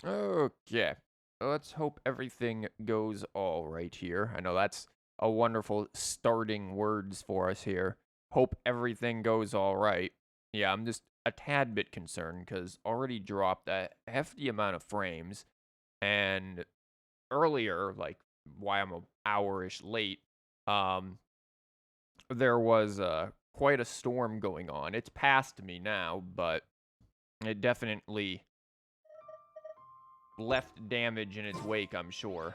Okay. Let's hope everything goes all right here. I know that's a wonderful starting words for us here. Hope everything goes all right. Yeah, I'm just a tad bit concerned because already dropped a hefty amount of frames. And earlier, like why I'm an hour-ish late, um, there was quite a storm going on. It's past me now, but it definitely left damage in its wake, I'm sure.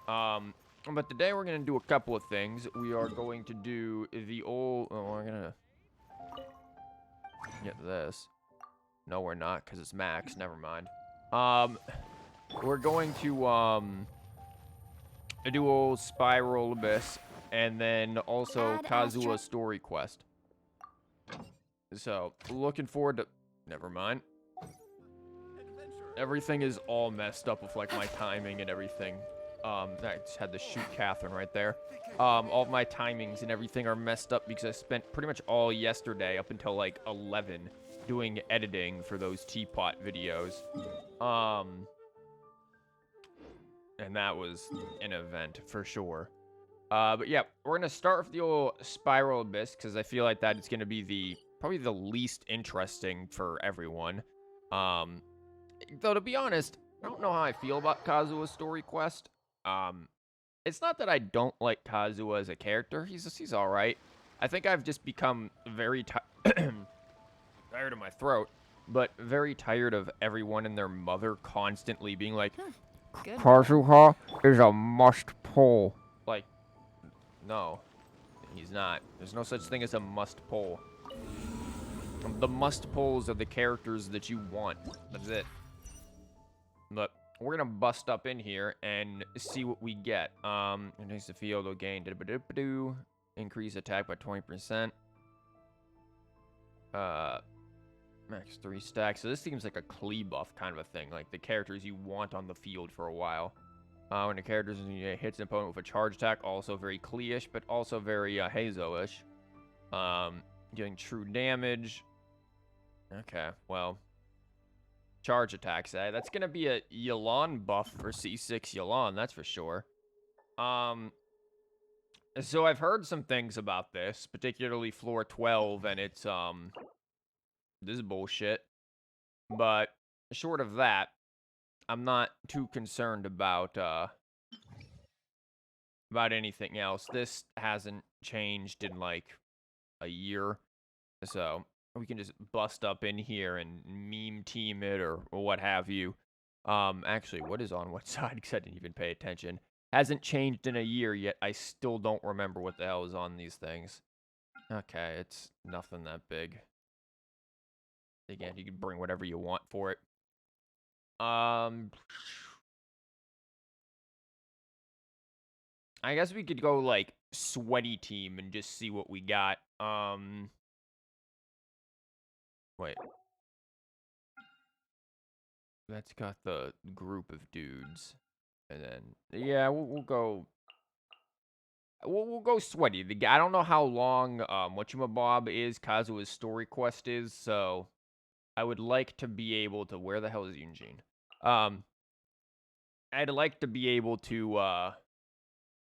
But today we're going to do a couple of things. We are going to do the old... Oh, we're going to get this. No, we're not, because it's max. Never mind. We're going to do old Spiral Abyss, and then also Kazuha story quest. So, looking forward to... Never mind. Everything is all messed up with, like, my timing and everything. I just had to shoot Catherine right there. All of my timings and everything are messed up because I spent pretty much all yesterday up until, like, 11 doing editing for those teapot videos. And that was an event for sure. But yeah, we're going to start with the old Spiral Abyss because I feel like that is going to be probably the least interesting for everyone. Though to be honest, I don't know how I feel about Kazuha's story quest. It's not that I don't like Kazuha as a character. He's all right. I think I've just become very tired of my throat, but very tired of everyone and their mother constantly being like, Kazuha is a must pull. Like, no, he's not. There's no such thing as a must pull. The must pulls are the characters that you want. That's it. But we're gonna bust up in here and see what we get. Increase the field will gain increase attack by 20%. Max 3 stacks. So this seems like a Klee buff kind of a thing, like the characters you want on the field for a while. When the characters hits an opponent with a charge attack, also very Klee-ish, but also very Hazo-ish. Doing true damage. Okay, well. Charge attacks, eh? That's gonna be a Yelan buff for C6 Yelan, that's for sure. So I've heard some things about this, particularly floor 12, and it's, this is bullshit. But short of that, I'm not too concerned about anything else. This hasn't changed in, like, a year, so we can just bust up in here and meme team it or what have you. Actually, what is on what side? Because I didn't even pay attention. Hasn't changed in a year yet. I still don't remember what the hell is on these things. Okay, it's nothing that big. Again, you can bring whatever you want for it. I guess we could go, like, sweaty team and just see what we got. Wait. That's got the group of dudes. And then, yeah, we'll go... We'll go sweaty. I don't know how long whatchamabob is, Kazuha's story quest is, so I would like to be able to... Where the hell is Eugene? I'd like to be able to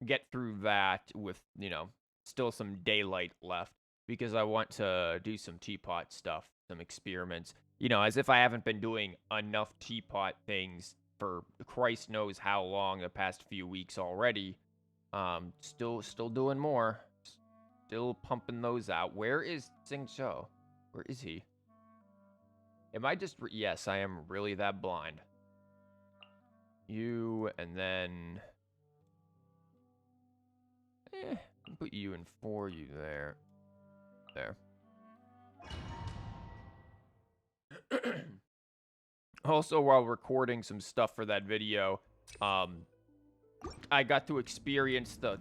get through that with, you know, still some daylight left, because I want to do some teapot stuff, some experiments. You know, as if I haven't been doing enough teapot things for Christ knows how long the past few weeks already. Still doing more. Still pumping those out. Where is Sing Cho? Where is he? Am I just... Yes, I am really that blind. You, and then... put you in for you there. There. Also, while recording some stuff for that video, I got to experience the...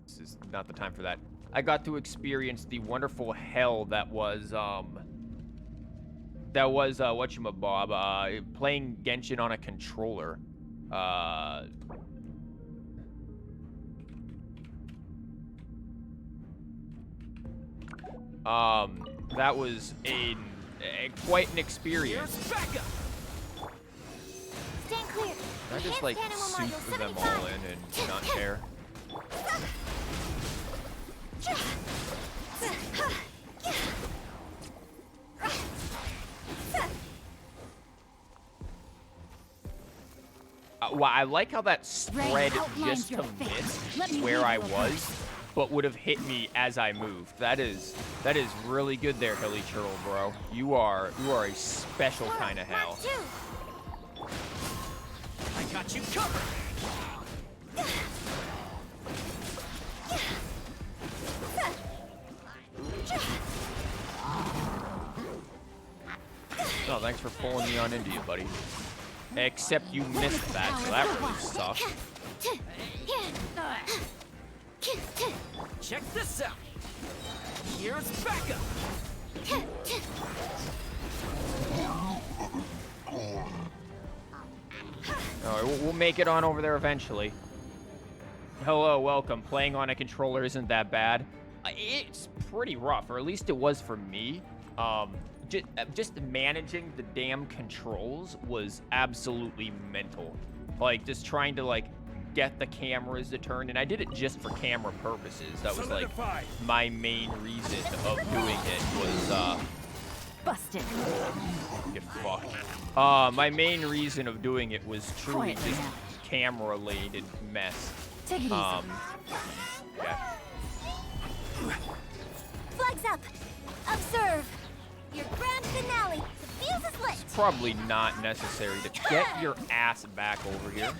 This is not the time for that. I got to experience the wonderful hell that was, whatchamabob, playing Genshin on a controller. That was quite an experience. I just like soup them all in and not care. Well, I like how that spread just to miss where I was, but would have hit me as I moved. That is really good there, Hilly Turtle, bro. You are a special kind of hell. I got you covered. Oh, thanks for pulling me on into you, buddy. Except you missed that, so that really sucks. Check this out. Here's backup. Alright, we'll make it on over there eventually. Hello, welcome. Playing on a controller isn't that bad. It's pretty rough, or at least it was for me. Just managing the damn controls was absolutely mental. Like, just trying to, like, get the cameras to turn, and I did it just for camera purposes. That was, like, my main reason of doing it was, Busted. Get fucked. My main reason of doing it was truly just camera-related mess. Take it easy. Yeah. Flags up. Observe. Your grand finale. The fuse is lit. It's probably not necessary to get your ass back over here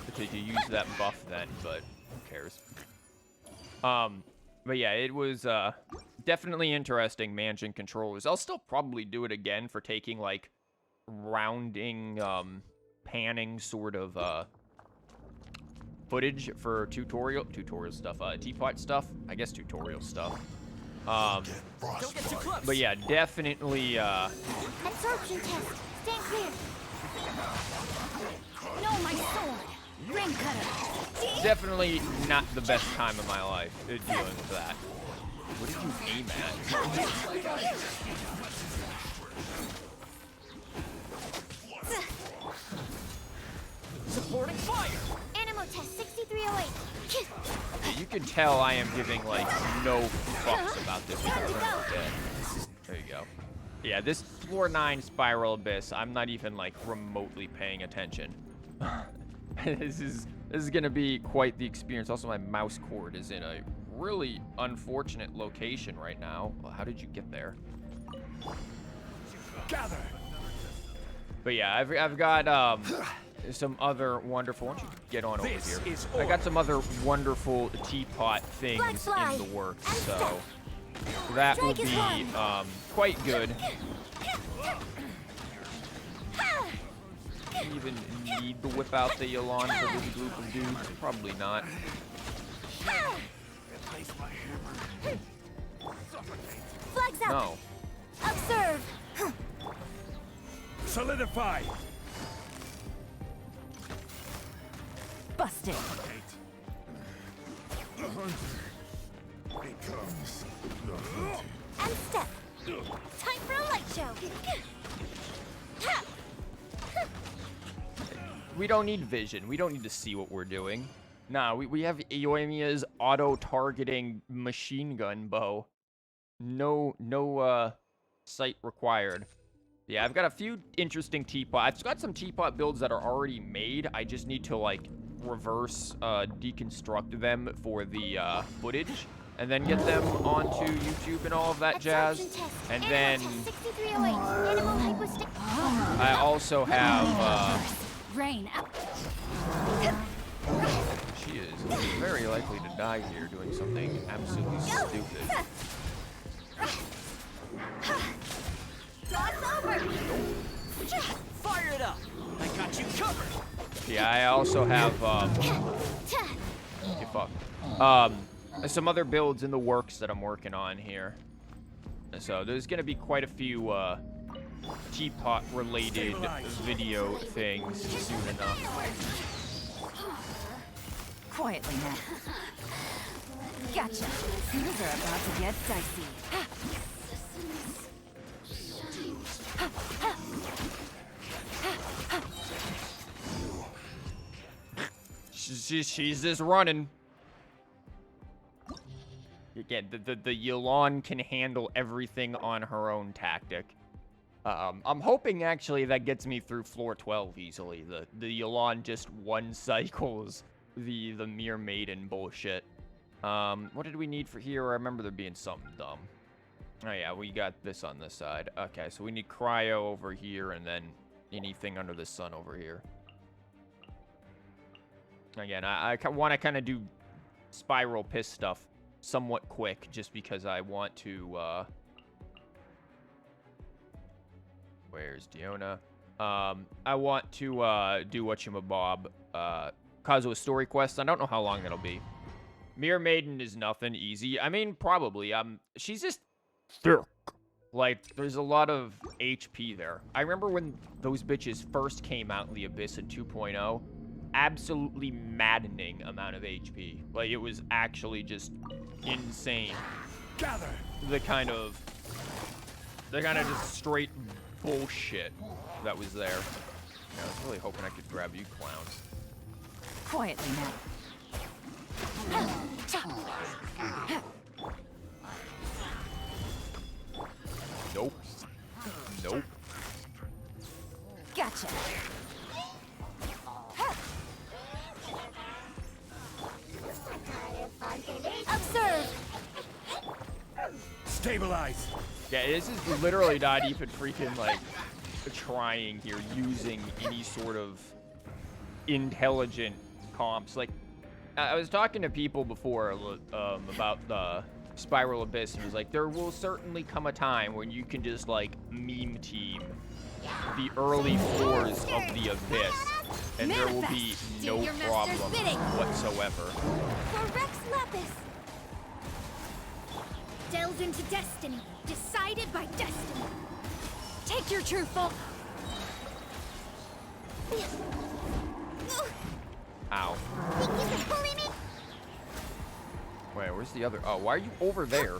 because you use that buff then, but who cares? But yeah, it was definitely interesting managing controllers. I'll still probably do it again for taking like rounding, panning sort of footage for tutorial stuff, teapot stuff. I guess tutorial stuff. Don't get too close. But yeah, definitely, Absorption test. Stand clear. No, my sword. Ring cutter. definitely not the best time of my life dealing with that. What did you aim at? Supporting fire. Animal test 6308. You can tell I am giving, like, no fucks about this. There you go. Yeah, this floor 9 spiral abyss, I'm not even, like, remotely paying attention. This is gonna be quite the experience. Also, my mouse cord is in a really unfortunate location right now. Well, how did you get there? Gather. But yeah, I've got some other wonderful. Why don't you get on over here? I got some other wonderful teapot things in the works, so that will be quite good. Do you even need to whip out the Elan for this group of dudes? Probably not. Flags up. No. Observe. Solidify. Busted. And step. Time for a light show. We don't need vision. We don't need to see what we're doing. Nah, we have Ioimia's auto-targeting machine gun bow. No sight required. Yeah, I've got a few interesting teapot. I've got some teapot builds that are already made. I just need to, like, reverse deconstruct them for the footage and then get them onto YouTube and all of that jazz. And then I also have Rain out. she is very likely to die here doing something absolutely stupid. Fire it up. I got you covered. Yeah, I also have some other builds in the works that I'm working on here. So there's gonna be quite a few teapot related video things soon enough. Quietly now. Gotcha. Things are about to get dicey. She's just running. Again, the Yelan can handle everything on her own tactic. I'm hoping actually that gets me through floor 12 easily. The Yelan just one cycles the Mere Maiden bullshit. What did we need for here? I remember there being something dumb. Oh yeah, we got this on this side. Okay, so we need cryo over here and then anything under the sun over here. Again, I want to kind of do spiral piss stuff somewhat quick just because I want to, where's Diona? I want to, do whatchamabob, Kazuha story quest. I don't know how long that'll be. Mere Maiden is nothing easy. I mean, probably. She's just thick. Like, there's a lot of HP there. I remember when those bitches first came out in the Abyss in 2.0. Absolutely maddening amount of HP. Like, it was actually just insane. Gather. The kind of just straight bullshit that was there. Yeah, I was really hoping I could grab you clowns. Quietly now. Nope. Nope. Gotcha. Observe. Stabilize. Yeah, this is literally not even freaking, like, trying here, using any sort of intelligent comps. Like, I was talking to people before about the Spiral Abyss, and it was like, there will certainly come a time when you can just, like, meme team the early floors of the Abyss, and there will be no problem whatsoever. For Rex Lapis. Delves into destiny, decided by destiny. Take your true form. Ow. Think you can bully me? Wait, where's the other? Oh, why are you over there?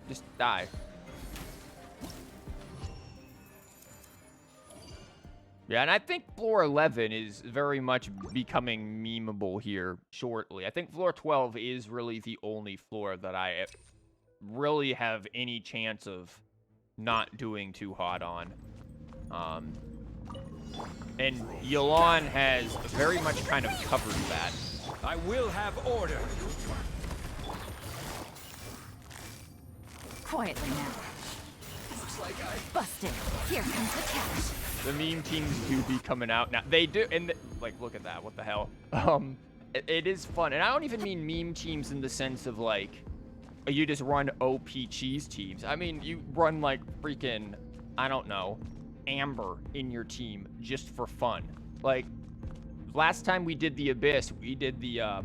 Just die. Yeah, and I think floor 11 is very much becoming memeable here shortly. I think floor 12 is really the only floor that I really have any chance of not doing too hot on. And Yelan has very much kind of covered that. I will have order. Quietly now. Looks like I Busted. Here comes the cash. The meme teams do be coming out now. They do, and like, look at that. What the hell? It is fun, and I don't even mean meme teams in the sense of like, you just run OP cheese teams. I mean, you run like freaking, I don't know, Amber in your team just for fun. Like, last time we did the Abyss, we did the, oh,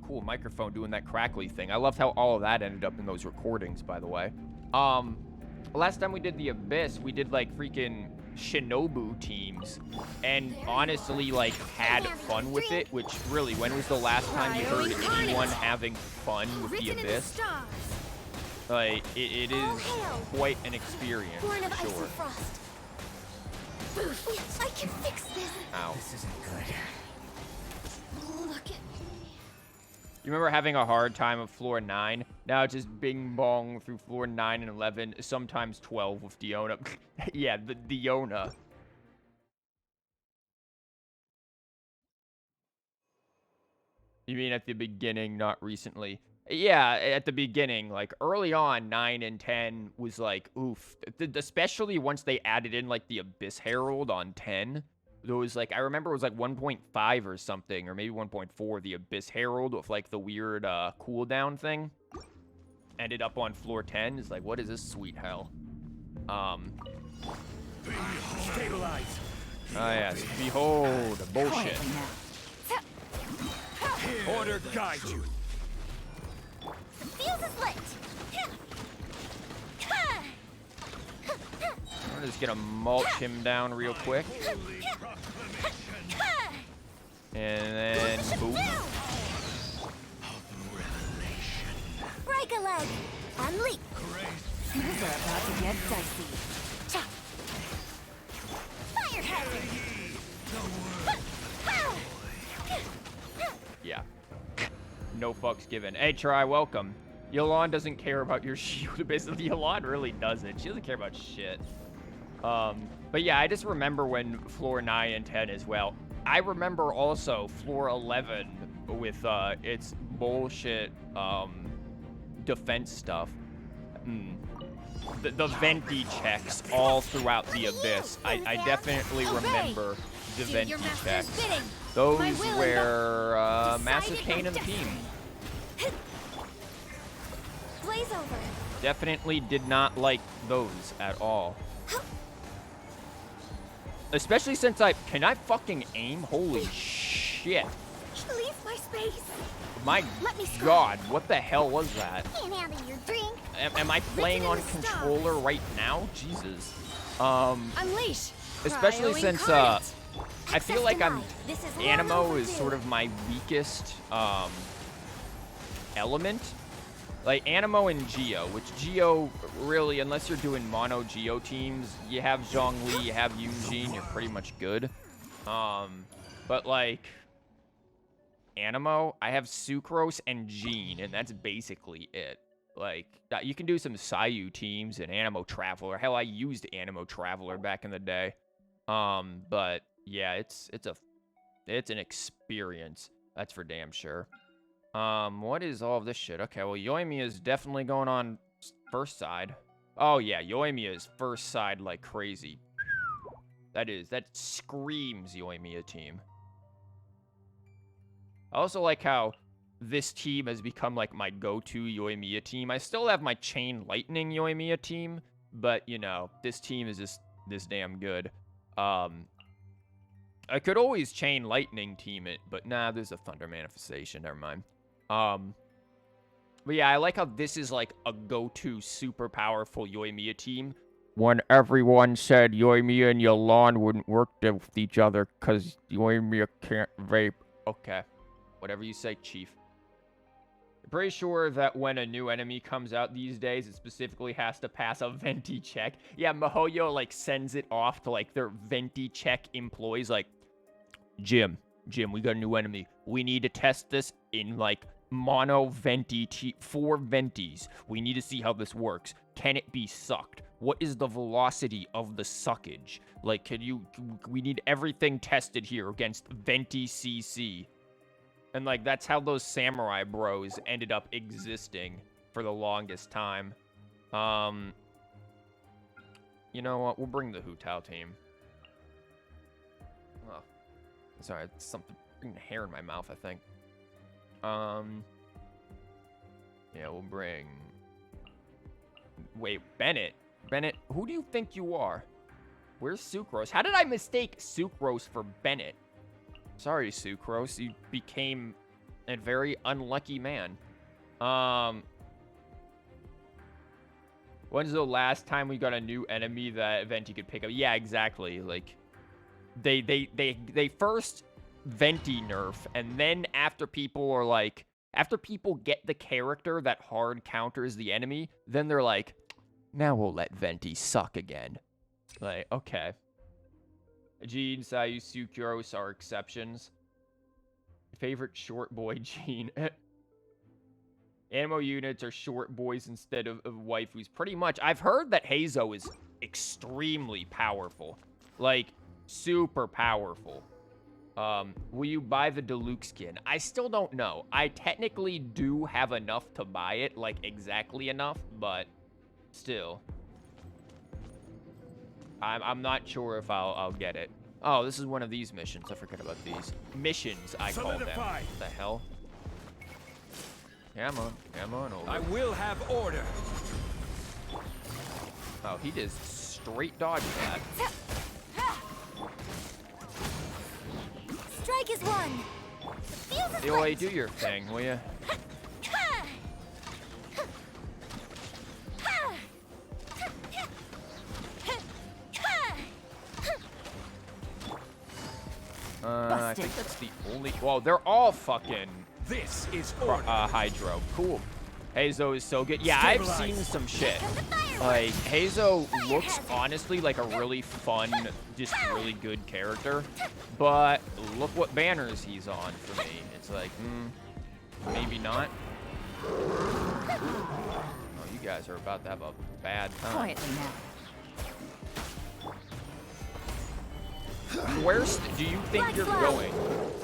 cool, microphone doing that crackly thing. I loved how all of that ended up in those recordings, by the way. Last time we did the Abyss, we did like freaking Shinobu teams, and honestly, like, had fun with it, which really, when was the last time you heard anyone having fun with the Abyss? Like, it is quite an experience, Born of for ice sure. and frost. I can fix this. Ow. This isn't good. Look at me. You remember having a hard time of floor 9? Now it's just bing bong through floor 9 and 11, sometimes 12 with Diona. Yeah, the Diona. You mean at the beginning, not recently? Yeah, at the beginning, like early on, 9 and 10 was like, oof. Especially once they added in like the Abyss Herald on 10. There was like, I remember it was like 1.5 or something, or maybe 1.4, the Abyss Herald with like the weird cooldown thing. Ended up on floor 10. It's like, what is this sweet hell? Stabilize. Oh yes, behold, bullshit. Quietly now. Order guide you. The fuse is lit. I'm just gonna mulch him down real quick. And then, boom. Break a leg. And leap. Things are about to get dicey. Fire hazard. No fucks given. Hey, Try, welcome. Yolan doesn't care about your shield. Basically, Yolan really doesn't. She doesn't care about shit. But yeah, I just remember when floor 9 and 10 as well. I remember also floor 11 with its bullshit defense stuff. The venti checks all throughout the abyss. I definitely remember the venti checks. Those were massive pain in the team. Blaze over. Definitely did not like those at all. Especially since can I fucking aim? Holy shit. Leave my space. My Let me scrub. God, what the hell was that? Can't handle your drink. Am I playing on Ripping the controller right now? Jesus. Unleash. Especially Cryo since incarnate. I feel Access like denied. This is long Animo is overdue. sort of my weakest element. Like Animo and Geo, which Geo really, unless you're doing mono Geo teams, you have Zhongli, you have Yunjin, you're pretty much good. But like Animo, I have Sucrose and Jean, and that's basically it. Like you can do some Sayu teams and Animo Traveler. Hell, I used Animo Traveler back in the day. But yeah, it's an experience. That's for damn sure. What is all of this shit? Okay, well, Yoimiya is definitely going on first side. Oh, yeah, Yoimiya is first side like crazy. That screams Yoimiya team. I also like how this team has become, like, my go-to Yoimiya team. I still have my Chain Lightning Yoimiya team, but, you know, this team is just this damn good. I could always Chain Lightning team it, but nah, there's a Thunder Manifestation. Never mind. But yeah, I like how this is like a go-to super powerful Yoimiya team. When everyone said Yoimiya and Yolan wouldn't work with each other because Yoimiya can't vape. Okay, whatever you say, Chief. I'm pretty sure that when a new enemy comes out these days, it specifically has to pass a venti check. Yeah, Mihoyo like sends it off to like their venti check employees like, Jim, we got a new enemy. We need to test this in like mono venti 4 ventis. We need to see how this works. Can it be sucked? What is the velocity of the suckage? Like, we need everything tested here against venti CC. And like, that's how those samurai bros ended up existing for the longest time. You know what? We'll bring the Hu Tao team. Oh, sorry, it's something hair in my mouth, I think. Yeah, we'll bring... Wait, Bennett? Bennett, who do you think you are? Where's Sucrose? How did I mistake Sucrose for Bennett? Sorry, Sucrose. You became a very unlucky man. When's the last time we got a new enemy that Venti could pick up? Yeah, exactly. Like, they first Venti nerf, and then after people are like, after people get the character that hard counters the enemy, then they're like, now we'll let Venti suck again. Like, okay. Jean, Sayu, Sucrose are exceptions. Favorite short boy, Jean. Animo units are short boys instead of waifus. Pretty much. I've heard that Heizo is extremely powerful. Like, super powerful. Will you buy the Deluxe skin? I still don't know. I technically do have enough to buy it, like exactly enough, but still. I'm not sure if I'll get it. Oh, this is one of these missions. I forgot about these. Missions, I call them. Solidify. What the hell? Come on over. I will have order. Oh, he just straight dodged that. Strike is one. Feels as Yo, right. do your thing, will ya? I think that's the only... Whoa, they're all fucking... This is order. Hydro. Cool. Heizo is so good. Yeah, I've seen some shit. Like, Heizo looks honestly like a really fun, just really good character. But look what banners he's on for me. It's like, Maybe not. Oh, you guys are about to have a bad time. Quietly now. Where do you think you're going?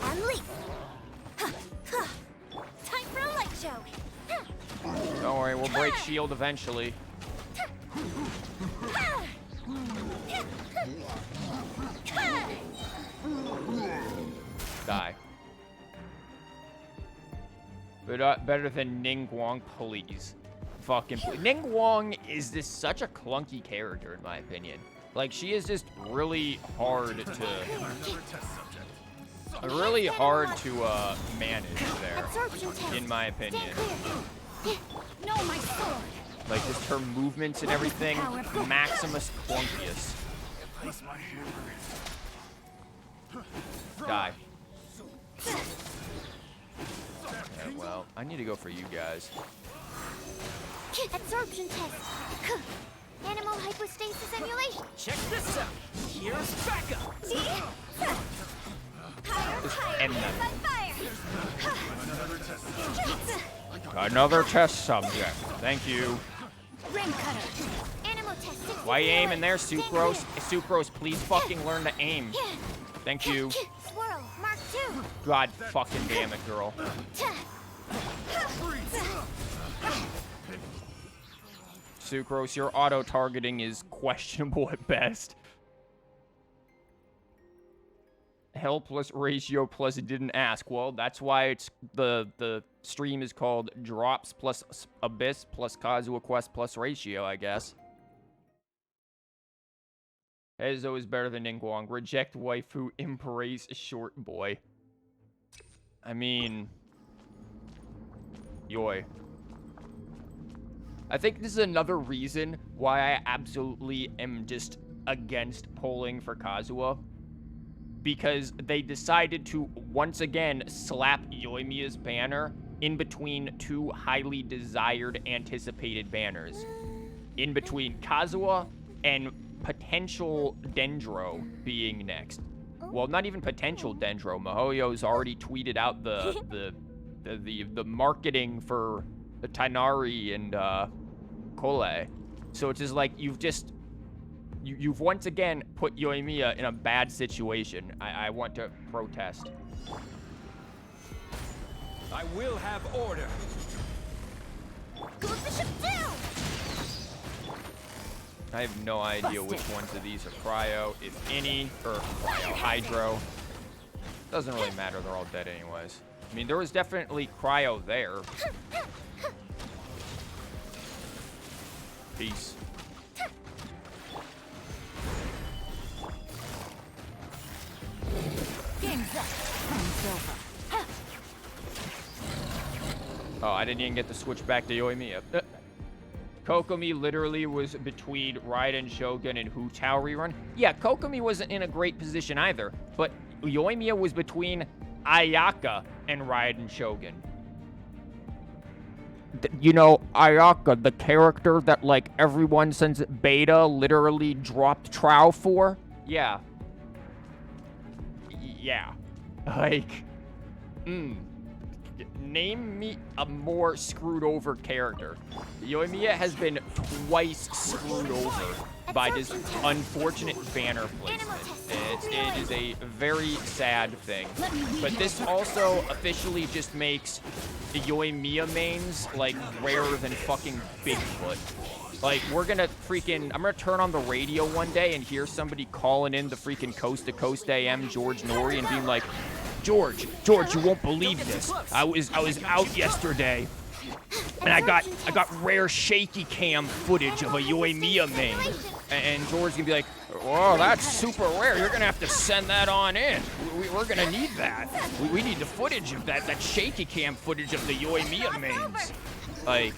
And leap. Time for a light show. Don't worry, we'll break shield eventually. Die. But better than Ning Guang, please. Fucking please. Ning Guang is just such a clunky character, in my opinion. Like, she is just really hard to manage there, Absorption test. in my opinion. Stand clear. No, my sword. Like, just her movements and everything, Maximus Clunkius. Die. Yeah, well, I need to go for you guys. Absorption test. Animal hypostasis emulation. Check this out. Here's backup. End them. Fire. Another test subject. Thank you. Rim cutter. Animal test. Why aim in there, Sucrose? Sucrose, please fucking learn to aim. Thank you. Swirl. Mark 2. God fucking damn it, girl. Sucrose, your auto-targeting is questionable at best. Helpless ratio plus didn't ask. Well, that's why it's the stream is called Drops plus Abyss plus Kazuha Quest plus Ratio, I guess. Ezo is better than Ningguang. Reject waifu, embrace short boy. I mean... Yoi. I think this is another reason why I absolutely am just against polling for Kazuha. Because they decided to, once again, slap Yoimiya's banner in between two highly desired, anticipated banners. In between Kazuha and potential Dendro being next. Well, not even potential Dendro. Mihoyo's already tweeted out the marketing for the Tainari and Kole. So it's just like you've once again put Yoimiya in a bad situation. I want to protest. I will have order. Go with the ship down. I have no idea which ones of these are cryo, if any, or cryo hydro. Doesn't really matter, they're all dead anyways. I mean, there was definitely cryo there. Peace. Game's up. Time's over. Oh, I didn't even get to switch back to Yoimiya. Kokomi literally was between Raiden Shogun and Hu Tao rerun. Yeah, Kokomi wasn't in a great position either, but Yoimiya was between Ayaka and Raiden Shogun. You know, Ayaka, the character that, like, everyone since Beta literally dropped Trow for? Yeah. Yeah. Like, name me a more screwed over character. Yoimiya has been twice screwed over by this unfortunate banner placement. It is a very sad thing. But this also officially just makes the Yoimiya mains, like, rarer than fucking Bigfoot. Like, I'm gonna turn on the radio one day and hear somebody calling in the freaking Coast to Coast AM George Nori and being like, George, you won't believe this. I was out yesterday and I got rare shaky cam footage of a Yoimiya main. And George's gonna be like, whoa, that's super rare. You're gonna have to send that on in. We're gonna need that. We need the footage of that shaky cam footage of the Yoimiya mains. Like,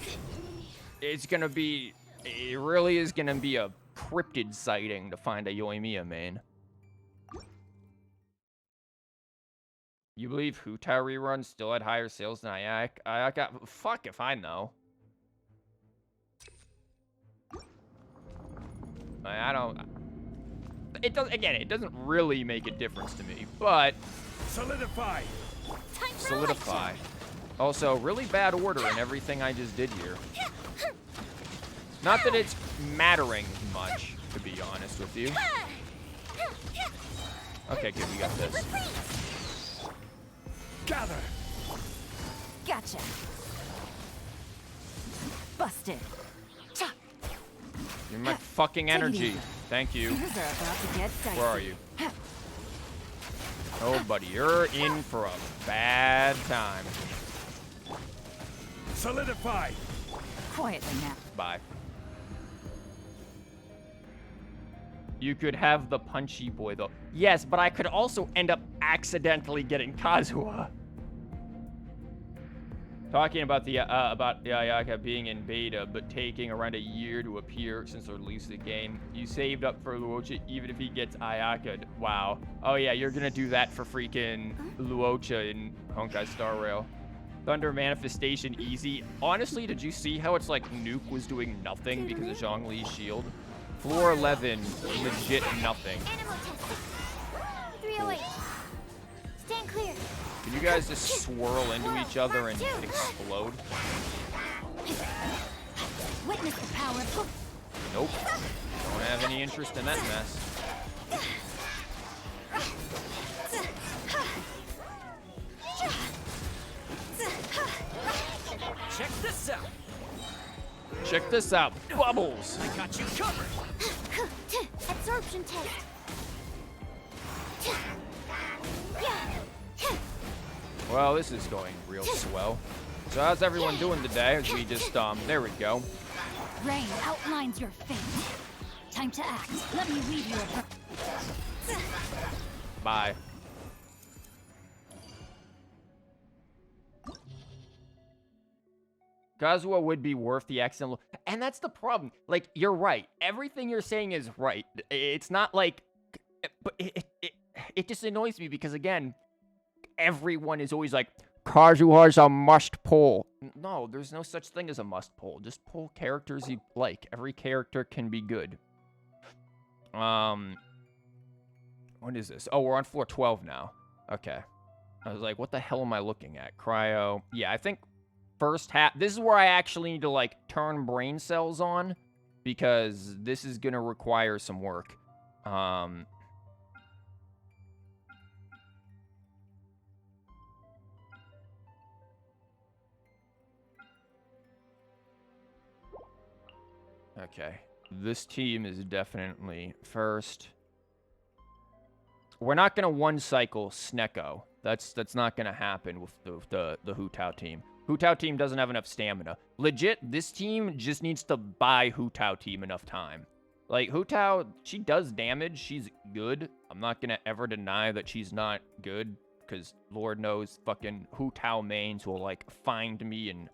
it really is gonna be a cryptid sighting to find a Yoimiya main. You believe Hu Tao rerun still had higher sales than Ayaka? Fuck if I know. I don't... It doesn't really make a difference to me, but... Solidify. Solidify. Also, really bad order in everything I just did here. Not that it's mattering much, to be honest with you. Okay, good, we got this. Gather. Gotcha. Busted. You're my fucking Take it energy. easy. Thank you. Things are about to get dicey. Where are you? Oh, buddy, you're in for a bad time. Solidify. Quietly now. Bye. You could have the punchy boy, though. Yes, but I could also end up accidentally getting Kazuha. Talking about the Ayaka being in beta, but taking around a year to appear since the release of the game. You saved up for Luocha even if he gets Ayaka'd. Wow. Oh yeah, you're gonna do that for freaking Luocha in Honkai Star Rail. Thunder Manifestation easy. Honestly, did you see how it's like Nuke was doing nothing because of Zhongli's shield? Floor 11, legit nothing. Animal test. 308. Stand clear. Can you guys just swirl into each other and explode? Witness the power of... Nope. Don't have any interest in that mess. Check this out. Check this out. Bubbles. I got you covered. Absorption test. Well, this is going real swell. So how's everyone doing today? As we just, there we go. Rain outlines your fate. Time to act. Let me weave you a... Bye. Kazuha would be worth the accidental, and that's the problem. Like, you're right. Everything you're saying is right. It's not like, but it just annoys me because, again, everyone is always like, Kazuha's a must pull. No, there's no such thing as a must pull. Just pull characters you like. Every character can be good. What is this? Oh, we're on floor 12 now. Okay. I was like, what the hell am I looking at? Cryo. Yeah, I think first half. This is where I actually need to, like, turn brain cells on because this is going to require some work. Okay. This team is definitely first. We're not going to one-cycle Snecko. That's not going to happen with the Hu Tao team. Hu Tao team doesn't have enough stamina. Legit, this team just needs to buy Hu Tao team enough time. Like, Hu Tao, she does damage. She's good. I'm not going to ever deny that she's not good, because Lord knows fucking Hu Tao mains will, like, find me and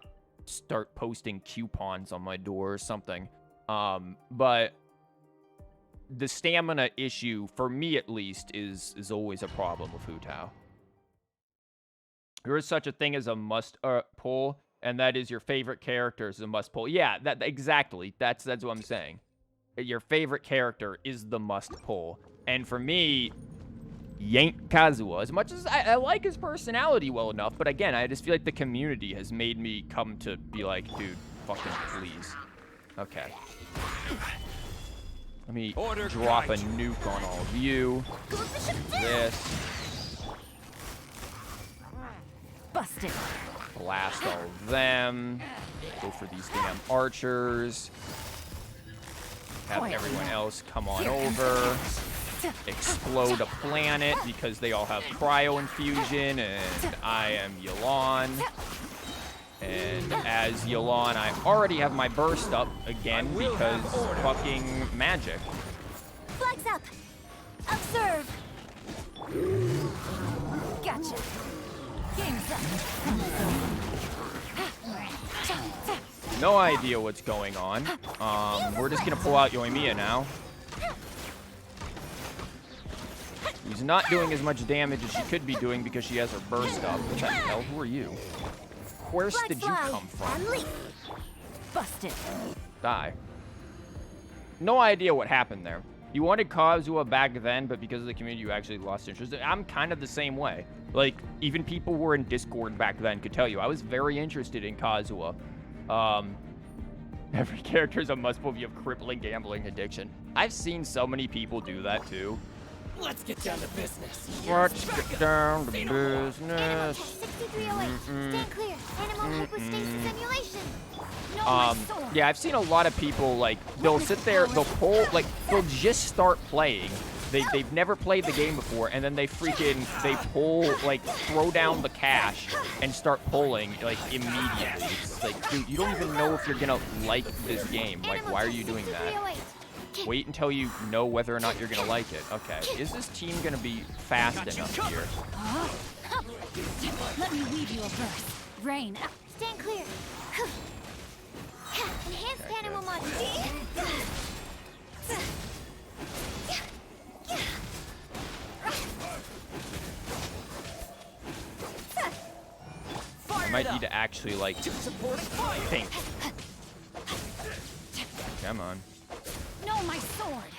start posting coupons on my door or something. But the stamina issue, for me at least, is always a problem with Hu Tao. There is such a thing as a must pull, and that is your favorite character is a must pull. Yeah, that exactly. That's what I'm saying. Your favorite character is the must pull. And for me, yank Kazuha. As much as I like his personality well enough, but again, I just feel like the community has made me come to be like, dude, fucking please. Okay. Let me drop a nuke on all of you. This. Busted. Blast all of them. Go for these damn archers. Have everyone else come on over. Explode a planet because they all have cryo infusion, and I am Yelan. And as Yelan, I already have my burst up again because fucking magic. Flags up. Observe. Gotcha. Game's up. No idea what's going on. We're just gonna pull out Yoimiya now. Who's not doing as much damage as she could be doing because she has her burst up. What the hell? Who are you? Where did you come from? Busted. Die. No idea what happened there. You wanted Kazuha back then, but because of the community, you actually lost interest. I'm kind of the same way. Like, even people who were in Discord back then could tell you, I was very interested in Kazuha. Every character is a must-pull if you have crippling gambling addiction. I've seen so many people do that, too. Let's get down to business. Let's get down to Animal business. test 6308. Stand clear. Animal hypostasis simulation. No, my sword. Yeah, I've seen a lot of people, like, they'll sit there, they'll pull, like, they'll just start playing. They've never played the game before, and then they pull, like, throw down the cash and start pulling, like, immediately. It's like, dude, you don't even know if you're gonna like this game. Like, why are you doing that? Wait until you know whether or not you're gonna like it. Okay, is this team gonna be fast enough here? Let me weave you a verse. Rain. Stand clear. Enhanced Okay, animal good. mod. I might need to actually, like, Supporting fire. think. Come on. No, my sword.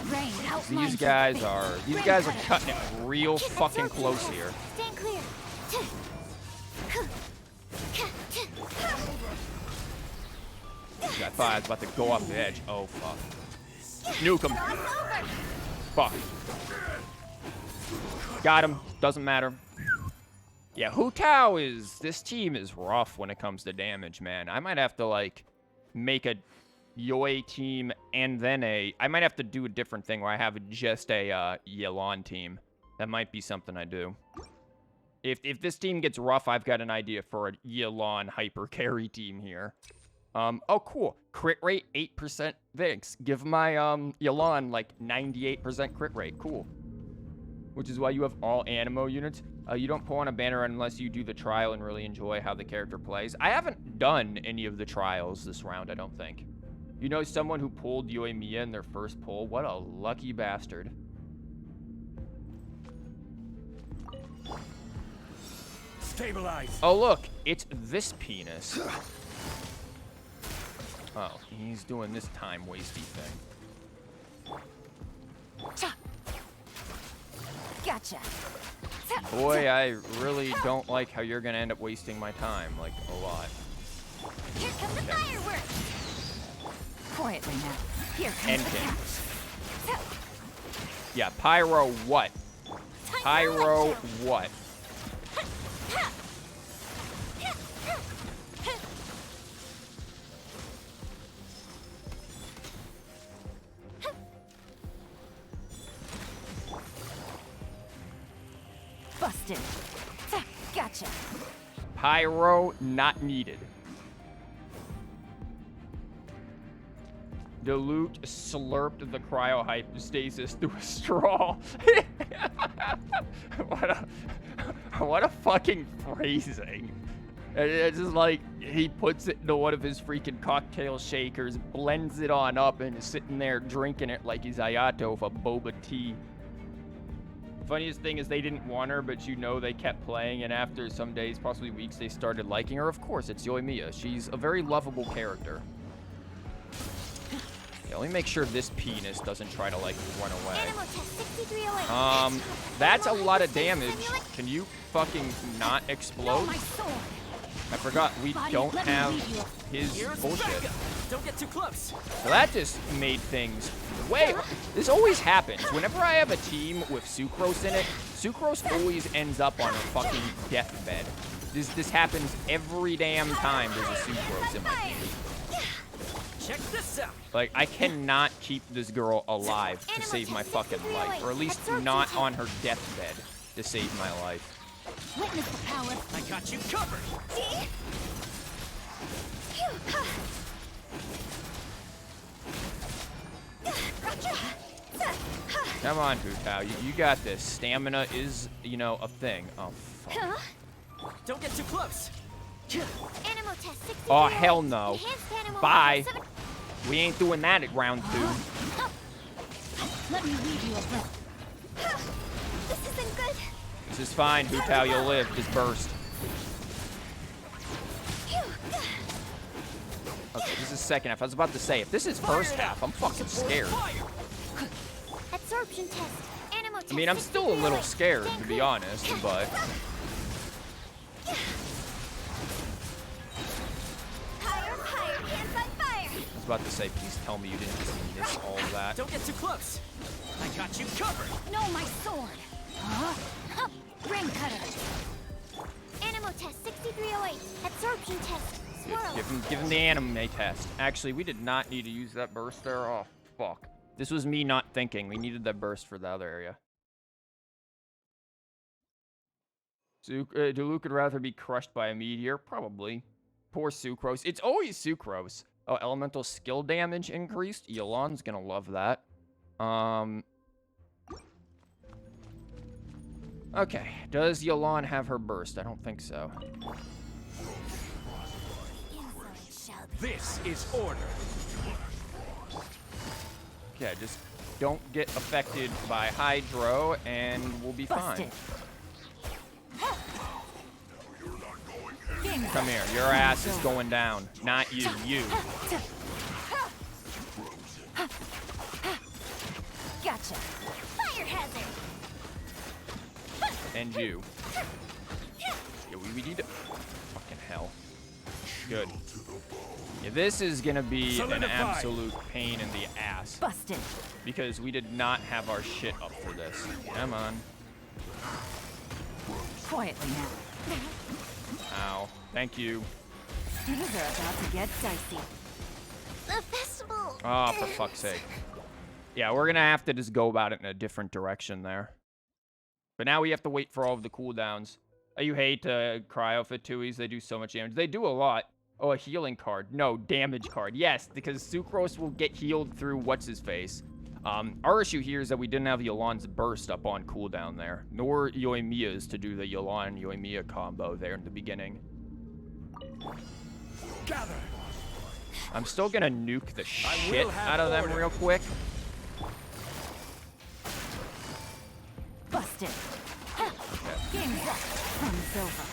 Rain outlines These your guys fate. are Rain cutting it real fucking close here. Stand clear. That fire's about to go off the edge. Oh, fuck. Nuke him. Fuck. Got him. Doesn't matter. Yeah, this team is rough when it comes to damage, man. I might have to, like, make a Yoi team and then I might have to do a different thing where I have just a Yelan team. That might be something I do. If this team gets rough, I've got an idea for a Yelan hyper carry team here. Oh, cool. Crit rate, 8%. Thanks. Give my, Yelan, like, 98% crit rate. Cool. Which is why you have all Animo units. You don't pull on a banner unless you do the trial and really enjoy how the character plays. I haven't done any of the trials this round, I don't think. You know someone who pulled Yoimiya in their first pull? What a lucky bastard. Stabilize. Oh, look. It's this penis. Oh, he's doing this time-wasty thing. Gotcha. Boy, I really don't like how you're gonna end up wasting my time, like, a lot. Here comes the fireworks. Quietly now. Here comes End the game. catch. Yeah, Pyro what? Time for Pyro lecture. what? Busted. Gotcha. Pyro not needed. Dilute slurped the cryohypostasis through a straw. what a fucking phrasing. It's just like he puts it into one of his freaking cocktail shakers, blends it on up, and is sitting there drinking it like he's Ayato for boba tea. Funniest thing is they didn't want her, but you know they kept playing, and after some days, possibly weeks, they started liking her. Of course, it's Yoimiya. She's a very lovable character. Yeah, let me make sure this penis doesn't try to, like, run away. Animal test 6308. That's a Animal lot of hypostasis damage. simulation. Can you fucking not No, explode? my sword. I forgot we Body, don't let me have lead you. his Here's bullshit. backup. Don't get too close. So that just made things way... This always happens. Whenever I have a team with Sucrose in it, Sucrose always ends up on a fucking deathbed. This happens every damn time there's a Sucrose in my team. Check this out. Like, I cannot keep this girl alive to save my fucking life. Or at least not on her deathbed to save my life. Witness the power. I got you covered. Come on, Hutao. You got this. Stamina is, you know, a thing. Oh, fuck. Don't get too close. Animal test 6308. Oh, hell no. Enhanced animal Bye. mod. We ain't doing that at round 2. Let me weave you a verse. This isn't good. This is fine, Hutao. You'll live. Just burst. Okay, this is second half. I was about to say, if this is first half, I'm fucking scared. Fire. Absorption test. Animal test. I mean, I'm still a little scared, to be honest, but... Higher, hands on fire. I was about to say, please tell me you didn't just miss all of that. Don't get too close. I got you covered. No, my sword. Huh? Ring cutter. Animal test 6308. Absorption test. Swirl. Give him the anime test. Actually, we did not need to use that burst there. Oh, fuck. This was me not thinking. We needed that burst for the other area. Duluth could rather be crushed by a meteor. Probably. Poor Sucrose. It's always Sucrose. Oh, elemental skill damage increased. Yolan's gonna love that. Okay. Does Yolan have her burst? I don't think so. This is order. Okay, just don't get affected by Hydro, and we'll be fine. Come here. Your ass is going down. Not you. You. Gotcha. Fire hazard. And you. Yeah, we need to... Fucking hell. Good. Yeah, this is gonna be an Solidify. absolute pain in the ass. Busted. Because we did not have our shit up for this. Come on. Quietly now. Ow. Thank you. Things are about to get dicey. The festival. Oh, for fuck's sake. Yeah, we're gonna have to just go about it in a different direction there. But now we have to wait for all of the cooldowns. You hate Cryo Fatuis. They do so much damage. They do a lot. Oh, a healing card. No, damage card. Yes, because Sucrose will get healed through what's-his-face. Our issue here is that we didn't have Yolan's burst up on cooldown there. Nor Yoimiya's to do the Yolan-Yoimiya combo there in the beginning. Gather. I'm still gonna nuke the shit out of them real quick. Busted. Game's up. Fun's over.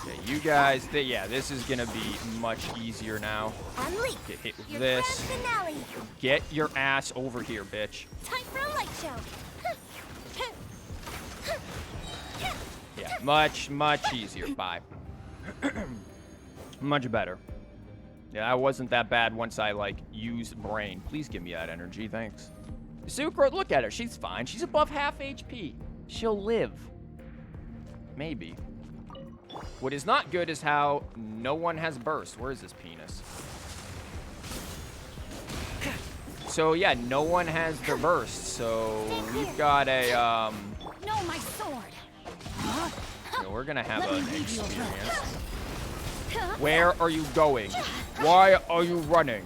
Yeah, you guys, yeah, this is gonna be much easier now. Unleash. Get hit with Your this. grand finale. Get your ass over here, bitch. Time for a light show. Yeah, much easier. Bye. Much better. Yeah, that wasn't that bad once I, like, used brain. Please give me that energy, thanks. Sucrose, look at her. She's fine. She's above half HP. She'll live. Maybe. What is not good is how no one has burst. Where is this penis? So, yeah, no one has the burst. So, we've got a, No, my sword. you know, we're gonna have an experience. Where are you going? Why are you running?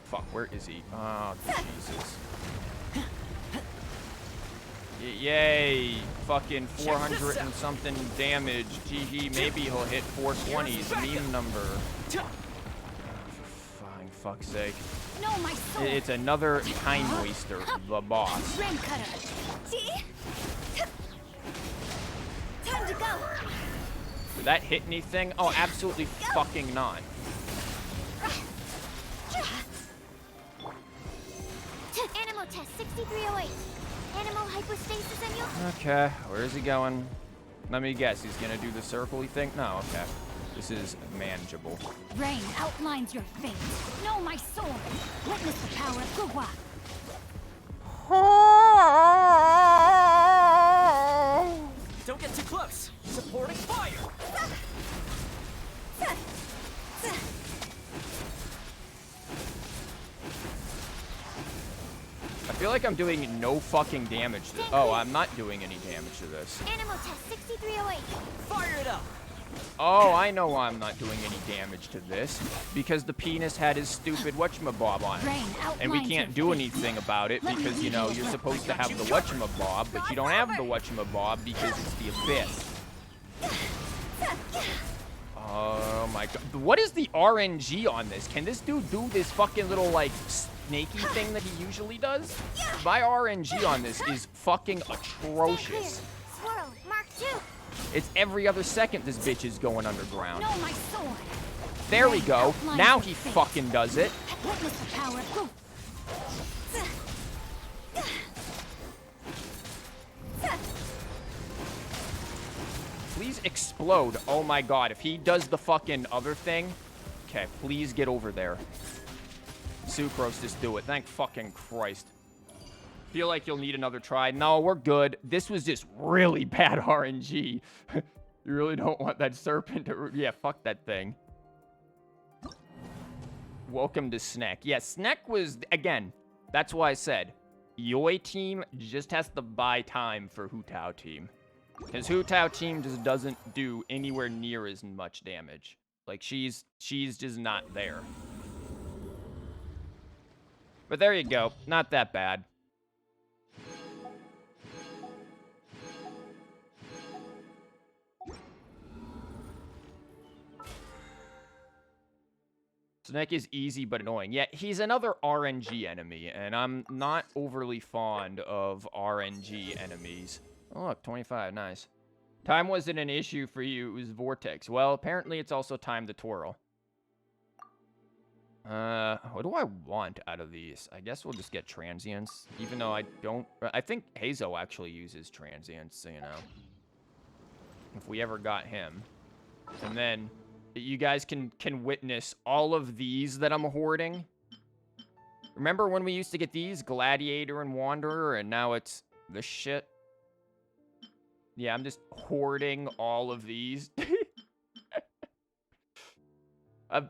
Fuck, where is he? Oh, Jesus. Yay. Fucking 400 and something damage. GG, maybe he'll hit 420's meme number. For fucking fuck's sake. No, my sword. It's another time waster, the boss. Ring cutter. See? Time to go. Did that hit anything? Oh, absolutely fucking not. Animal test 6308. Animal hypostasis and you'll... Okay, where is he going? Let me guess, he's gonna do the circle-y thing? No, okay. This is manageable. Rain outlines your fate. No, my sword. Witness the power of Gugwa. Don't get too close. Supporting fire. I feel like I'm doing no fucking damage to Oh, I'm not doing any damage to this. Animal test 6308. Fire it up. Oh, I know why I'm not doing any damage to this. Because the penis had his stupid whatchamabob on Rain it. outlines And we can't do your fate. anything about it because, you know, you're supposed to have the whatchamabob, but you don't have the whatchamabob because it's the abyss. Oh my god. What is the RNG on this? Can this dude do this fucking little, like, snaky thing that he usually does? My RNG on this is fucking atrocious. Swirl. Mark 2. It's every other second this bitch is going underground. No, my sword. There we go. Outlines Now your he fate. fucking does it. Witness the power of Gugwa. please explode. Oh my god, if he does the fucking other thing. Okay, please get over there. Sucrose, just do it. Thank fucking Christ. Feel like you'll need another try. No, we're good. This was just really bad RNG. You really don't want that serpent to... Yeah, fuck that thing. Welcome to Snack. Yeah, Snack was... Again, that's why I said, Yoi team just has to buy time for Hu Tao team. Because Hu Tao team just doesn't do anywhere near as much damage. Like, she's just not there. But there you go. Not that bad. Snake is easy but annoying. Yeah, he's another RNG enemy, and I'm not overly fond of RNG enemies. Oh, look, 25, nice. Time wasn't an issue for you, it was Vortex. Well, apparently it's also time to twirl. What do I want out of these? I guess we'll just get transients, even though I don't... I think Hazo actually uses transients, so, you know. If we ever got him. And then... You guys can witness all of these that I'm hoarding. Remember when we used to get these? Gladiator and Wanderer, and now it's this shit. Yeah, I'm just hoarding all of these.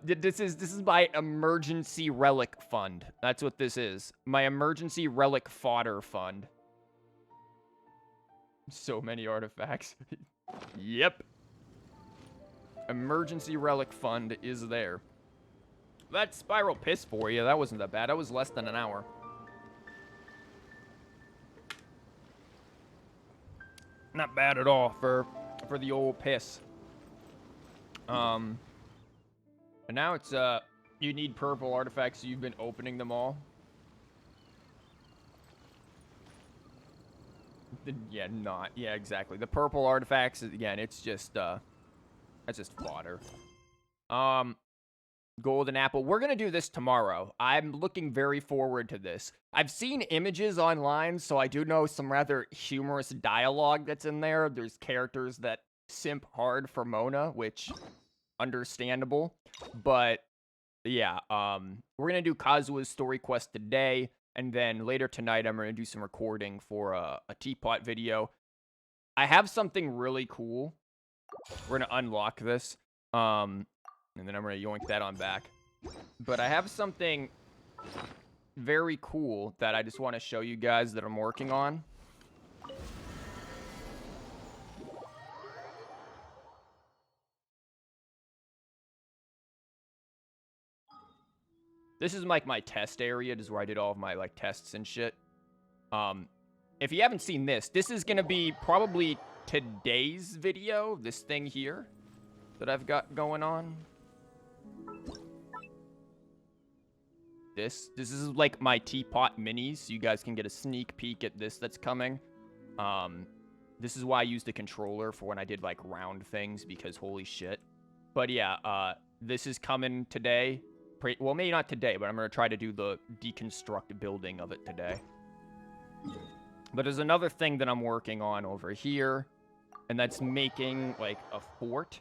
This is my emergency relic fund. That's what this is. My emergency relic fodder fund. So many artifacts. Yep. Emergency relic fund is there. That spiral piss for you. That wasn't that bad. That was less than an hour. Not bad at all for the old piss. And now it's you need purple artifacts. So you've been opening them all. Yeah, not. Yeah, exactly. The purple artifacts again. It's just that's just fodder. Golden apple. We're going to do this tomorrow. I'm looking very forward to this. I've seen images online, so I do know some rather humorous dialogue that's in there. There's characters that simp hard for Mona, which, understandable. But, yeah, we're going to do Kazuha's story quest today, and then later tonight I'm going to do some recording for a teapot video. I have something really cool. We're going to unlock this, and then I'm going to yoink that on back. But I have something very cool that I just want to show you guys that I'm working on. This is like my test area. This is where I did all of my like tests and shit. If you haven't seen this, this is going to be probably today's video, this thing here that I've got going on. This is like my teapot minis, so you guys can get a sneak peek at this that's coming. This is why I used the controller for when I did like round things, because holy shit. But yeah, this is coming today. Well, maybe not today, but I'm going to try to do the deconstruct building of it today. But there's another thing that I'm working on over here, and that's making like a fort.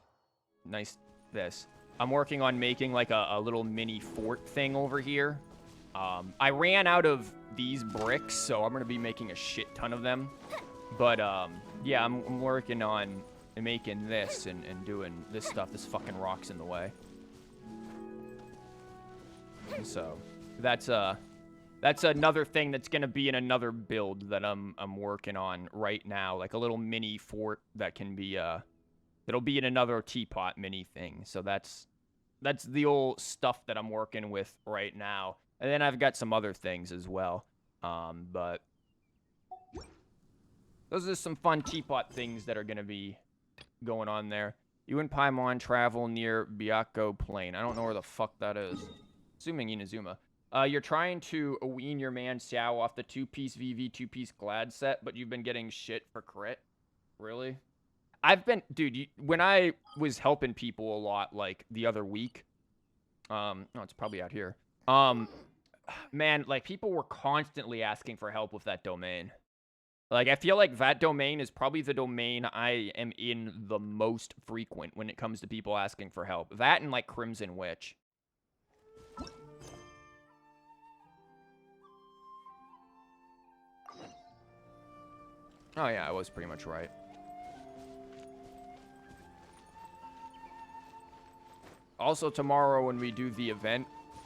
Nice, this. I'm working on making like a little mini fort thing over here. I ran out of these bricks, so I'm going to be making a shit ton of them. But yeah, I'm working on making this and doing this stuff. This fucking rock's in the way. So that's another thing that's gonna be in another build that I'm working on right now, like a little mini fort that can be that'll be in another teapot mini thing. So that's the old stuff that I'm working with right now, and then I've got some other things as well. But those are some fun teapot things that are gonna be going on there. You and Paimon travel near Byakko Plain. I don't know where the fuck that is. Assuming Inazuma. You're trying to wean your man Xiao off the 2-piece VV 2-piece Glad set, but you've been getting shit for crit. Really? I've been... Dude, when I was helping people a lot, like, the other week... no, it's probably out here. Man, like, people were constantly asking for help with that domain. Like, I feel like that domain is probably the domain I am in the most frequent when it comes to people asking for help. That and, like, Crimson Witch. Oh, yeah, I was pretty much right. Also, tomorrow when we do the event,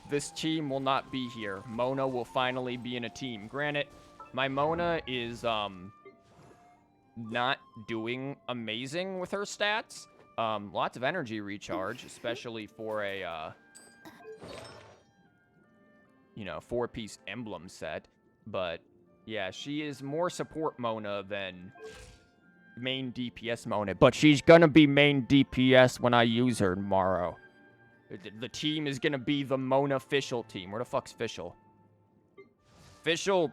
this team will not be here. Mona will finally be in a team. Granted, my Mona is, not doing amazing with her stats. Lots of energy recharge, especially for a, you know, 4-piece emblem set. But, yeah, she is more support Mona than main DPS Mona. But she's gonna be main DPS when I use her tomorrow. The team is gonna be the Mona Fischl team. Where the fuck's Fischl? Fischl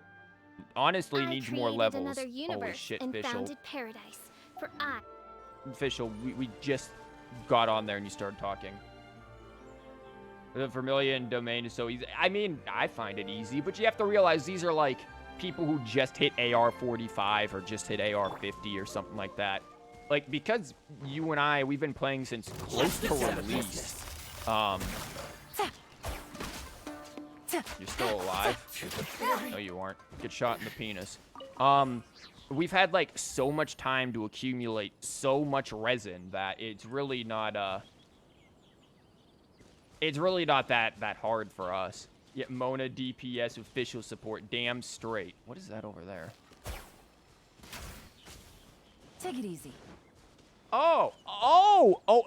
honestly needs more levels. Another Holy universe shit, and Fischl. founded paradise. For I. Fischl, we just got on there and you started talking. The Vermilion domain is so easy. I mean, I find it easy, but you have to realize these are like people who just hit AR 45 or just hit AR 50 or something like that. Like, because you and I, we've been playing since close to release. You're still alive? No, you aren't. Get shot in the penis. We've had, like, so much time to accumulate so much resin that it's really not, that hard for us. Yet Mona DPS official support, damn straight. What is that over there? Take it easy. Oh,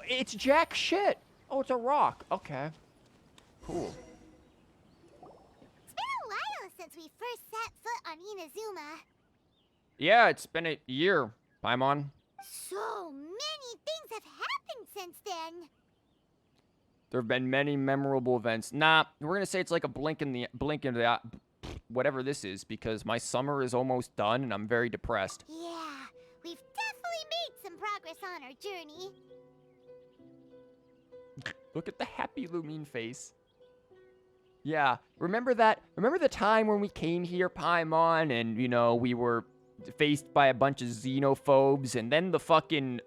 it's jack shit. Oh, it's a rock. Okay. Cool. It's been a while since we first set foot on Inazuma. Yeah, it's been a year, Paimon. So many things have happened since then. There have been many memorable events. Nah, we're gonna say it's like a blink in the whatever this is, because my summer is almost done and I'm very depressed. Yeah, we've definitely made some progress on our journey. Look at the happy Lumine face. Yeah, remember the time when we came here, Paimon, and, you know, we were faced by a bunch of xenophobes, and then the fucking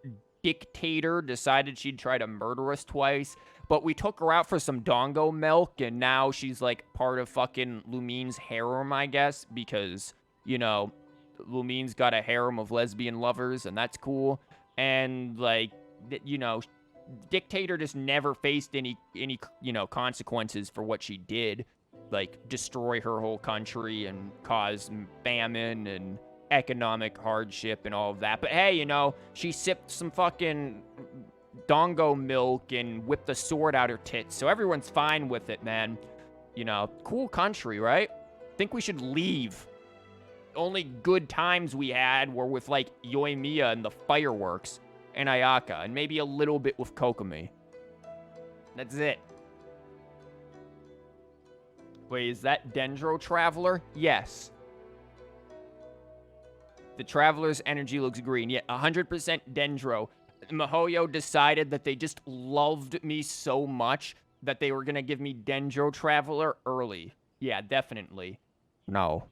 dictator decided she'd try to murder us twice, but we took her out for some dongo milk, and now she's, like, part of fucking Lumine's harem, I guess, because, you know, Lumine's got a harem of lesbian lovers, and that's cool, and, like, you know, dictator just never faced any, you know, consequences for what she did, like, destroy her whole country and cause famine and economic hardship and all of that. But hey, you know, she sipped some fucking dongo milk and whipped a sword out her tits, so everyone's fine with it, man. You know, cool country, right? Think we should leave. Only good times we had were with, like, Yoimiya and the fireworks, and Ayaka, and maybe a little bit with Kokomi. That's it. Wait, is that Dendro Traveler? Yes. The Traveler's energy looks green. Yeah, 100% Dendro. Mihoyo decided that they just loved me so much that they were going to give me Dendro Traveler early. Yeah, definitely. No.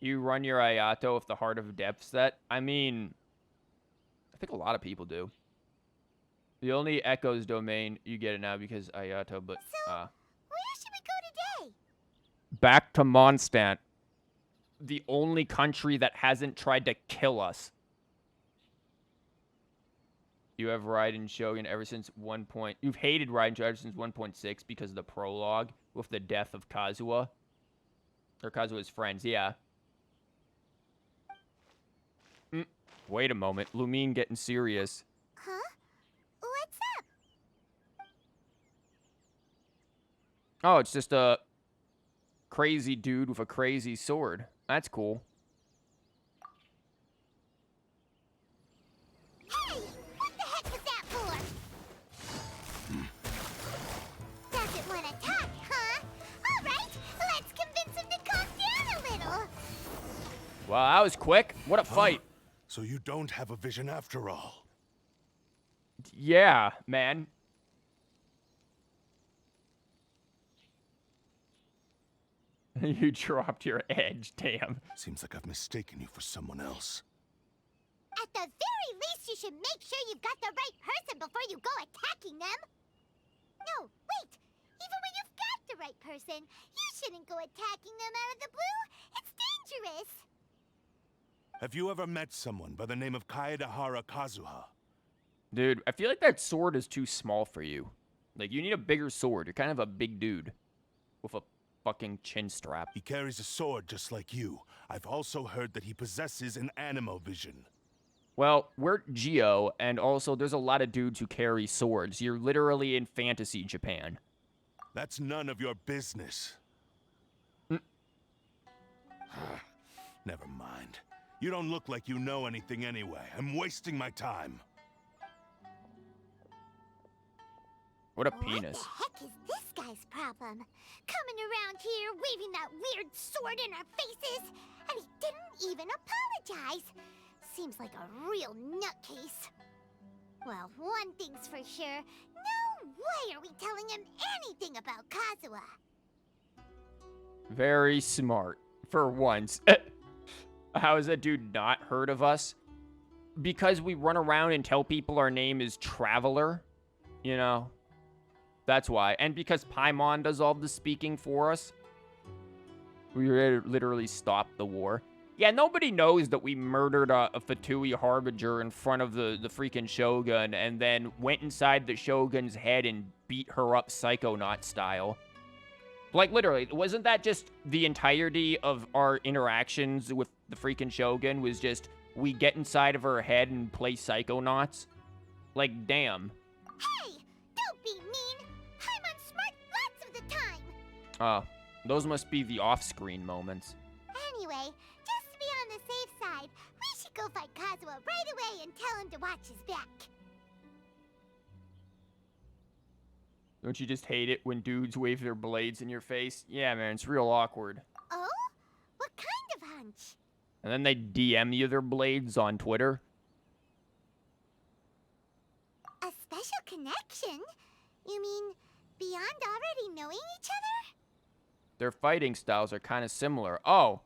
You run your Ayato with the Heart of Depth set? I mean, I think a lot of people do. The only Echoes domain, you get it now because Ayato, but, So, where should we go today? back to Mondstadt. The only country that hasn't tried to kill us. You have Raiden Shogun ever since 1. You've hated Raiden Shogun ever since 1.6 because of the prologue with the death of Kazuha. Or Kazuha's friends, yeah. Wait a moment. Lumine getting serious. Huh? What's up? Oh, it's just a crazy dude with a crazy sword. That's cool. Hey! What the heck was that for? Doesn't want to talk, huh? Alright, let's convince him to calm down a little. Wow, that was quick. What a fight. So you don't have a vision after all. Yeah, man. You dropped your edge, damn. Seems like I've mistaken you for someone else. At the very least, you should make sure you've got the right person before you go attacking them. No, wait. Even when you've got the right person, you shouldn't go attacking them out of the blue. It's dangerous. Have you ever met someone by the name of Kazuha? Dude, I feel like that sword is too small for you. Like, you need a bigger sword. You're kind of a big dude with a fucking chin strap. He carries a sword just like you. I've also heard that he possesses an animo vision. Well, we're Geo, and also there's a lot of dudes who carry swords. You're literally in fantasy Japan. That's none of your business. Never mind. You don't look like you know anything anyway. I'm wasting my time. What a penis. What the heck is this guy's problem? Coming around here, waving that weird sword in our faces, and he didn't even apologize. Seems like a real nutcase. Well, one thing's for sure. No way are we telling him anything about Kazuha. Very smart. For once. How has that dude not heard of us? Because we run around and tell people our name is Traveler. You know? That's why. And because Paimon does all the speaking for us. We literally stopped the war. Yeah, nobody knows that we murdered a Fatui Harbinger in front of the freaking Shogun and then went inside the Shogun's head and beat her up Psychonaut style. Like, literally, wasn't that just the entirety of our interactions with the freaking Shogun was just we get inside of her head and play Psychonauts? Like, damn. Hey, don't be mean. Paimon's smart lots of the time. Oh, those must be the off-screen moments. Anyway, just to be on the safe side, we should go fight Kazuha right away and tell him to watch his back. Don't you just hate it when dudes wave their blades in your face? Yeah, man, it's real awkward. Oh? What kind of hunch? And then they DM you their blades on Twitter. A special connection? You mean beyond already knowing each other? Their fighting styles are kind of similar. Oh,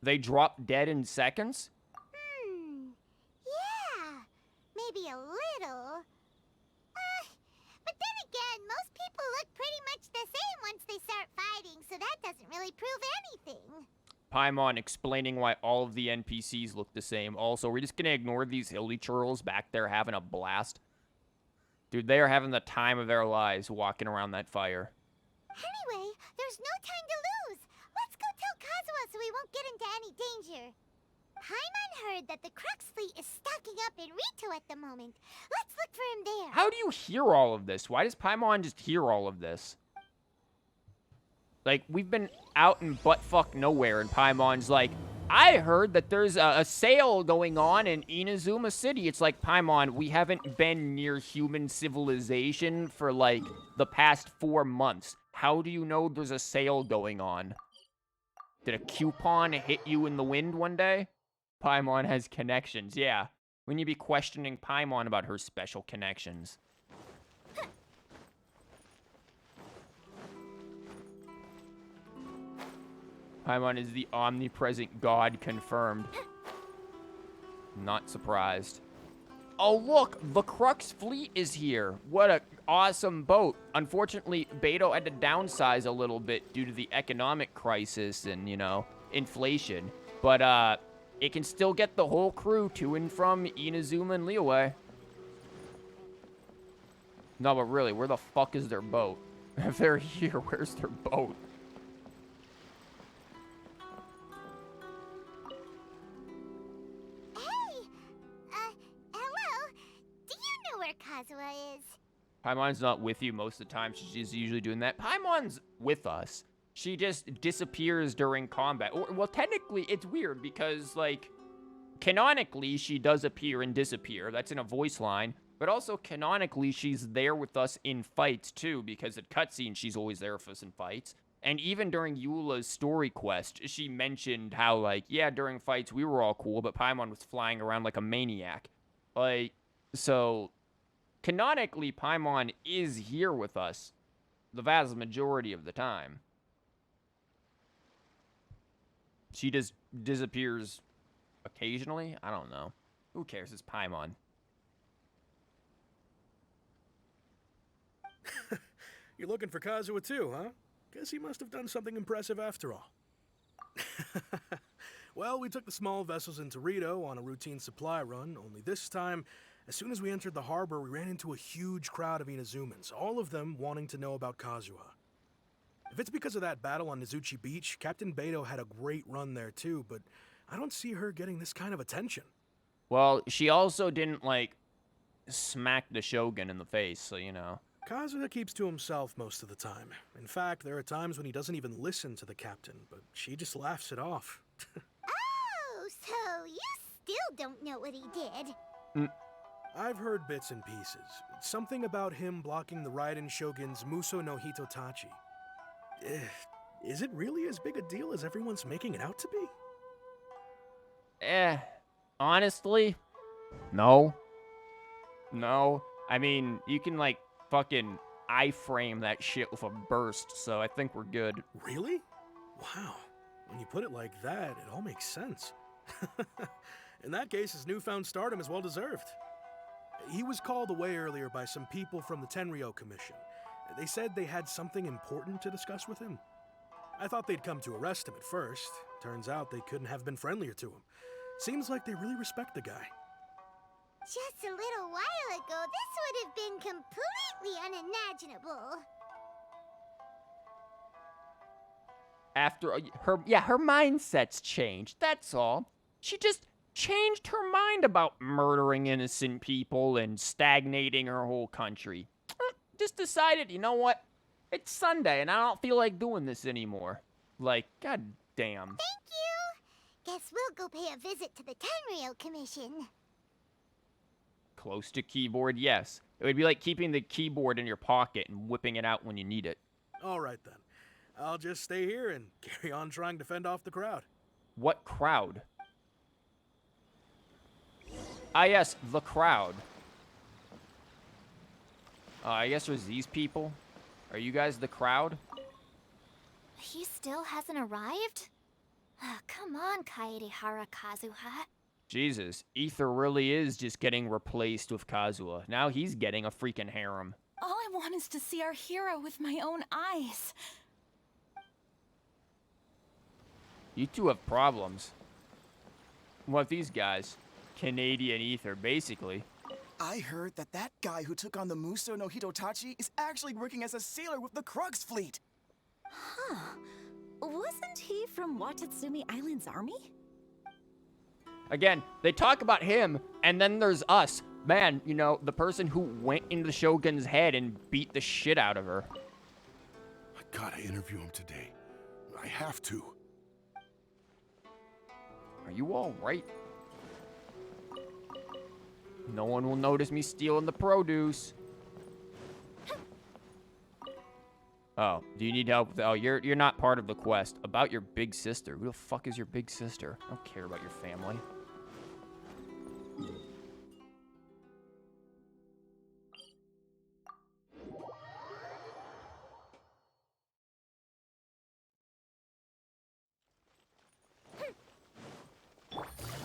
they drop dead in seconds? Yeah. Maybe a little. But then again, most people look pretty much the same once they start fighting, so that doesn't really prove anything. Paimon explaining why all of the NPCs look the same. Also, we're just gonna ignore these hilly churls back there having a blast. Dude, they are having the time of their lives walking around that fire. Anyway, there's no time to lose. Let's go tell Kazuha so we won't get into any danger. Paimon heard that the Crux fleet is stocking up in Rito at the moment. Let's look for him there. How do you hear all of this? Why does Paimon just hear all of this? Like, we've been out in buttfuck nowhere, and Paimon's like, I heard that there's a sale going on in Inazuma City. It's like, Paimon, we haven't been near human civilization for, like, the past 4 months. How do you know there's a sale going on? Did a coupon hit you in the wind one day? Paimon has connections, yeah. We need to be questioning Paimon about her special connections. Paimon is the omnipresent god confirmed. Not surprised. Oh, look! The Crux fleet is here! What a awesome boat. Unfortunately, Beto had to downsize a little bit due to the economic crisis and, you know, inflation. But, it can still get the whole crew to and from Inazuma and Liyue. No, but really, where the fuck is their boat? If they're here, where's their boat? Hey! Hello? Do you know where Kazuha is? Paimon's not with you most of the time. She's usually doing that. Paimon's with us. She just disappears during combat. Or, well, technically, it's weird because, like, canonically, she does appear and disappear. That's in a voice line. But also, canonically, she's there with us in fights, too, because at cutscenes, she's always there with us in fights. And even during Eula's story quest, she mentioned how, like, yeah, during fights, we were all cool, but Paimon was flying around like a maniac. Like, so, canonically, Paimon is here with us the vast majority of the time. She just disappears occasionally? I don't know. Who cares? It's Paimon. You're looking for Kazuha too, huh? Guess he must have done something impressive after all. Well, we took the small vessels into Rito on a routine supply run, only this time, as soon as we entered the harbor, we ran into a huge crowd of Inazumans, all of them wanting to know about Kazuha. If it's because of that battle on Nizuchi Beach, Captain Beto had a great run there too, but I don't see her getting this kind of attention. Well, she also didn't, like, smack the Shogun in the face, so, you know. Kazuha keeps to himself most of the time. In fact, there are times when he doesn't even listen to the captain, but she just laughs it off. Oh, so you still don't know what he did? I've heard bits and pieces. Something about him blocking the Raiden Shogun's Muso no Hitotachi. Is it really as big a deal as everyone's making it out to be? Honestly, no. No. I mean, you can, like, fucking iframe that shit with a burst, so I think we're good. Really? Wow. When you put it like that, it all makes sense. In that case, his newfound stardom is well deserved. He was called away earlier by some people from the Tenryo Commission. They said they had something important to discuss with him. I thought they'd come to arrest him at first. Turns out they couldn't have been friendlier to him. Seems like they really respect the guy. Just a little while ago, this would have been completely unimaginable. After her mindset's changed, that's all. She just changed her mind about murdering innocent people and stagnating her whole country. Just decided, you know what? It's Sunday and I don't feel like doing this anymore. Like, god damn. Thank you! Guess we'll go pay a visit to the Tenryo Commission. Close to keyboard, yes. It would be like keeping the keyboard in your pocket and whipping it out when you need it. All right then. I'll just stay here and carry on trying to fend off the crowd. What crowd? Ah, yes, the crowd. I guess there's these people. Are you guys the crowd? He still hasn't arrived? Come on, Kaedehara Kazuha. Jesus, Ether really is just getting replaced with Kazuha. Now he's getting a freaking harem. All I want is to see our hero with my own eyes. You two have problems. What, these guys? Canadian Ether, basically. I heard that that guy who took on the Muso no Hitotachi is actually working as a sailor with the Crux fleet. Huh. Wasn't he from Watatsumi Island's army? Again, they talk about him, and then there's us. Man, you know, the person who went into the Shogun's head and beat the shit out of her. I gotta interview him today. I have to. Are you all right? No one will notice me stealing the produce. Oh, do you need help? Oh, you're not part of the quest. About your big sister. Who the fuck is your big sister? I don't care about your family.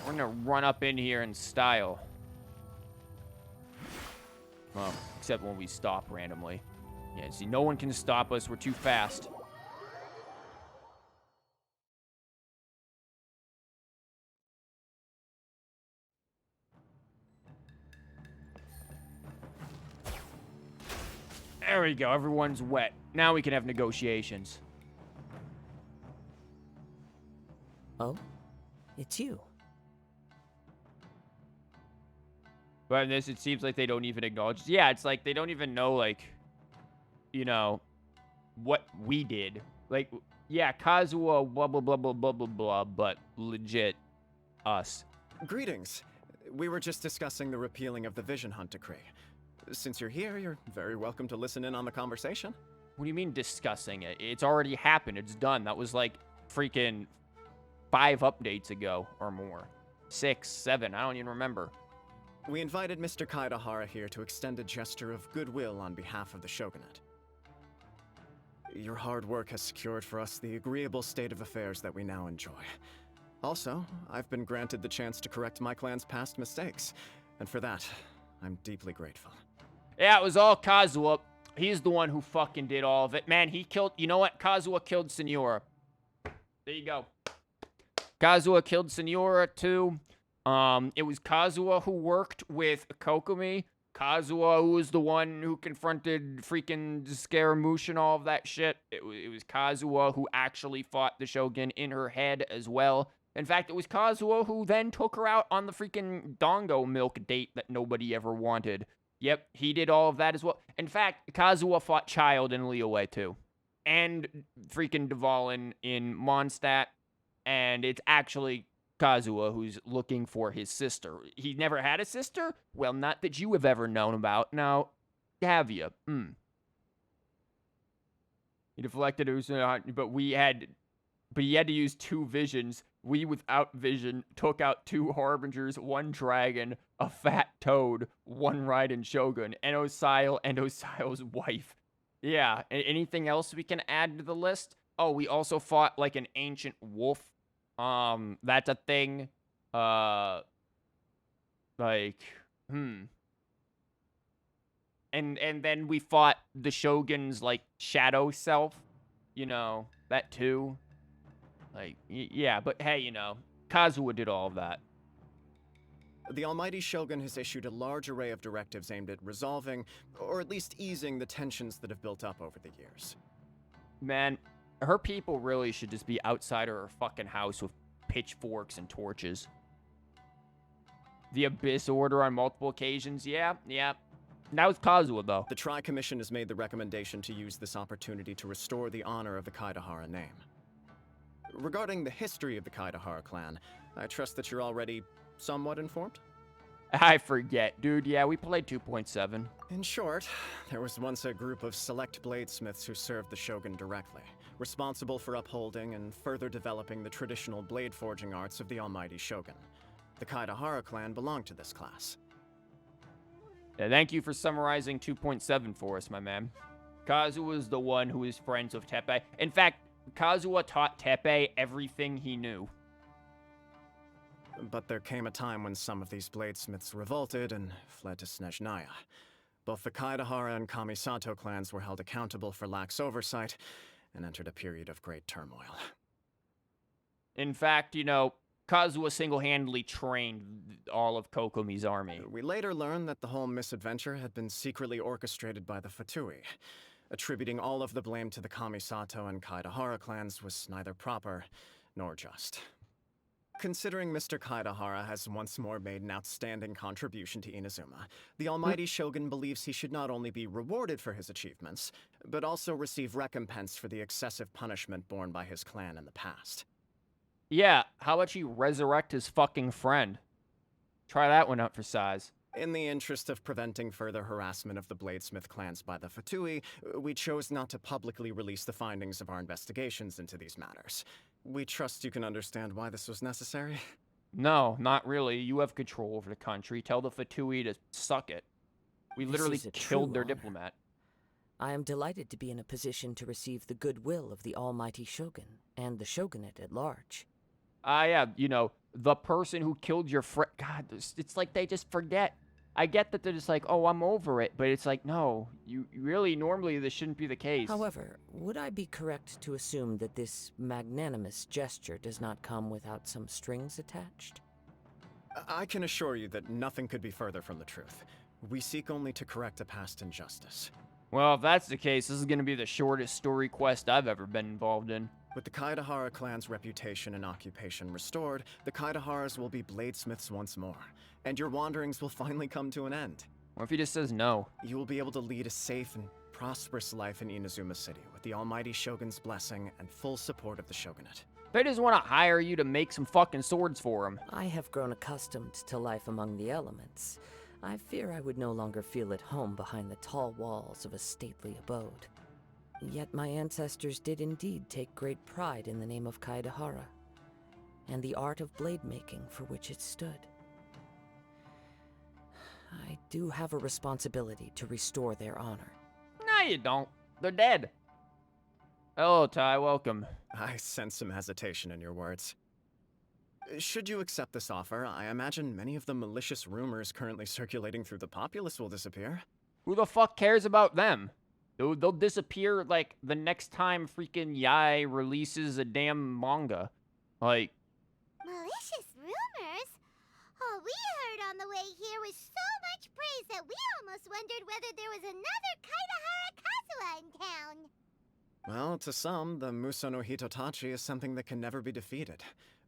We're gonna run up in here in style. Well, except when we stop randomly. Yeah, see, no one can stop us. We're too fast. There we go. Everyone's wet. Now we can have negotiations. Oh? It's you. But in this, it seems like they don't even acknowledge. Yeah, it's like they don't even know, like, you know, what we did. Like, yeah, Kazuha, blah, blah, blah, blah, blah, blah, blah, but legit us. Greetings. We were just discussing the repealing of the Vision Hunt Decree. Since you're here, you're very welcome to listen in on the conversation. What do you mean discussing it? It's already happened. It's done. That was like freaking 5 updates ago or more. 6, 7, I don't even remember. We invited Mr. Kaedehara here to extend a gesture of goodwill on behalf of the Shogunate. Your hard work has secured for us the agreeable state of affairs that we now enjoy. Also, I've been granted the chance to correct my clan's past mistakes, and for that, I'm deeply grateful. Yeah, it was all Kazuha. He's the one who fucking did all of it. Man, he killed... You know what? Kazuha killed Senora. There you go. Kazuha killed Senora, too. It was Kazuha who worked with Kokomi. Kazuha who was the one who confronted freaking Scaramouche and all of that shit. It was Kazuha who actually fought the Shogun in her head as well. In fact, it was Kazuha who then took her out on the freaking Dongo milk date that nobody ever wanted. Yep, he did all of that as well. In fact, Kazuha fought Child in Liyue too. And freaking Dvalin in Mondstadt. And it's actually Kazuha who's looking for his sister. He never had a sister? Well, not that you have ever known about. Now, have you? He deflected it, but he had to use 2 visions. We, without vision, took out 2 Harbingers, 1 dragon, a fat toad, 1 Raiden Shogun, and Osile's wife. Yeah, anything else we can add to the list? Oh, we also fought, like, an ancient wolf. That's a thing. And then we fought the Shogun's, like, shadow self. You know, that too. Like, yeah, but hey, you know, Kazuha did all of that. The Almighty Shogun has issued a large array of directives aimed at resolving, or at least easing, the tensions that have built up over the years. Man, her people really should just be outside of her fucking house with pitchforks and torches. The Abyss Order on multiple occasions, yeah. That was Kazuha, though. The Tri-Commission has made the recommendation to use this opportunity to restore the honor of the Kaidahara name. Regarding the history of the Kaidahara clan, I trust that you're already somewhat informed? I forget, dude. Yeah, we played 2.7. In short, there was once a group of select bladesmiths who served the Shogun directly, responsible for upholding and further developing the traditional blade forging arts of the Almighty Shogun. The Kaidahara clan belonged to this class. Yeah, thank you for summarizing 2.7 for us, my man. Kazuha was the one who was friends with Teppei. In fact, Kazuha taught Teppei everything he knew. But there came a time when some of these bladesmiths revolted and fled to Snezhnaya. Both the Kaidahara and Kamisato clans were held accountable for lax oversight and entered a period of great turmoil. In fact, you know, Kazuha single-handedly trained all of Kokomi's army. We later learned that the whole misadventure had been secretly orchestrated by the Fatui. Attributing all of the blame to the Kamisato and Kaidahara clans was neither proper nor just. Considering Mr. Kaidahara has once more made an outstanding contribution to Inazuma, the Almighty Shogun believes he should not only be rewarded for his achievements, but also receive recompense for the excessive punishment borne by his clan in the past. Yeah, how about you resurrect his fucking friend? Try that one out for size. In the interest of preventing further harassment of the Bladesmith clans by the Fatui, we chose not to publicly release the findings of our investigations into these matters. We trust you can understand why this was necessary. No, not really. You have control over the country. Tell the Fatui to suck it. We literally killed their diplomat. I am delighted to be in a position to receive the goodwill of the Almighty Shogun and the Shogunate at large. Yeah, you know, the person who killed your friend. God, it's like they just forget. I get that they're just like, oh, I'm over it. But it's like, no, you really, normally this shouldn't be the case. However, would I be correct to assume that this magnanimous gesture does not come without some strings attached? I can assure you that nothing could be further from the truth. We seek only to correct a past injustice. Well, if that's the case, this is going to be the shortest story quest I've ever been involved in. With the Kaidahara clan's reputation and occupation restored, the Kaidaharas will be bladesmiths once more, and your wanderings will finally come to an end. What if he just says no? You will be able to lead a safe and prosperous life in Inazuma City with the Almighty Shogun's blessing and full support of the Shogunate. They just want to hire you to make some fucking swords for them. I have grown accustomed to life among the elements. I fear I would no longer feel at home behind the tall walls of a stately abode. Yet my ancestors did indeed take great pride in the name of Kaidahara, and the art of blade making for which it stood. I do have a responsibility to restore their honor. No, you don't. They're dead. Hello, Ty. Welcome. I sense some hesitation in your words. Should you accept this offer, I imagine many of the malicious rumors currently circulating through the populace will disappear. Who the fuck cares about them? They'll disappear like the next time freaking Yai releases a damn manga. Like, Malicious rumors? All we heard on the way here was so much praise that we almost wondered whether there was another Kaidahara Kazuha in town. Well, to some, the Muso no Hitotachi is something that can never be defeated.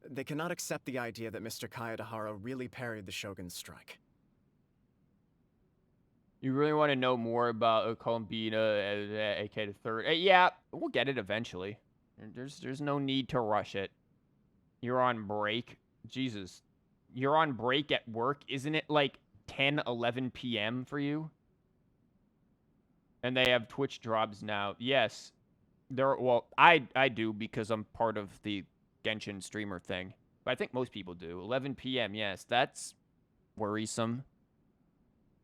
They cannot accept the idea that Mr. Kaedahara really parried the Shogun's strike. you really want to know more about Columbina, AK the Third? Yeah, we'll get it eventually. There's no need to rush it. You're on break. Jesus. You're on break at work. Isn't it like 10, 11 p.m. for you? And they have Twitch drops now. Yes. Well, I do because I'm part of the Genshin streamer thing. But I think most people do. 11 p.m., yes. That's worrisome.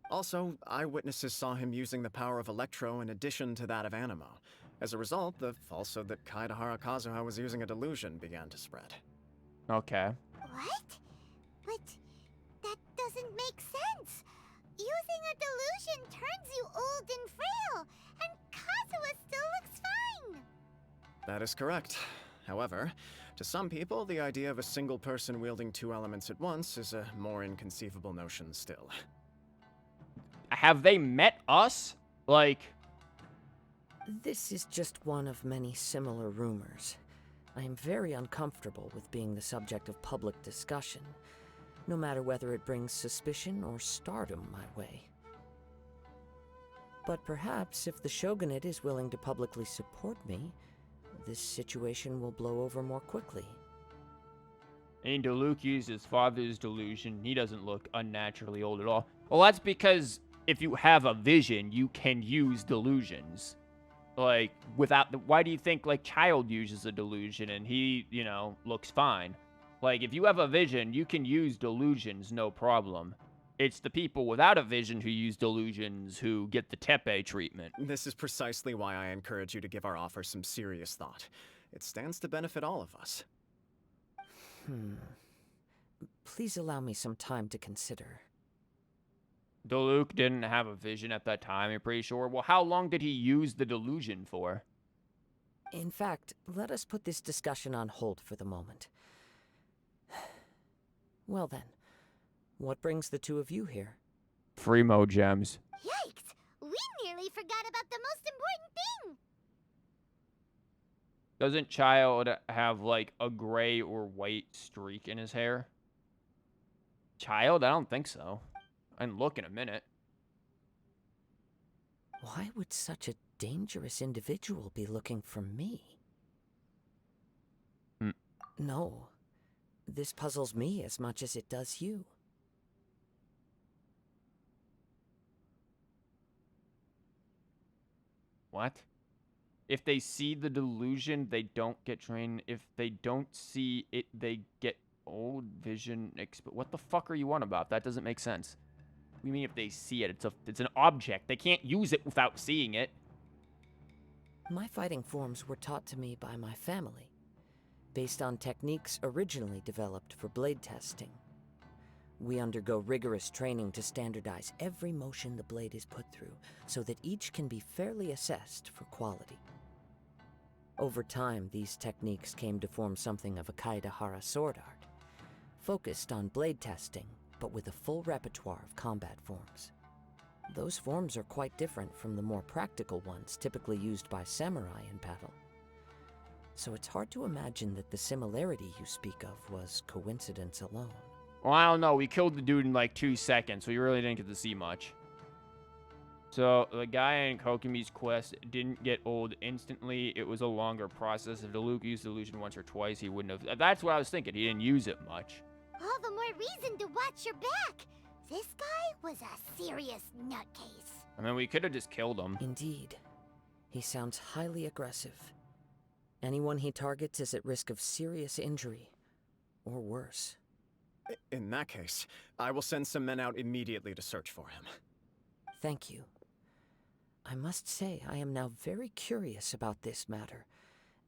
Also, eyewitnesses saw him using the power of Electro in addition to that of Animo. As a result, the falsehood that Kaedahara Kazuha was using a delusion began to spread. Okay. What? But that doesn't make sense. Using a delusion turns you old and frail, and Kazuha still looks fine. That is correct. However, to some people, the idea of a single person wielding two elements at once is a more inconceivable notion still. Have they met us? Like... This is just one of many similar rumors. I am very uncomfortable with being the subject of public discussion, no matter whether it brings suspicion or stardom my way. But perhaps if the Shogunate is willing to publicly support me, this situation will blow over more quickly. And Diluc used his father's delusion. He doesn't look unnaturally old at all. Well, that's because if you have a vision, you can use delusions. Like, why do you think, like, Child uses a delusion and he, you know, looks fine? Like, if you have a vision, you can use delusions, no problem. It's the people without a vision who use delusions who get the tepe treatment. This is precisely why I encourage you to give our offer some serious thought. It stands to benefit all of us. Please allow me some time to consider. Diluc didn't have a vision at that time, I'm pretty sure. Well, how long did he use the delusion for? In fact, let us put this discussion on hold for the moment. Well then, what brings the two of you here? Free-mo gems. Yikes! We nearly forgot about the most important thing! Doesn't Child have, like, a gray or white streak in his hair? Child? I don't think so. I can look in a minute. Why would such a dangerous individual be looking for me? No. This puzzles me as much as it does you. What? If they see the delusion, they don't get trained. If they don't see it, they get old vision. What the fuck are you on about? That doesn't make sense. What do you mean if they see it? It's an object. They can't use it without seeing it. My fighting forms were taught to me by my family, based on techniques originally developed for blade testing. We undergo rigorous training to standardize every motion the blade is put through, so that each can be fairly assessed for quality. Over time, these techniques came to form something of a Kaedahara sword art, focused on blade testing, but with a full repertoire of combat forms. Those forms are quite different from the more practical ones typically used by samurai in battle. So it's hard to imagine that the similarity you speak of was coincidence alone. Well, I don't know. We killed the dude in like 2 seconds, so we really didn't get to see much. So, the guy in Kokumi's quest didn't get old instantly. It was a longer process. If Diluc used Delusion once or twice, he wouldn't have. That's what I was thinking. He didn't use it much. All the more reason to watch your back. This guy was a serious nutcase. I mean, we could have just killed him. Indeed. He sounds highly aggressive. Anyone he targets is at risk of serious injury, or worse. In that case, I will send some men out immediately to search for him. Thank you. I must say I am now very curious about this matter,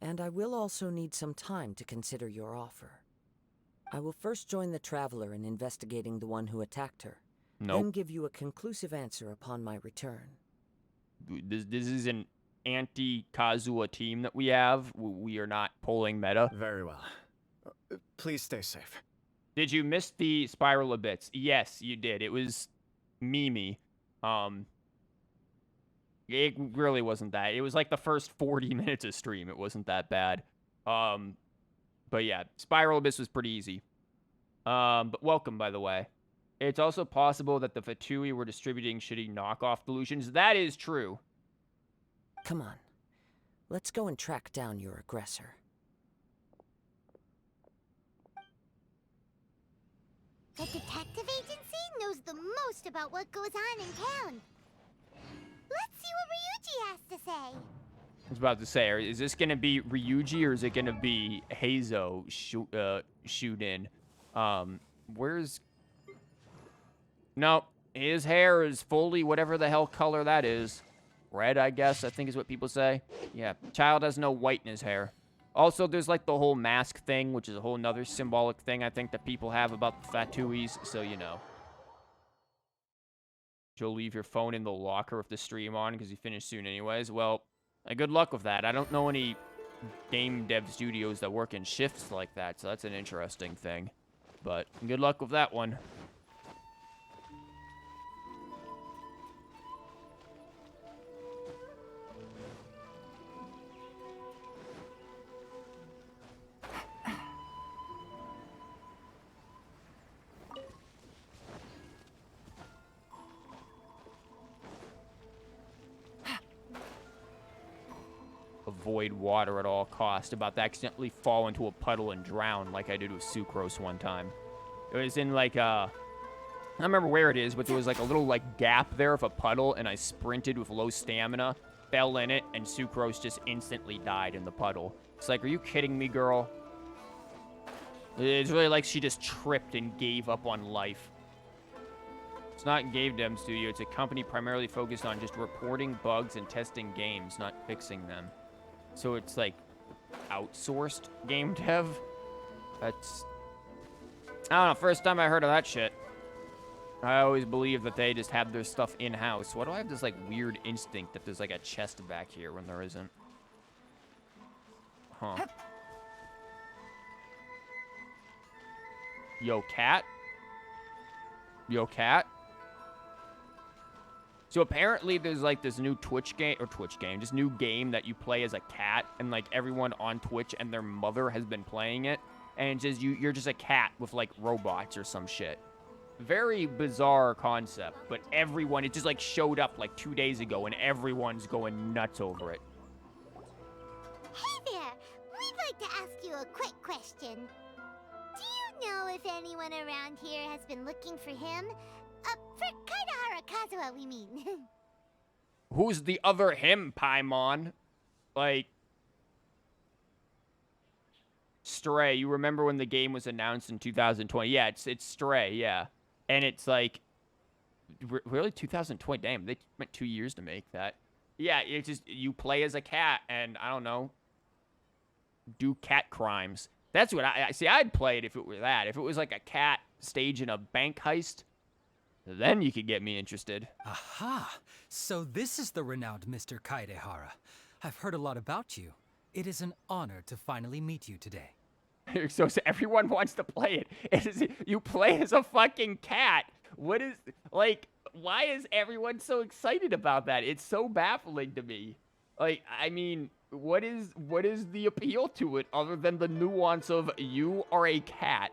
And I will also need some time to consider your offer. I will first join the Traveler in investigating the one who attacked her. Nope. Then give you a conclusive answer upon my return. This is an anti-Kazuha team that we have. We are not pulling meta. Very well. Please stay safe. Did you miss the Spiral of Bits? Yes, you did. It was Mimi. It really wasn't that. It was like the first 40 minutes of stream. It wasn't that bad. But yeah, Spiral Abyss was pretty easy. But welcome, by the way. It's also possible that the Fatui were distributing shitty knockoff delusions. That is true. Come on. Let's go and track down your aggressor. The detective agency knows the most about what goes on in town. Let's see what Ryuji has to say. I was about to say, is this going to be Ryuji or is it going to be Heizo shoot in? Where's... No, his hair is fully whatever the hell color that is. Red, I guess, I think is what people say. Yeah, child has no white in his hair. Also, there's like the whole mask thing, which is a whole nother symbolic thing I think that people have about the Fatuis, so you know. You'll leave your phone in the locker with the stream on because you finish soon anyways. Well, good luck with that. I don't know any game dev studios that work in shifts like that, so that's an interesting thing. But good luck with that one. Avoid water at all costs. About to accidentally fall into a puddle and drown like I did with Sucrose one time. It was in like I don't remember where it is, but there was like a little like gap there of a puddle, and I sprinted with low stamina, fell in it, and Sucrose just instantly died in the puddle. It's like, are you kidding me, girl? It's really like she just tripped and gave up on life. It's not Game Dev Studio. It's a company primarily focused on just reporting bugs and testing games, not fixing them. So it's like outsourced game dev. That's... I don't know, first time I heard of that shit. I always believed that they just had their stuff in-house. Why do I have this like weird instinct that there's like a chest back here when there isn't? Huh. Yo, cat? Yo, cat? So apparently there's like this new just new game that you play as a cat, and like everyone on Twitch and their mother has been playing it, and it says you're just a cat with like robots or some shit. Very bizarre concept, but everyone, it just like showed up like 2 days ago and everyone's going nuts over it. Hey there! We'd like to ask you a quick question. Do you know if anyone around here has been looking for him? For Kaidahara Kazuha, we mean. Who's the other him, Paimon? Like... Stray. You remember when the game was announced in 2020? Yeah, it's Stray, yeah. And it's like... Really? 2020? Damn, they went 2 years to make that. Yeah, it's just... You play as a cat and, I don't know... Do cat crimes. That's what I... See, I'd play it if it were that. If it was like a cat staging a bank heist... Then you could get me interested. Aha! So this is the renowned Mr. Kaidehara. I've heard a lot about you. It is an honor to finally meet you today. So everyone wants to play it. You play as a fucking cat. What is... Like, why is everyone so excited about that? It's so baffling to me. Like, I mean, what is the appeal to it other than the nuance of you are a cat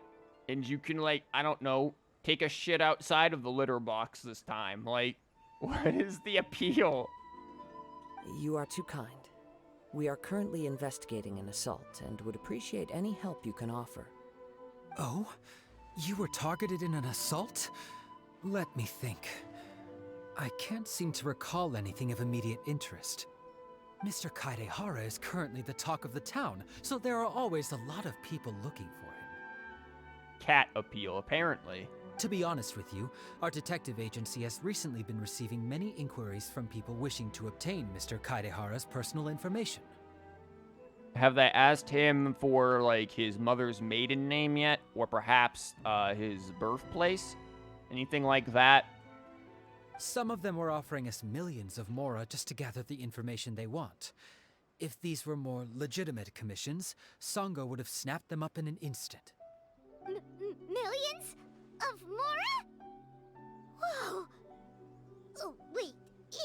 and you can, like, I don't know... Take a shit outside of the litter box this time. Like, what is the appeal? You are too kind. We are currently investigating an assault and would appreciate any help you can offer. Oh? You were targeted in an assault? Let me think. I can't seem to recall anything of immediate interest. Mr. Kaidehara is currently the talk of the town, so there are always a lot of people looking for him. Cat appeal, apparently. To be honest with you, our detective agency has recently been receiving many inquiries from people wishing to obtain Mr. Kaidehara's personal information. Have they asked him for, like, his mother's maiden name yet? Or perhaps, his birthplace? Anything like that? Some of them were offering us millions of mora just to gather the information they want. If these were more legitimate commissions, Songo would have snapped them up in an instant. Millions? Of mora? Whoa! Oh, wait,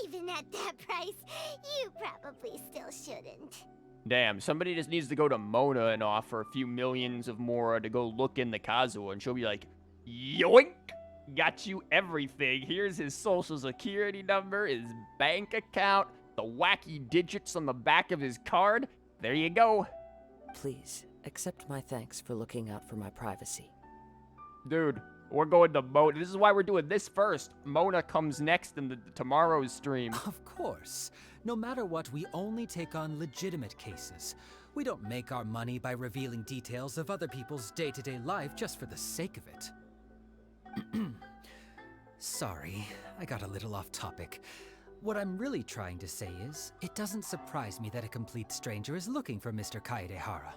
even at that price, you probably still shouldn't. Damn, somebody just needs to go to Mona and offer a few millions of mora to go look in the Kazuha, and she'll be like, yoink! Got you everything. Here's his social security number, his bank account, the wacky digits on the back of his card. There you go. Please, accept my thanks for looking out for my privacy. Dude, we're going to Mona. This is why we're doing this first. Mona comes next in tomorrow's stream. Of course. No matter what, we only take on legitimate cases. We don't make our money by revealing details of other people's day-to-day life just for the sake of it. Sorry, I got a little off topic. What I'm really trying to say is, it doesn't surprise me that a complete stranger is looking for Mr. Kaedehara.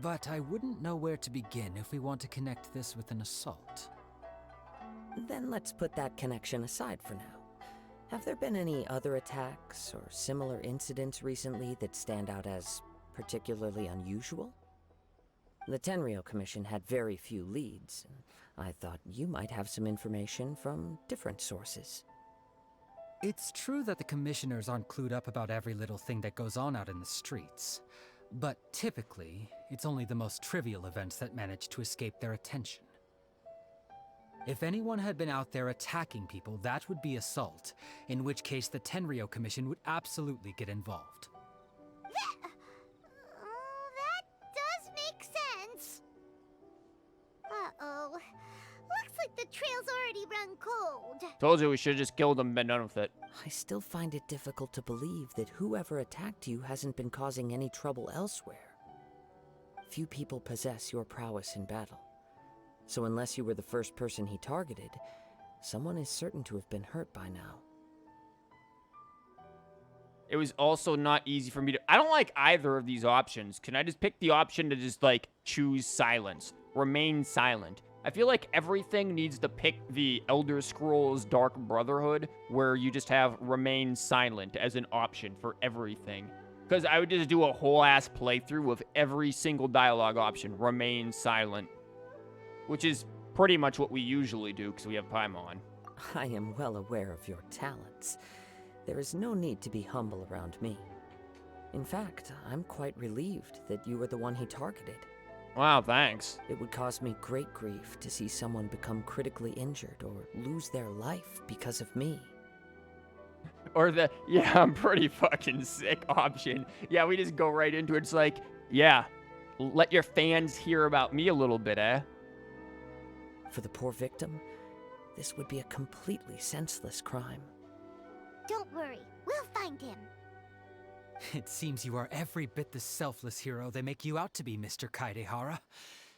But I wouldn't know where to begin if we want to connect this with an assault. Then let's put that connection aside for now. Have there been any other attacks or similar incidents recently that stand out as particularly unusual? The Tenryou Commission had very few leads. I thought you might have some information from different sources. It's true that the commissioners aren't clued up about every little thing that goes on out in the streets. But typically, it's only the most trivial events that manage to escape their attention. If anyone had been out there attacking people, that would be assault, in which case the Tenryou Commission would absolutely get involved. That does make sense. Uh-oh. Looks like the trail's already run cold. Told you we should have just killed him, been done with it. I still find it difficult to believe that whoever attacked you hasn't been causing any trouble elsewhere. Few people possess your prowess in battle. So unless you were the first person he targeted, someone is certain to have been hurt by now. It was also not easy for me to... I don't like either of these options. Can I just pick the option to just, like, choose silence? Remain silent. I feel like everything needs to pick the Elder Scrolls Dark Brotherhood, where you just have remain silent as an option for everything. Because I would just do a whole-ass playthrough with every single dialogue option, remain silent. Which is pretty much what we usually do, because we have Paimon. I am well aware of your talents. There is no need to be humble around me. In fact, I'm quite relieved that you were the one he targeted. Wow, thanks. It would cause me great grief to see someone become critically injured or lose their life because of me. Or the, yeah, I'm pretty fucking sick option. Yeah, we just go right into it. It's like, yeah, let your fans hear about me a little bit, eh? For the poor victim, this would be a completely senseless crime. Don't worry, we'll find him. It seems you are every bit the selfless hero they make you out to be, Mr. Kaedehara.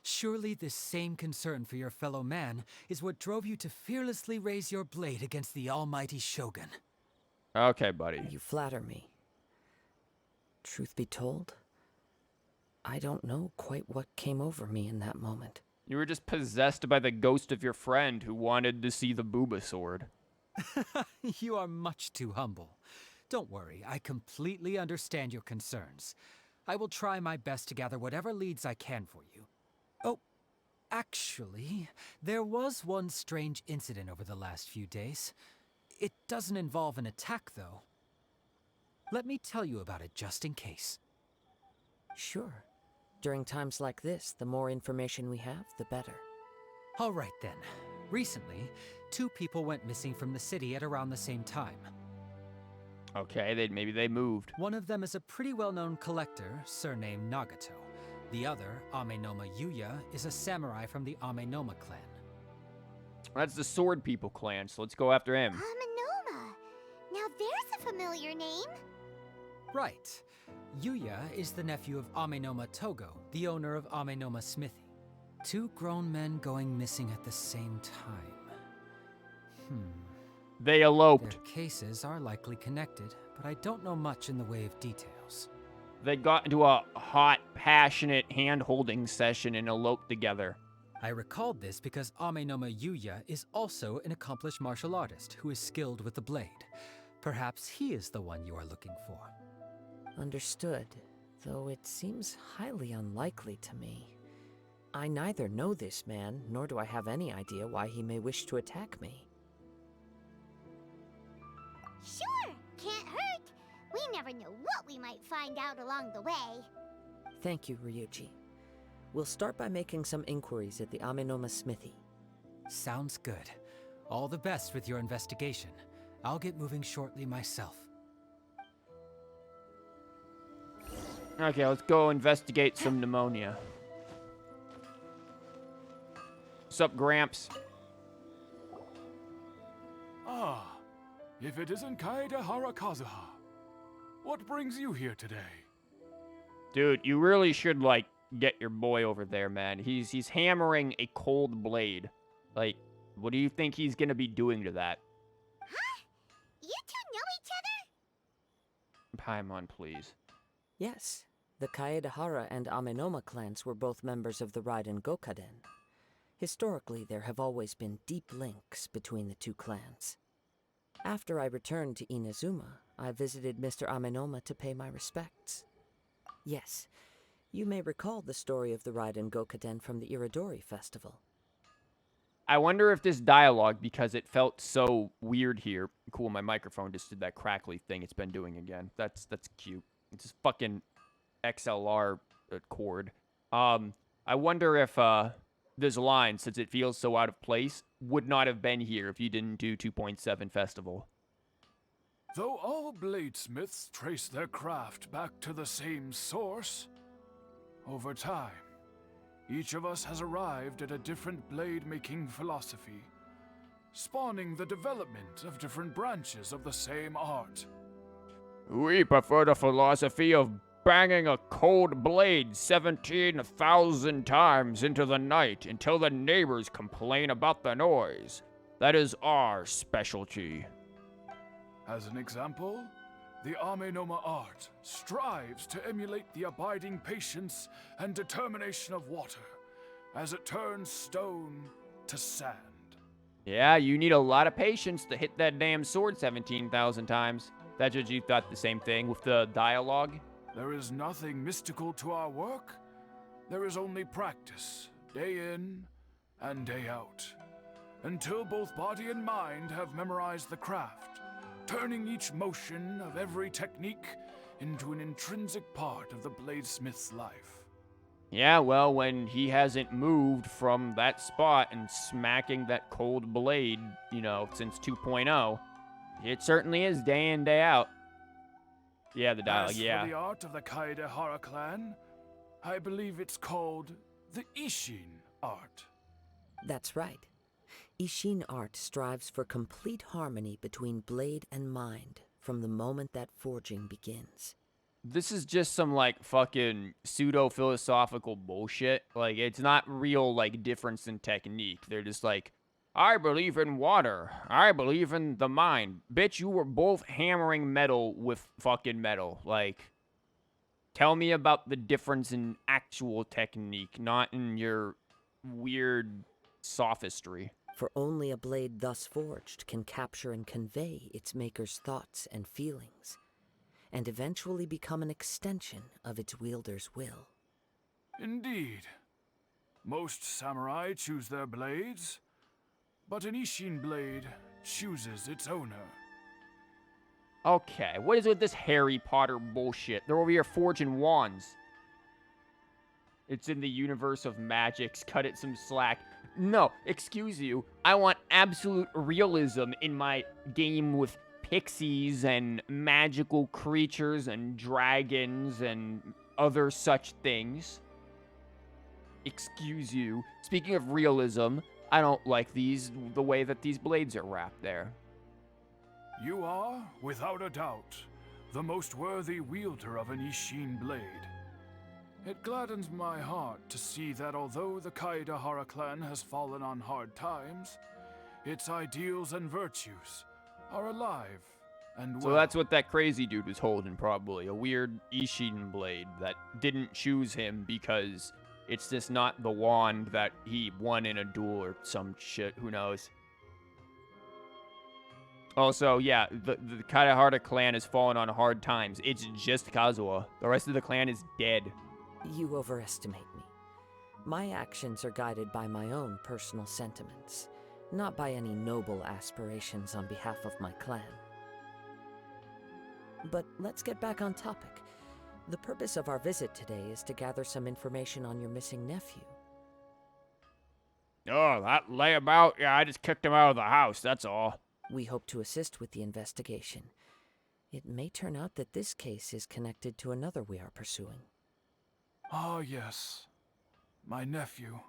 Surely this same concern for your fellow man is what drove you to fearlessly raise your blade against the almighty Shogun. Okay, buddy. You flatter me. Truth be told, I don't know quite what came over me in that moment. You were just possessed by the ghost of your friend who wanted to see the booba sword. You are much too humble. Don't worry, I completely understand your concerns. I will try my best to gather whatever leads I can for you. Oh, actually, there was one strange incident over the last few days. It doesn't involve an attack, though. Let me tell you about it just in case. Sure. During times like this, the more information we have, the better. All right then. Recently, 2 people went missing from the city at around the same time. Okay, maybe they moved. One of them is a pretty well-known collector, surnamed Nagato. The other, Amenoma Yuya, is a samurai from the Amenoma clan. That's the Sword People clan, so let's go after him. Amenoma. Now there's a familiar name. Right. Yuya is the nephew of Amenoma Togo, the owner of Amenoma Smithy. 2 grown men going missing at the same time. They eloped. Their cases are likely connected, but I don't know much in the way of details. they got into a hot, passionate hand-holding session and eloped together. I recalled this because Amenoma Yuya is also an accomplished martial artist who is skilled with the blade. Perhaps he is the one you are looking for. Understood, though it seems highly unlikely to me. I neither know this man, nor do I have any idea why he may wish to attack me. Sure, can't hurt. We never know what we might find out along the way. Thank you, Ryuji. We'll start by making some inquiries at the Amenoma Smithy. Sounds good. All the best with your investigation. I'll get moving shortly myself. Okay, let's go investigate some pneumonia. What's up, Gramps? Ah, if it isn't Kaedehara Kazuha. What brings you here today? Dude, you really should, like, get your boy over there, man. He's hammering a cold blade. Like, what do you think he's gonna be doing to that? Huh? You two know each other? Paimon, please. Yes, the Kaedehara and Amenoma clans were both members of the Raiden Gokaden. Historically, there have always been deep links between the two clans. After I returned to Inazuma, I visited Mr. Amenoma to pay my respects. Yes, you may recall the story of the Raiden Gokaden from the Iridori Festival. I wonder if this dialogue, because it felt so weird here. Cool, my microphone just did that crackly thing it's been doing again. That's cute. It's just fucking XLR cord. I wonder if this line, since it feels so out of place, would not have been here if you didn't do 2.7 Festival. Though all bladesmiths trace their craft back to the same source, over time, each of us has arrived at a different blade-making philosophy, spawning the development of different branches of the same art. We prefer the philosophy of banging a cold blade 17,000 times into the night until the neighbors complain about the noise. That is our specialty. As an example, the Amenoma art strives to emulate the abiding patience and determination of water as it turns stone to sand. Yeah, you need a lot of patience to hit that damn sword 17,000 times. That's what you thought the same thing with the dialogue? There is nothing mystical to our work. There is only practice, day in and day out, until both body and mind have memorized the craft, turning each motion of every technique into an intrinsic part of the bladesmith's life. Yeah, well, when he hasn't moved from that spot and smacking that cold blade, you know, since 2.0, it certainly is day in, day out. Yeah, the dialogue, yeah. As for the art of the Kaedehara clan, I believe it's called the Ishin art. That's right. Ishin art strives for complete harmony between blade and mind from the moment that forging begins. This is just some, like, fucking pseudo-philosophical bullshit. Like, it's not real, like, difference in technique. They're just like, I believe in water. I believe in the mind. Bitch, you were both hammering metal with fucking metal. Like, tell me about the difference in actual technique, not in your weird sophistry. For only a blade thus forged can capture and convey its maker's thoughts and feelings, and eventually become an extension of its wielder's will. Indeed. Most samurai choose their blades, but an Ishin blade chooses its owner. Okay, what is with this Harry Potter bullshit? They're over here forging wands. It's in the universe of magics. Cut it some slack. No, excuse you. I want absolute realism in my game with pixies and magical creatures and dragons and other such things. Excuse you. Speaking of realism, I don't like the way that these blades are wrapped there. You are, without a doubt, the most worthy wielder of an Ishin blade. It gladdens my heart to see that although the Kaedehara clan has fallen on hard times, its ideals and virtues are alive and So that's what that crazy dude was holding, probably. A weird Ishin blade that didn't choose him because it's just not the wand that he won in a duel or some shit. Who knows? Also, yeah, the Kaidahara clan has fallen on hard times. It's just Kazuha. The rest of the clan is dead. You overestimate me. My actions are guided by my own personal sentiments, not by any noble aspirations on behalf of my clan. But let's get back on topic. The purpose of our visit today is to gather some information on your missing nephew. Oh, that layabout? Yeah, I just kicked him out of the house, that's all. We hope to assist with the investigation. It may turn out that this case is connected to another we are pursuing. Ah, yes. My nephew.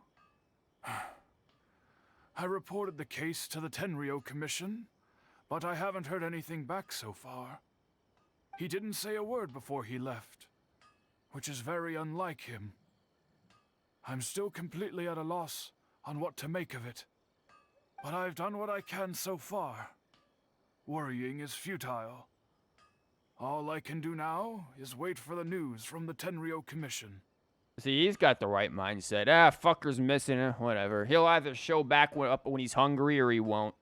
I reported the case to the Tenryou Commission, but I haven't heard anything back so far. He didn't say a word before he left, which is very unlike him. I'm still completely at a loss on what to make of it, but I've done what I can so far. Worrying is futile. All I can do now is wait for the news from the Tenryou Commission. See, he's got the right mindset. Ah, fucker's missing, whatever. He'll either show back when he's hungry or he won't.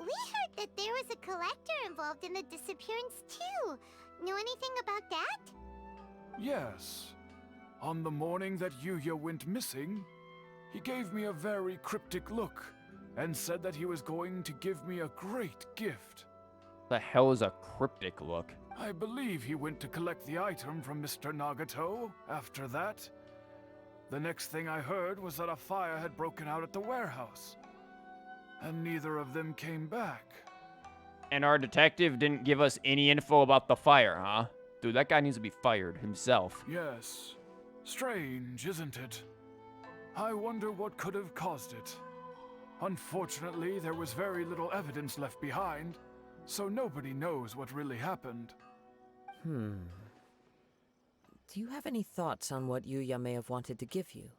We heard that there was a collector involved in the disappearance too. Know anything about that? Yes. On the morning that Yuya went missing, he gave me a very cryptic look and said that he was going to give me a great gift. The hell is a cryptic look? I believe he went to collect the item from Mr. Nagato after that. The next thing I heard was that a fire had broken out at the warehouse, and neither of them came back. And our detective didn't give us any info about the fire, huh? Dude, that guy needs to be fired himself. Yes. Strange, isn't it? I wonder what could have caused it. Unfortunately, there was very little evidence left behind, so nobody knows what really happened. Do you have any thoughts on what Yuya may have wanted to give you?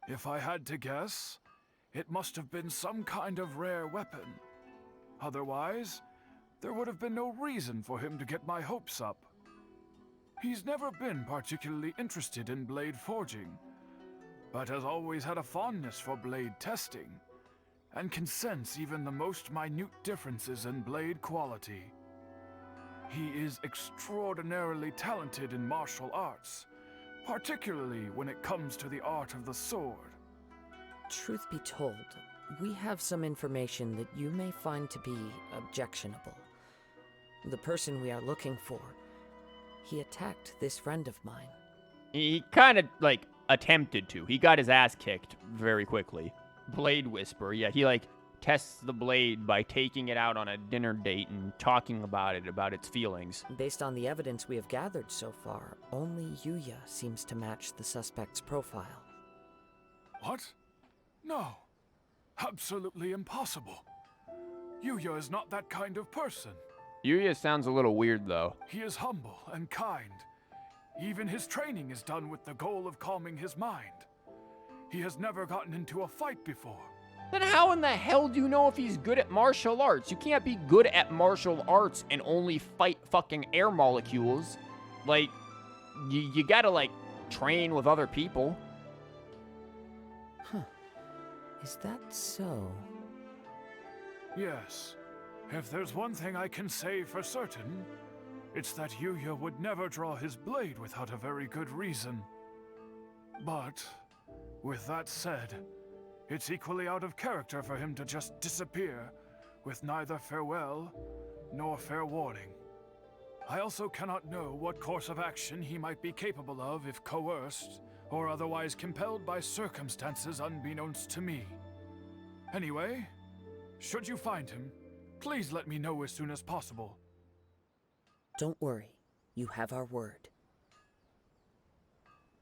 If I had to guess, it must have been some kind of rare weapon. Otherwise, there would have been no reason for him to get my hopes up. He's never been particularly interested in blade forging, but has always had a fondness for blade testing, and can sense even the most minute differences in blade quality. He is extraordinarily talented in martial arts, particularly when it comes to the art of the sword. Truth be told, we have some information that you may find to be objectionable. The person we are looking for, he attacked this friend of mine. He kind of, like, attempted to. He got his ass kicked very quickly. Blade Whisper, yeah, he, like, tests the blade by taking it out on a dinner date and talking about it, about its feelings. Based on the evidence we have gathered so far, only Yuya seems to match the suspect's profile. What? No. Absolutely impossible. Yuya is not that kind of person. Yuya sounds a little weird, though. He is humble and kind. Even his training is done with the goal of calming his mind. He has never gotten into a fight before. Then how in the hell do you know if he's good at martial arts? You can't be good at martial arts and only fight fucking air molecules. Like, you gotta, like, train with other people. Huh. Is that so? Yes. If there's one thing I can say for certain, it's that Yuya would never draw his blade without a very good reason. But, with that said, it's equally out of character for him to just disappear, with neither farewell nor fair warning. I also cannot know what course of action he might be capable of if coerced, or otherwise compelled by circumstances unbeknownst to me. Anyway, should you find him, please let me know as soon as possible. Don't worry, you have our word.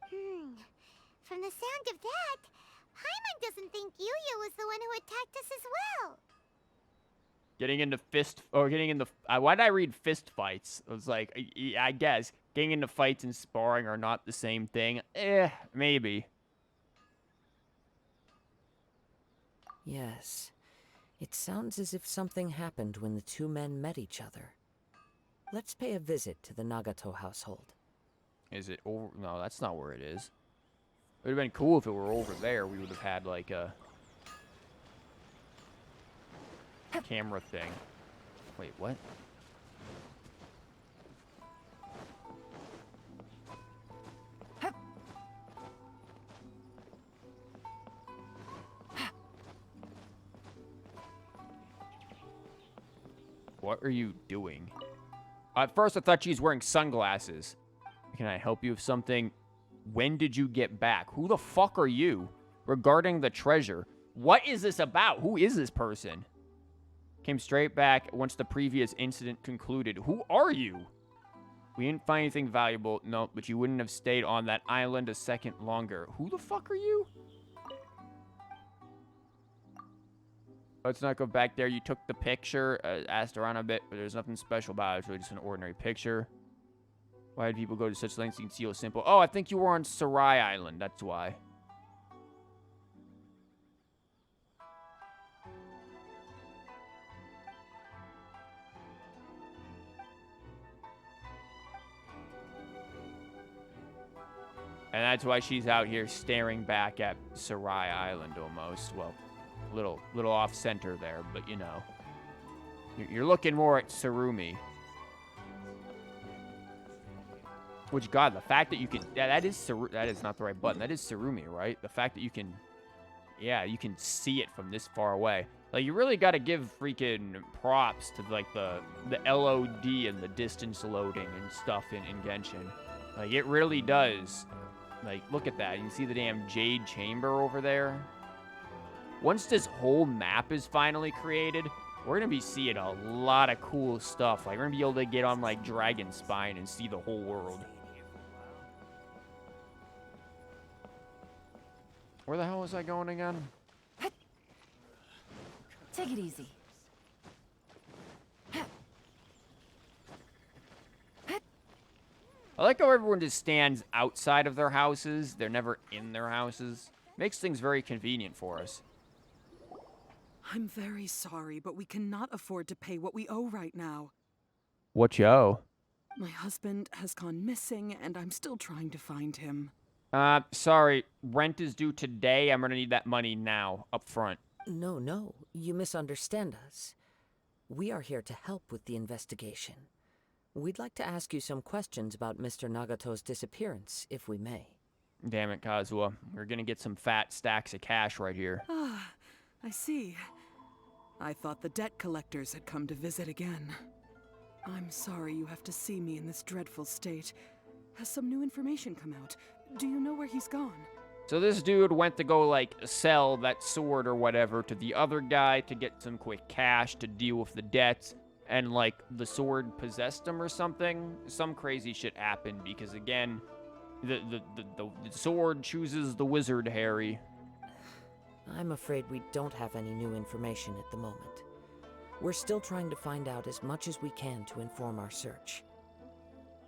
From the sound of that, Paimon doesn't think Yuya was the one who attacked us as well. Getting into why did I read fist fights? I was like, I guess getting into fights and sparring are not the same thing. Maybe. Yes. It sounds as if something happened when the two men met each other. Let's pay a visit to the Nagato household. Is it over? No, that's not where it is. It would have been cool if it were over there. We would have had, like, a camera thing. Wait, what? What are you doing? At first, I thought she was wearing sunglasses. Can I help you with something? When did you get back? Who the fuck are you? Regarding the treasure. What is this about? Who is this person? Came straight back once the previous incident concluded. Who are you? We didn't find anything valuable. No, but you wouldn't have stayed on that island a second longer. Who the fuck are you? Let's not go back there. You took the picture, asked around a bit, but there's nothing special about it. It's really just an ordinary picture. Why did people go to such lengths to conceal simple? Oh, I think you were on Sarai Island. That's why. And that's why she's out here staring back at Sarai Island almost. Well, little off center there, but you know. You're looking more at Sarumi. Which, God, the fact that you can... that is not the right button. That is Sarumi, right? The fact that you can... Yeah, you can see it from this far away. Like, you really got to give freaking props to, like, the LOD and the distance loading and stuff in Genshin. Like, it really does. Like, look at that. You can see the damn Jade Chamber over there. Once this whole map is finally created, we're going to be seeing a lot of cool stuff. Like, we're going to be able to get on, like, Dragon Spine and see the whole world. Where the hell was I going again? Take it easy. I like how everyone just stands outside of their houses. They're never in their houses. Makes things very convenient for us. I'm very sorry, but we cannot afford to pay what we owe right now. What you owe? My husband has gone missing, and I'm still trying to find him. Sorry. Rent is due today. I'm gonna need that money now, up front. No, you misunderstand us. We are here to help with the investigation. We'd like to ask you some questions about Mr. Nagato's disappearance, if we may. Damn it, Kazuha. We're gonna get some fat stacks of cash right here. Ah, I see. I thought the debt collectors had come to visit again. I'm sorry you have to see me in this dreadful state. Has some new information come out? Do you know where he's gone? So this dude went to go, like, sell that sword or whatever to the other guy to get some quick cash to deal with the debts. And, like, the sword possessed him or something. Some crazy shit happened because, again, the sword chooses the wizard, Harry. I'm afraid we don't have any new information at the moment. We're still trying to find out as much as we can to inform our search.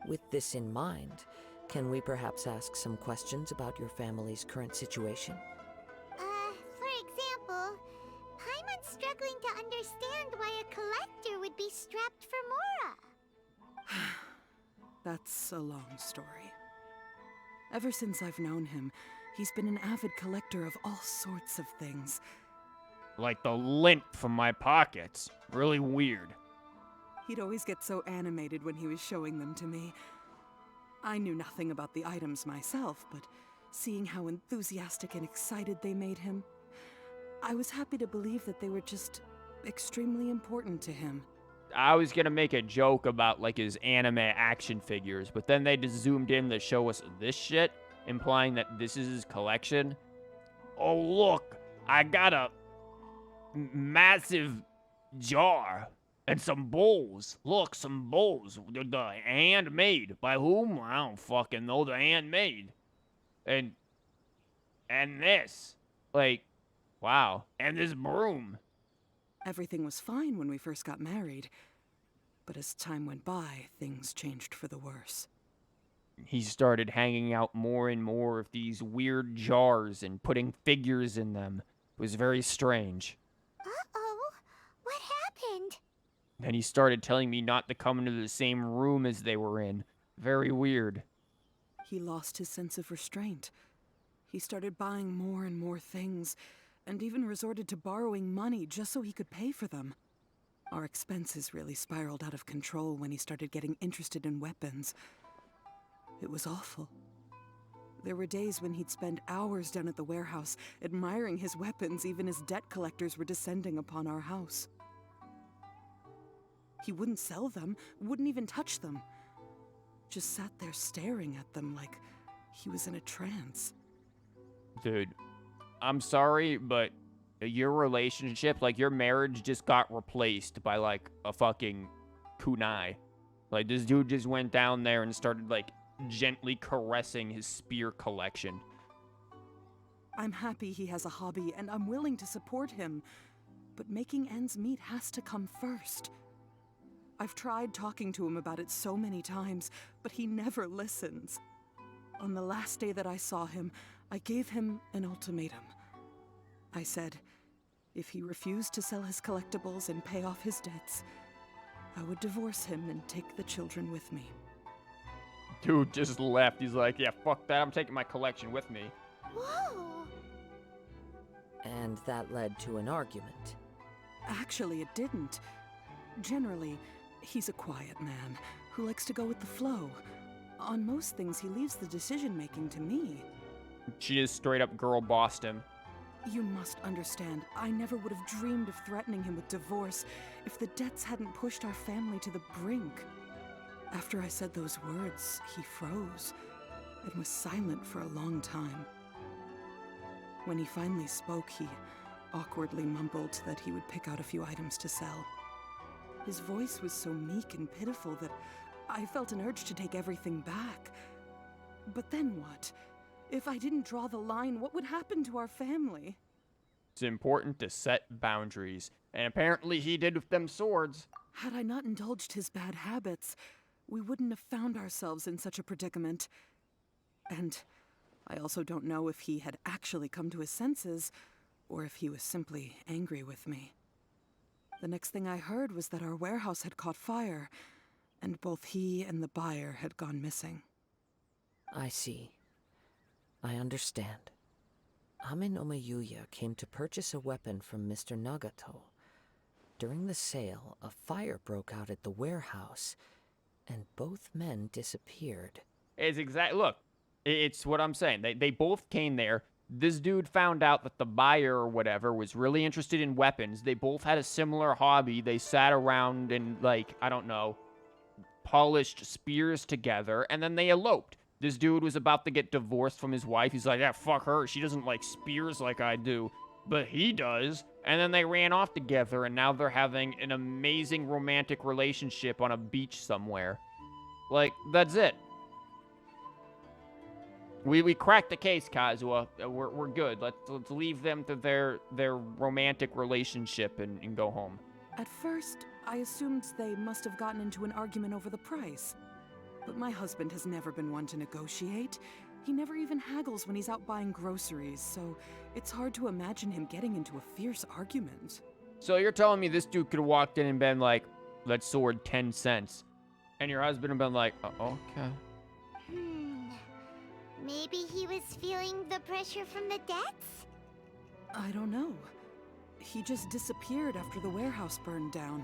With this in mind, can we perhaps ask some questions about your family's current situation? For example, Paimon's struggling to understand why a collector would be strapped for Mora. That's a long story. Ever since I've known him, he's been an avid collector of all sorts of things. Like the lint from my pockets. Really weird. He'd always get so animated when he was showing them to me. I knew nothing about the items myself, but seeing how enthusiastic and excited they made him, I was happy to believe that they were just extremely important to him. I was gonna make a joke about, like, his anime action figures, but then they just zoomed in to show us this shit, implying that this is his collection. Oh, look, I got a massive jar and some bowls. Look, some bowls. The handmade. By whom? I don't fucking know. The handmade. And this. Like, wow. And this broom. Everything was fine when we first got married, but as time went by, things changed for the worse. He started hanging out more and more of these weird jars and putting figures in them. It was very strange. Uh-oh. What happened? Then he started telling me not to come into the same room as they were in. Very weird. He lost his sense of restraint. He started buying more and more things, and even resorted to borrowing money just so he could pay for them. Our expenses really spiraled out of control when he started getting interested in weapons. It was awful. There were days when he'd spend hours down at the warehouse, admiring his weapons even as debt collectors were descending upon our house. He wouldn't sell them, wouldn't even touch them. Just sat there staring at them like he was in a trance. Dude, I'm sorry, but your relationship, like your marriage just got replaced by like a fucking kunai. Like this dude just went down there and started like gently caressing his spear collection. I'm happy he has a hobby and I'm willing to support him, but making ends meet has to come first. I've tried talking to him about it so many times, but he never listens. On the last day that I saw him, I gave him an ultimatum. I said, if he refused to sell his collectibles and pay off his debts, I would divorce him and take the children with me. Dude just left. He's like, yeah, fuck that. I'm taking my collection with me. Whoa! And that led to an argument. Actually, it didn't. Generally, he's a quiet man who likes to go with the flow. On most things, he leaves the decision-making to me. She just straight up girl bossed him. You must understand, I never would have dreamed of threatening him with divorce if the debts hadn't pushed our family to the brink. After I said those words, he froze and was silent for a long time. When he finally spoke, he awkwardly mumbled that he would pick out a few items to sell. His voice was so meek and pitiful that I felt an urge to take everything back. But then what? If I didn't draw the line, what would happen to our family? It's important to set boundaries, and apparently he did with them swords. Had I not indulged his bad habits, we wouldn't have found ourselves in such a predicament. And I also don't know if he had actually come to his senses, or if he was simply angry with me. The next thing I heard was that our warehouse had caught fire, and both he and the buyer had gone missing. I see. I understand. Ame no Mayuya came to purchase a weapon from Mr. Nagato. During the sale, a fire broke out at the warehouse, and both men disappeared. It's look, it's what I'm saying. They both came there. This dude found out that the buyer or whatever was really interested in weapons. They both had a similar hobby. They sat around and, like, I don't know, polished spears together, and then they eloped. This dude was about to get divorced from his wife. He's like, yeah, fuck her. She doesn't like spears like I do. But he does. And then they ran off together, and now they're having an amazing romantic relationship on a beach somewhere. Like, that's it. We cracked the case, Kazuha. We're good. Let's leave them to their romantic relationship and go home. At first, I assumed they must have gotten into an argument over the price. But my husband has never been one to negotiate. He never even haggles when he's out buying groceries, so it's hard to imagine him getting into a fierce argument. So you're telling me this dude could have walked in and been like, that sword 10 cents. And your husband have been like, okay. Maybe he was feeling the pressure from the debts? I don't know. He just disappeared after the warehouse burned down.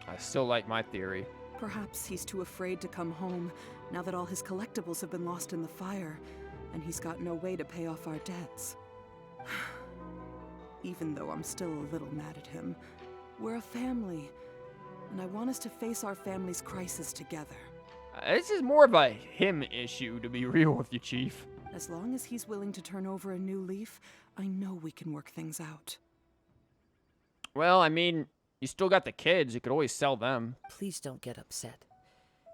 I still like my theory. Perhaps he's too afraid to come home now that all his collectibles have been lost in the fire, and he's got no way to pay off our debts. Even though I'm still a little mad at him, we're a family, and I want us to face our family's crisis together. This is more of a him issue, to be real with you, Chief. As long as he's willing to turn over a new leaf, I know we can work things out. Well, I mean, you still got the kids. You could always sell them. Please don't get upset.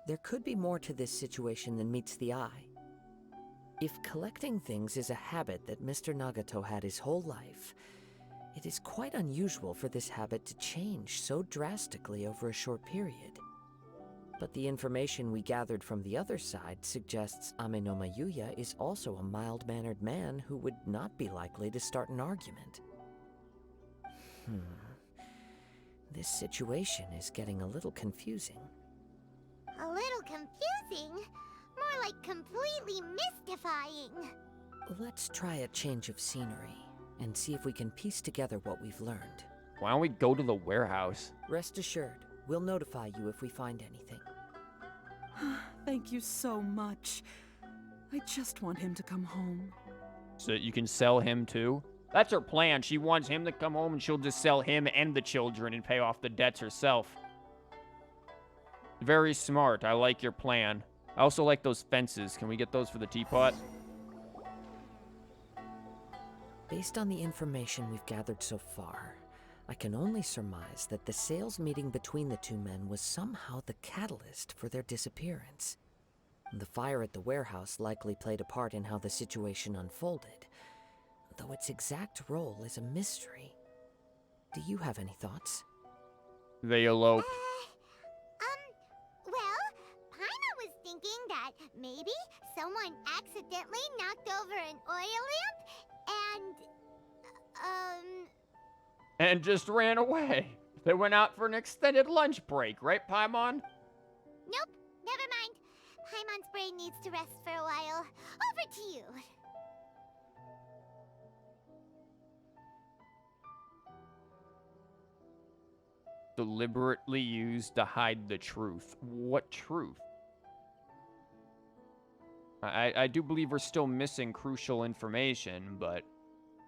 There could be more to this situation than meets the eye. If collecting things is a habit that Mr. Nagato had his whole life, it is quite unusual for this habit to change so drastically over a short period. But the information we gathered from the other side suggests Ame no Mayuya is also a mild-mannered man who would not be likely to start an argument. This situation is getting a little confusing. A little confusing? More like completely mystifying. Let's try a change of scenery and see if we can piece together what we've learned. Why don't we go to the warehouse? Rest assured, we'll notify you if we find anything. Thank you so much. I just want him to come home. So that you can sell him too? That's her plan. She wants him to come home and she'll just sell him and the children and pay off the debts herself. Very smart. I like your plan. I also like those fences. Can we get those for the teapot? Based on the information we've gathered so far, I can only surmise that the sales meeting between the two men was somehow the catalyst for their disappearance. The fire at the warehouse likely played a part in how the situation unfolded, though its exact role is a mystery. Do you have any thoughts? They eloped. Well, Paimon was thinking that maybe someone accidentally knocked over an oil lamp And just ran away. They went out for an extended lunch break, right, Paimon? Nope, never mind. Paimon's brain needs to rest for a while. Over to you. Deliberately used to hide the truth. What truth? I do believe we're still missing crucial information, but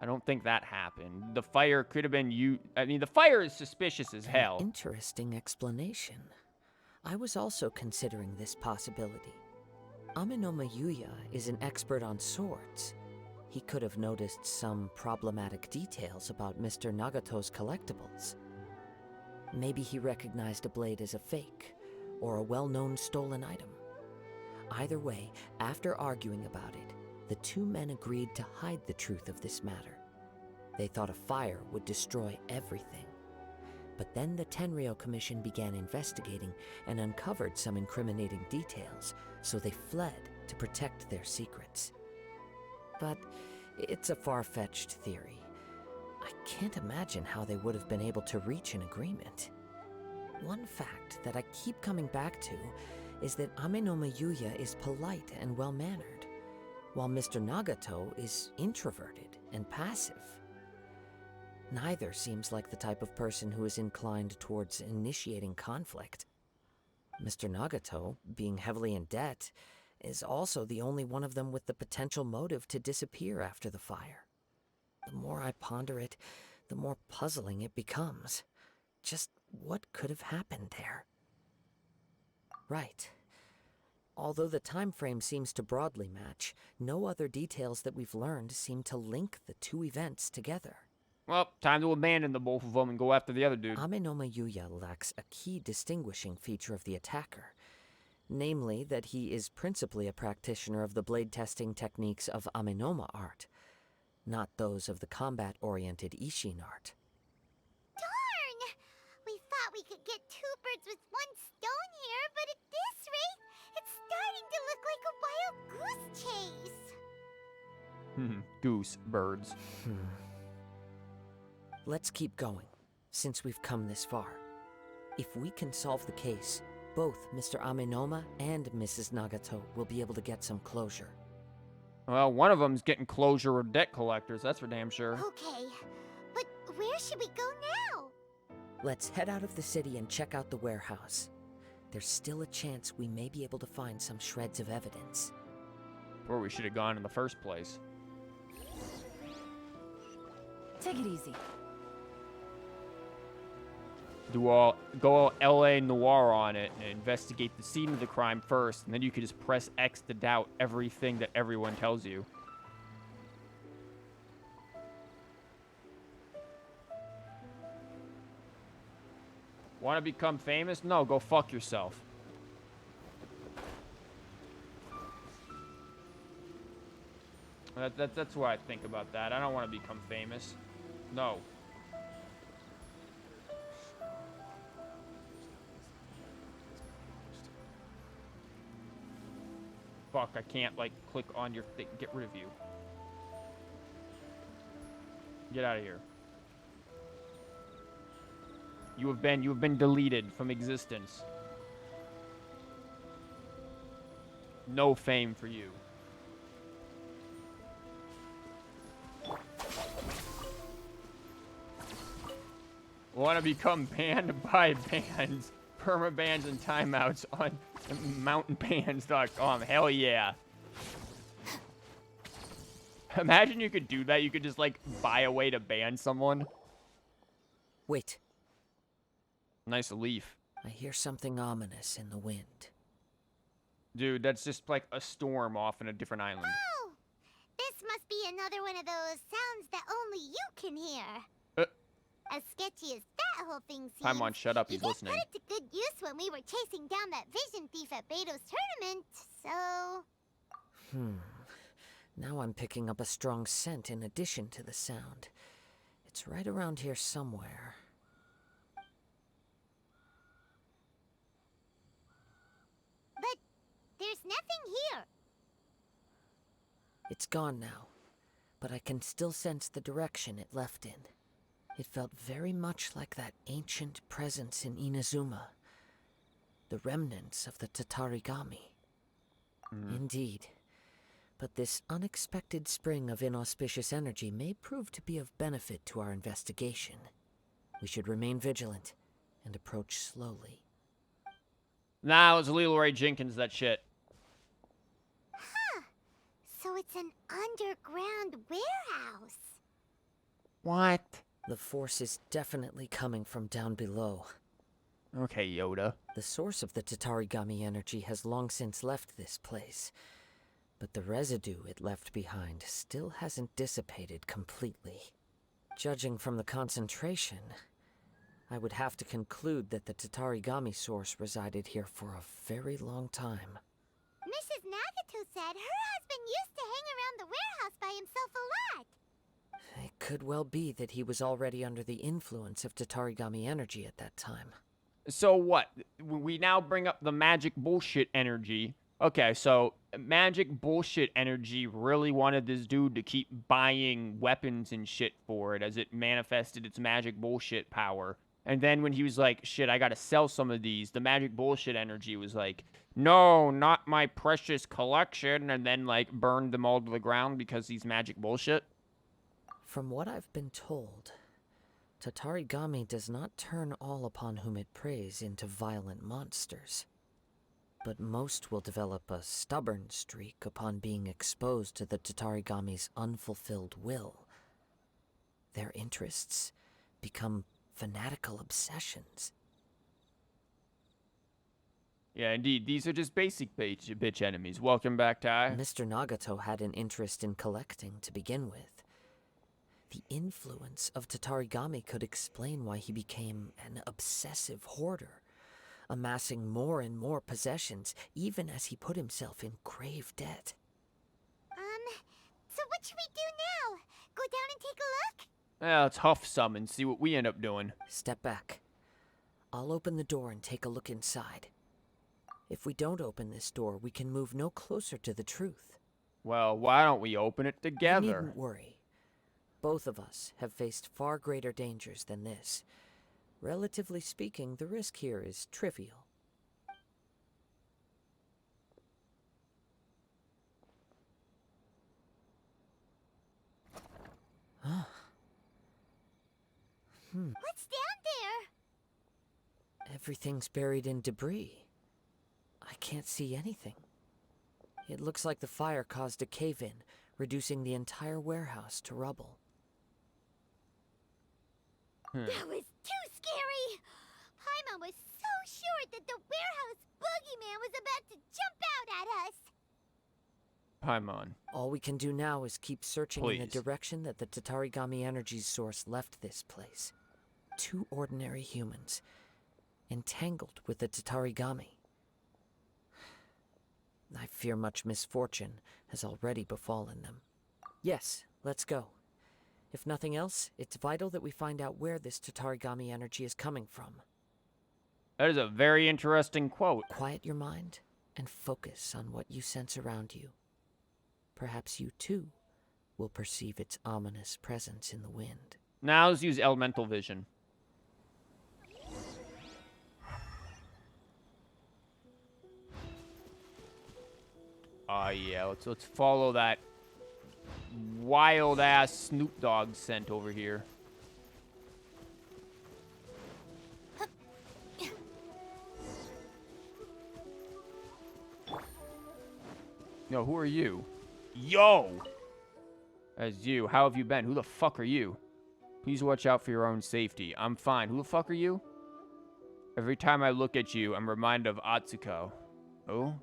I don't think that happened. The fire could have been you. I mean, the fire is suspicious as hell. Interesting explanation. I was also considering this possibility. Amenoma Yuya is an expert on swords. He could have noticed some problematic details about Mr. Nagato's collectibles. Maybe he recognized a blade as a fake, or a well-known stolen item. Either way, after arguing about it, the two men agreed to hide the truth of this matter. They thought a fire would destroy everything. But then the Tenryou Commission began investigating and uncovered some incriminating details, so they fled to protect their secrets. But it's a far-fetched theory. I can't imagine how they would have been able to reach an agreement. One fact that I keep coming back to is that Amenoma Yuya is polite and well-mannered, while Mr. Nagato is introverted and passive. Neither seems like the type of person who is inclined towards initiating conflict. Mr. Nagato, being heavily in debt, is also the only one of them with the potential motive to disappear after the fire. The more I ponder it, the more puzzling it becomes. Just what could have happened there? Right. Although the time frame seems to broadly match, no other details that we've learned seem to link the two events together. Well, time to abandon the both of them and go after the other dude. Amenoma Yuya lacks a key distinguishing feature of the attacker, namely that he is principally a practitioner of the blade testing techniques of Amenoma art, not those of the combat-oriented Ishin art. Darn! We thought we could get two birds with one stone here, but at this rate, it's starting to look like a wild goose chase. Goose birds. Let's keep going, since we've come this far. If we can solve the case, both Mr. Amenoma and Mrs. Nagato will be able to get some closure. Well, one of them's getting closure with debt collectors, that's for damn sure. Okay, but where should we go now? Let's head out of the city and check out the warehouse. There's still a chance we may be able to find some shreds of evidence. Where we should have gone in the first place. Take it easy. Go all LA Noir on it and investigate the scene of the crime first, and then you can just press X to doubt everything that everyone tells you. Want to become famous? No, go fuck yourself. That's what I think about that. I don't want to become famous. No. Fuck, I can't, like, click on your thing. Get rid of you. Get out of here. You have been deleted from existence. No fame for you. Want to become banned by bans, permabans, and timeouts on mountainbans.com. Hell yeah. Imagine you could do that. You could just, like, buy a way to ban someone. Wait. Nice leaf. I hear something ominous in the wind. Dude, that's just like a storm off in a different island. Oh! This must be another one of those sounds that only you can hear. As sketchy as that whole thing seems, Paimon, shut up. He's listening. You put it to good use when we were chasing down that vision thief at Beto's tournament, so... Now I'm picking up a strong scent in addition to the sound. It's right around here somewhere. But there's nothing here. It's gone now, but I can still sense the direction it left in. It felt very much like that ancient presence in Inazuma. The remnants of the Tatarigami. Indeed. But this unexpected spring of inauspicious energy may prove to be of benefit to our investigation. We should remain vigilant and approach slowly. Nah, it was Leroy Jenkins, that shit. Huh. So it's an underground warehouse. What? The force is definitely coming from down below. Okay, Yoda. The source of the Tatarigami energy has long since left this place, but the residue it left behind still hasn't dissipated completely. Judging from the concentration, I would have to conclude that the Tatarigami source resided here for a very long time. Mrs. Nagato said her husband used to hang around the warehouse by himself a lot. It could well be that he was already under the influence of Tatarigami energy at that time. So what? We now bring up the magic bullshit energy. Okay, so magic bullshit energy really wanted this dude to keep buying weapons and shit for it as it manifested its magic bullshit power. And then when he was like, shit, I gotta sell some of these, the magic bullshit energy was like, no, not my precious collection, and then, like, burned them all to the ground because he's magic bullshit. From what I've been told, Tatarigami does not turn all upon whom it preys into violent monsters. But most will develop a stubborn streak upon being exposed to the Tatarigami's unfulfilled will. Their interests become fanatical obsessions. Yeah, indeed. These are just basic bitch enemies. Welcome back, Ty. Mr. Nagato had an interest in collecting to begin with. The influence of Tatarigami could explain why he became an obsessive hoarder, amassing more and more possessions, even as he put himself in grave debt. So what should we do now? Go down and take a look? Yeah, let's huff some and see what we end up doing. Step back. I'll open the door and take a look inside. If we don't open this door, we can move no closer to the truth. Well, why don't we open it You together? needn't worry. Both of us have faced far greater dangers than this. Relatively speaking, the risk here is trivial. What's down there? Everything's buried in debris. I can't see anything. It looks like the fire caused a cave-in, reducing the entire warehouse to rubble. That was too scary! Paimon was so sure that the warehouse boogeyman was about to jump out at us! Paimon. All we can do now is keep searching in the Please. direction that the Tatarigami energy's source left this place. 2 ordinary humans, entangled with the Tatarigami. I fear much misfortune has already befallen them. Yes, let's go. If nothing else, it's vital that we find out where this Tatarigami energy is coming from. That is a very interesting quote. Quiet your mind and focus on what you sense around you. Perhaps you, too, will perceive its ominous presence in the wind. Now let's use elemental vision. Yeah, let's follow that wild ass Snoop Dogg scent over here. Yo, who are you? Yo! As you, how have you been? Who the fuck are you? Please watch out for your own safety. I'm fine. Who the fuck are you? Every time I look at you, I'm reminded of Atsuko. Oh?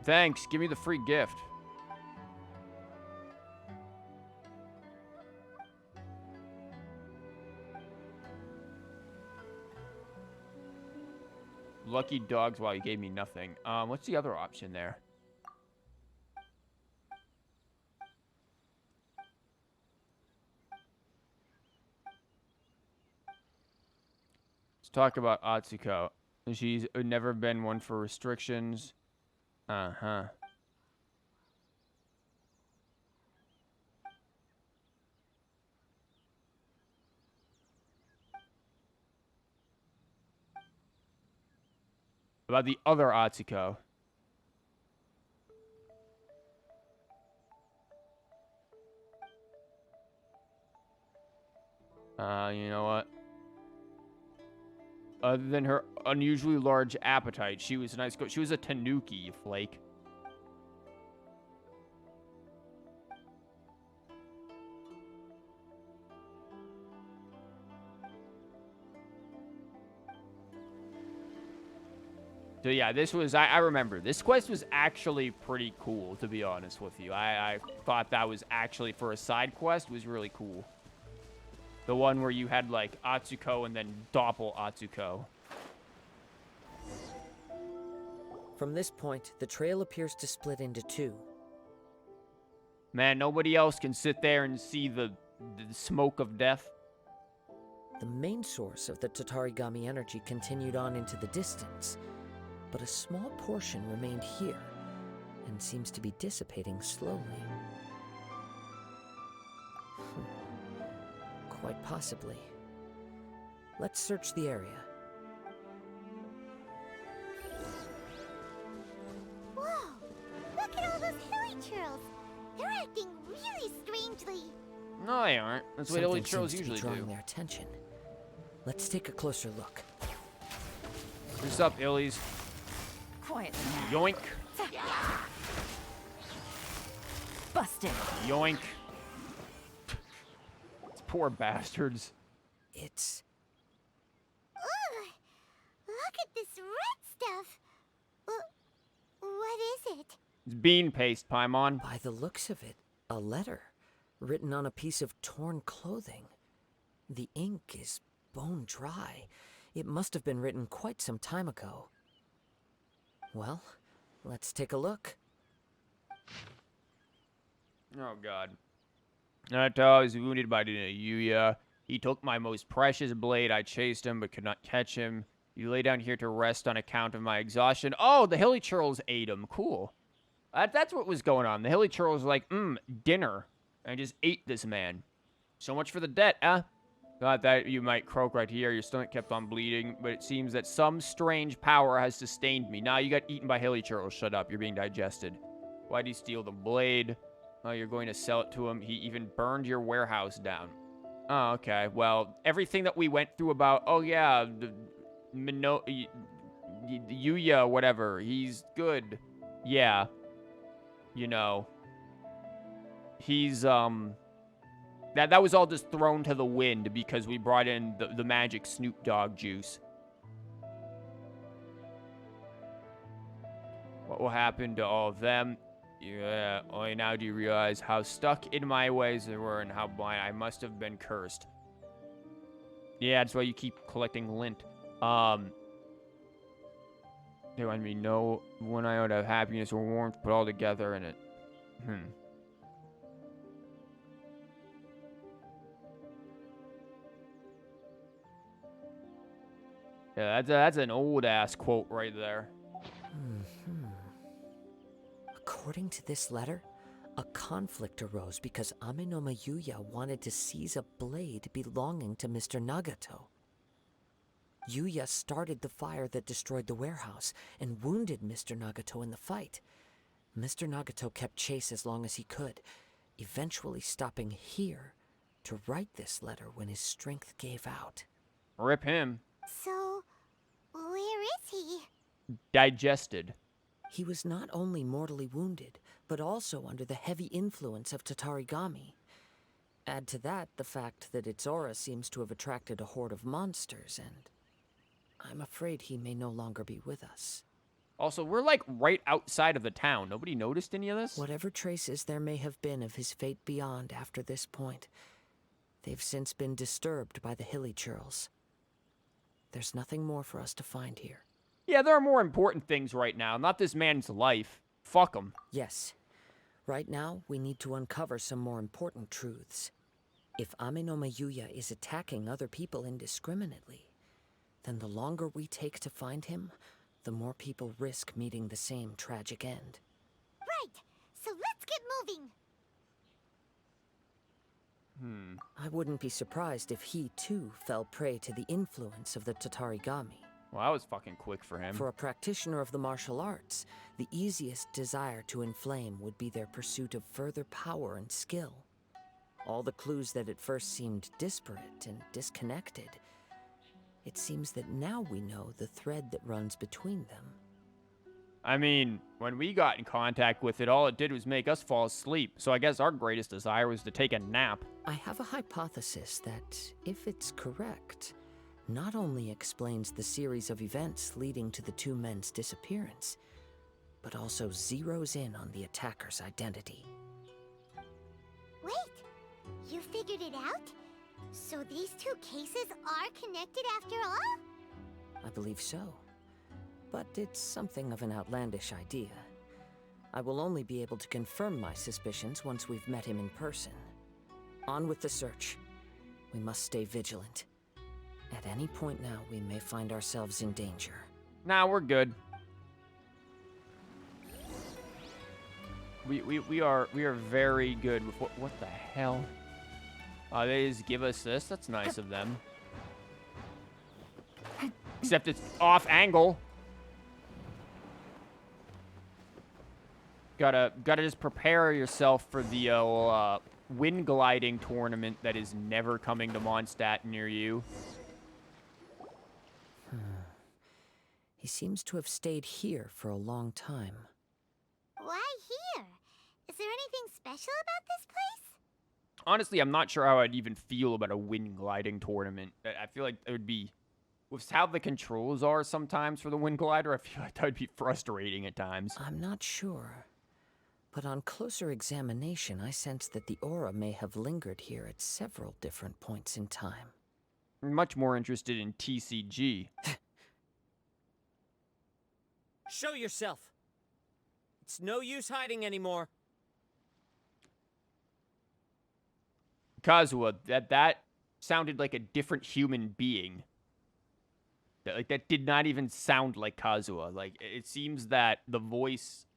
Thanks. Give me the free gift. Lucky dogs. Wow, you gave me nothing. What's the other option there? Let's talk about Atsuko. She's never been one for restrictions. Uh-huh. About the other Atsuko. You know what? Other than her unusually large appetite, she was a nice girl. She was a tanuki, you flake. So yeah, this was, I remember, this quest was actually pretty cool, to be honest with you. I thought that was actually, for a side quest, was really cool. The one where you had, like, Atsuko and then Doppel Atsuko. From this point, the trail appears to split into two. Man, nobody else can sit there and see the smoke of death. The main source of the Tatarigami energy continued on into the distance, but a small portion remained here and seems to be dissipating slowly. Quite possibly. Let's search the area. Whoa! Look at all those hilly churls! They're acting really strangely. No, they aren't. That's what hilly Something churls seems to be usually drawing do. their attention. Let's take a closer look. What's up, Illies? Quiet Yoink. Busted. Yoink. Poor bastards. It's... Ugh! Look at this red stuff! What is it? It's bean paste, Paimon. By the looks of it, a letter written on a piece of torn clothing. The ink is bone dry. It must have been written quite some time ago. Well, let's take a look. Oh, God. Naruto is wounded by the Yuya. He took my most precious blade. I chased him, but could not catch him. You lay down here to rest on account of my exhaustion. Oh, the hilly churls ate him. Cool. That's what was going on. The hilly churls were like, dinner. And I just ate this man. So much for the debt, huh? Thought that you might croak right here. Your stomach kept on bleeding, but it seems that some strange power has sustained me. Now you got eaten by hilly churls. Shut up. You're being digested. Why'd he steal the blade? Oh, you're going to sell it to him. He even burned your warehouse down. Oh, okay. Well, everything that we went through about, oh yeah, the Yuya, whatever. He's good. Yeah. You know. He's, that was all just thrown to the wind because we brought in the magic Snoop Dogg juice. What will happen to all of them? Yeah, only now do you realize how stuck in my ways they were and how blind I must have been cursed. Yeah, that's why you keep collecting lint. They want me to know one iota of happiness or warmth put all together in it. Yeah, that's an old ass quote right there. According to this letter, a conflict arose because Amenoma Yuya wanted to seize a blade belonging to Mr. Nagato. Yuya started the fire that destroyed the warehouse and wounded Mr. Nagato in the fight. Mr. Nagato kept chase as long as he could, eventually stopping here to write this letter when his strength gave out. Rip him. So, where is he? Digested. He was not only mortally wounded, but also under the heavy influence of Tatarigami. Add to that the fact that its aura seems to have attracted a horde of monsters, and I'm afraid he may no longer be with us. Also, we're like right outside of the town. Nobody noticed any of this? Whatever traces there may have been of his fate beyond after this point, they've since been disturbed by the hilly churls. There's nothing more for us to find here. Yeah, there are more important things right now, not this man's life. Fuck him. Yes. Right now, we need to uncover some more important truths. If Amenoma Yuya is attacking other people indiscriminately, then the longer we take to find him, the more people risk meeting the same tragic end. Right, so let's get moving. I wouldn't be surprised if he, too, fell prey to the influence of the Tatarigami. Well, that was fucking quick for him. For a practitioner of the martial arts, the easiest desire to inflame would be their pursuit of further power and skill. All the clues that at first seemed disparate and disconnected, it seems that now we know the thread that runs between them. I mean, when we got in contact with it, all it did was make us fall asleep. So I guess our greatest desire was to take a nap. I have a hypothesis that, if it's correct, not only explains the series of events leading to the two men's disappearance, but also zeroes in on the attacker's identity. Wait, you figured it out? So these two cases are connected after all? I believe so. But it's something of an outlandish idea. I will only be able to confirm my suspicions once we've met him in person. On with the search. We must stay vigilant. At any point now, we may find ourselves in danger. Nah, we're good. We are very good with what the hell? They just give us this. That's nice of them. Except it's off angle. Gotta just prepare yourself for the wind gliding tournament that is never coming to Mondstadt near you. He seems to have stayed here for a long time. Why here? Is there anything special about this place? Honestly, I'm not sure how I'd even feel about a wind gliding tournament. I feel like it would be, with how the controls are sometimes for the wind glider, I feel like that would be frustrating at times. I'm not sure. But on closer examination, I sense that the aura may have lingered here at several different points in time. I'm much more interested in TCG. Show yourself. It's no use hiding anymore. Kazuha, that sounded like a different human being. That did not even sound like Kazuha. Like, it seems that the voice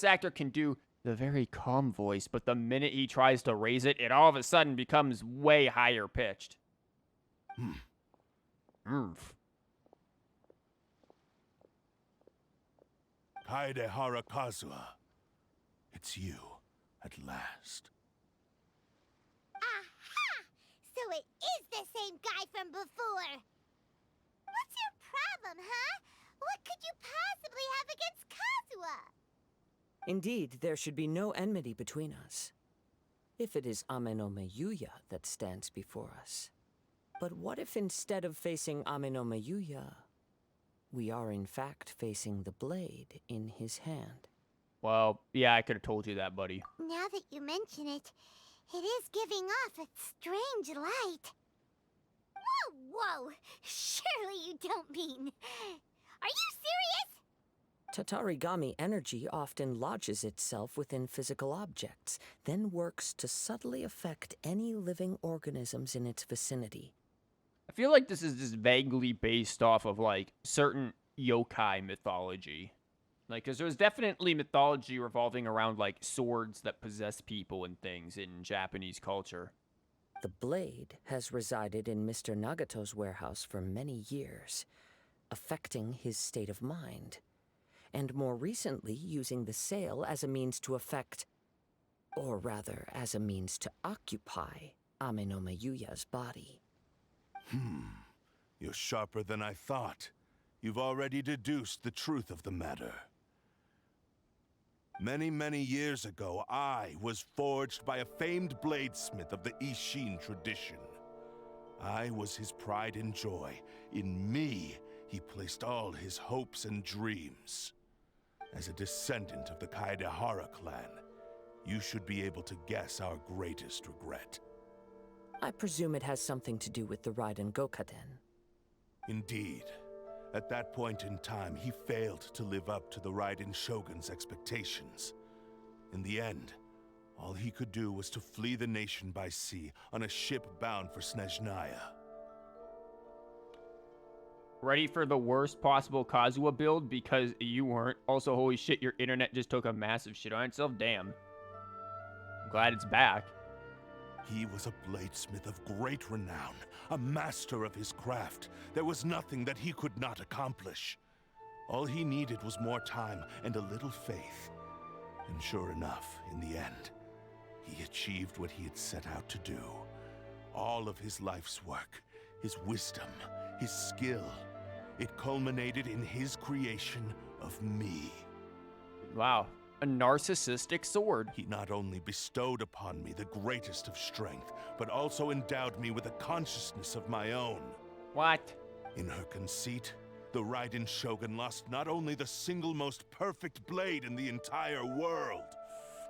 actor can do the very calm voice, but the minute he tries to raise it, it all of a sudden becomes way higher pitched. Kaedehara Kazuha. It's you, at last. Aha! So it is the same guy from before. What's your problem, huh? What could you possibly have against Kazuha? Indeed, there should be no enmity between us. If it is Amenoma Yuya that stands before us. But what if instead of facing Amenoma Yuya, we are in fact facing the blade in his hand? Well, yeah, I could have told you that, buddy. Now that you mention it, it is giving off a strange light. Whoa! Surely you don't mean... Are you serious? Tatarigami energy often lodges itself within physical objects, then works to subtly affect any living organisms in its vicinity. I feel like this is just vaguely based off of, like, certain yokai mythology. Like, because there's definitely mythology revolving around, like, swords that possess people and things in Japanese culture. The blade has resided in Mr. Nagato's warehouse for many years, affecting his state of mind, and more recently using the sale as a means to affect, or rather, as a means to occupy, Ame no Mayuya's body. You're sharper than I thought. You've already deduced the truth of the matter. Many, many years ago, I was forged by a famed bladesmith of the Ishin tradition. I was his pride and joy. In me, he placed all his hopes and dreams. As a descendant of the Kaedehara clan, you should be able to guess our greatest regret. I presume it has something to do with the Raiden Gokaden. Indeed. At that point in time, he failed to live up to the Raiden Shogun's expectations. In the end, all he could do was to flee the nation by sea on a ship bound for Snezhnaya. Ready for the worst possible Kazuha build because you weren't. Also, holy shit, your internet just took a massive shit on itself. Damn. I'm glad it's back. He was a bladesmith of great renown, a master of his craft. There was nothing that he could not accomplish. All he needed was more time and a little faith. And sure enough, in the end, he achieved what he had set out to do. All of his life's work, his wisdom, his skill, it culminated in his creation of me. Wow. A narcissistic sword. He not only bestowed upon me the greatest of strength, but also endowed me with a consciousness of my own. What? In her conceit, the Raiden Shogun lost not only the single most perfect blade in the entire world,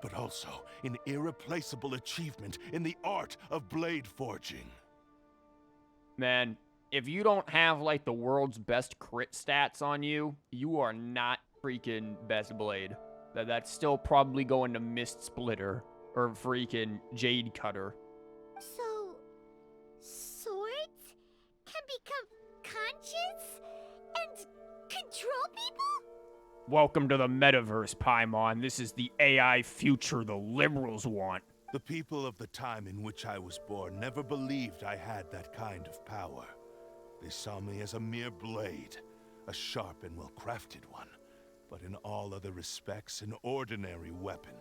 but also an irreplaceable achievement in the art of blade forging. Man, if you don't have, like, the world's best crit stats on you, you are not freaking best blade. That's still probably going to Mist Splitter or freaking Jade Cutter. So, swords can become conscious and control people? Welcome to the metaverse, Paimon. This is the AI future the liberals want. The people of the time in which I was born never believed I had that kind of power. They saw me as a mere blade, a sharp and well-crafted one, but in all other respects, an ordinary weapon.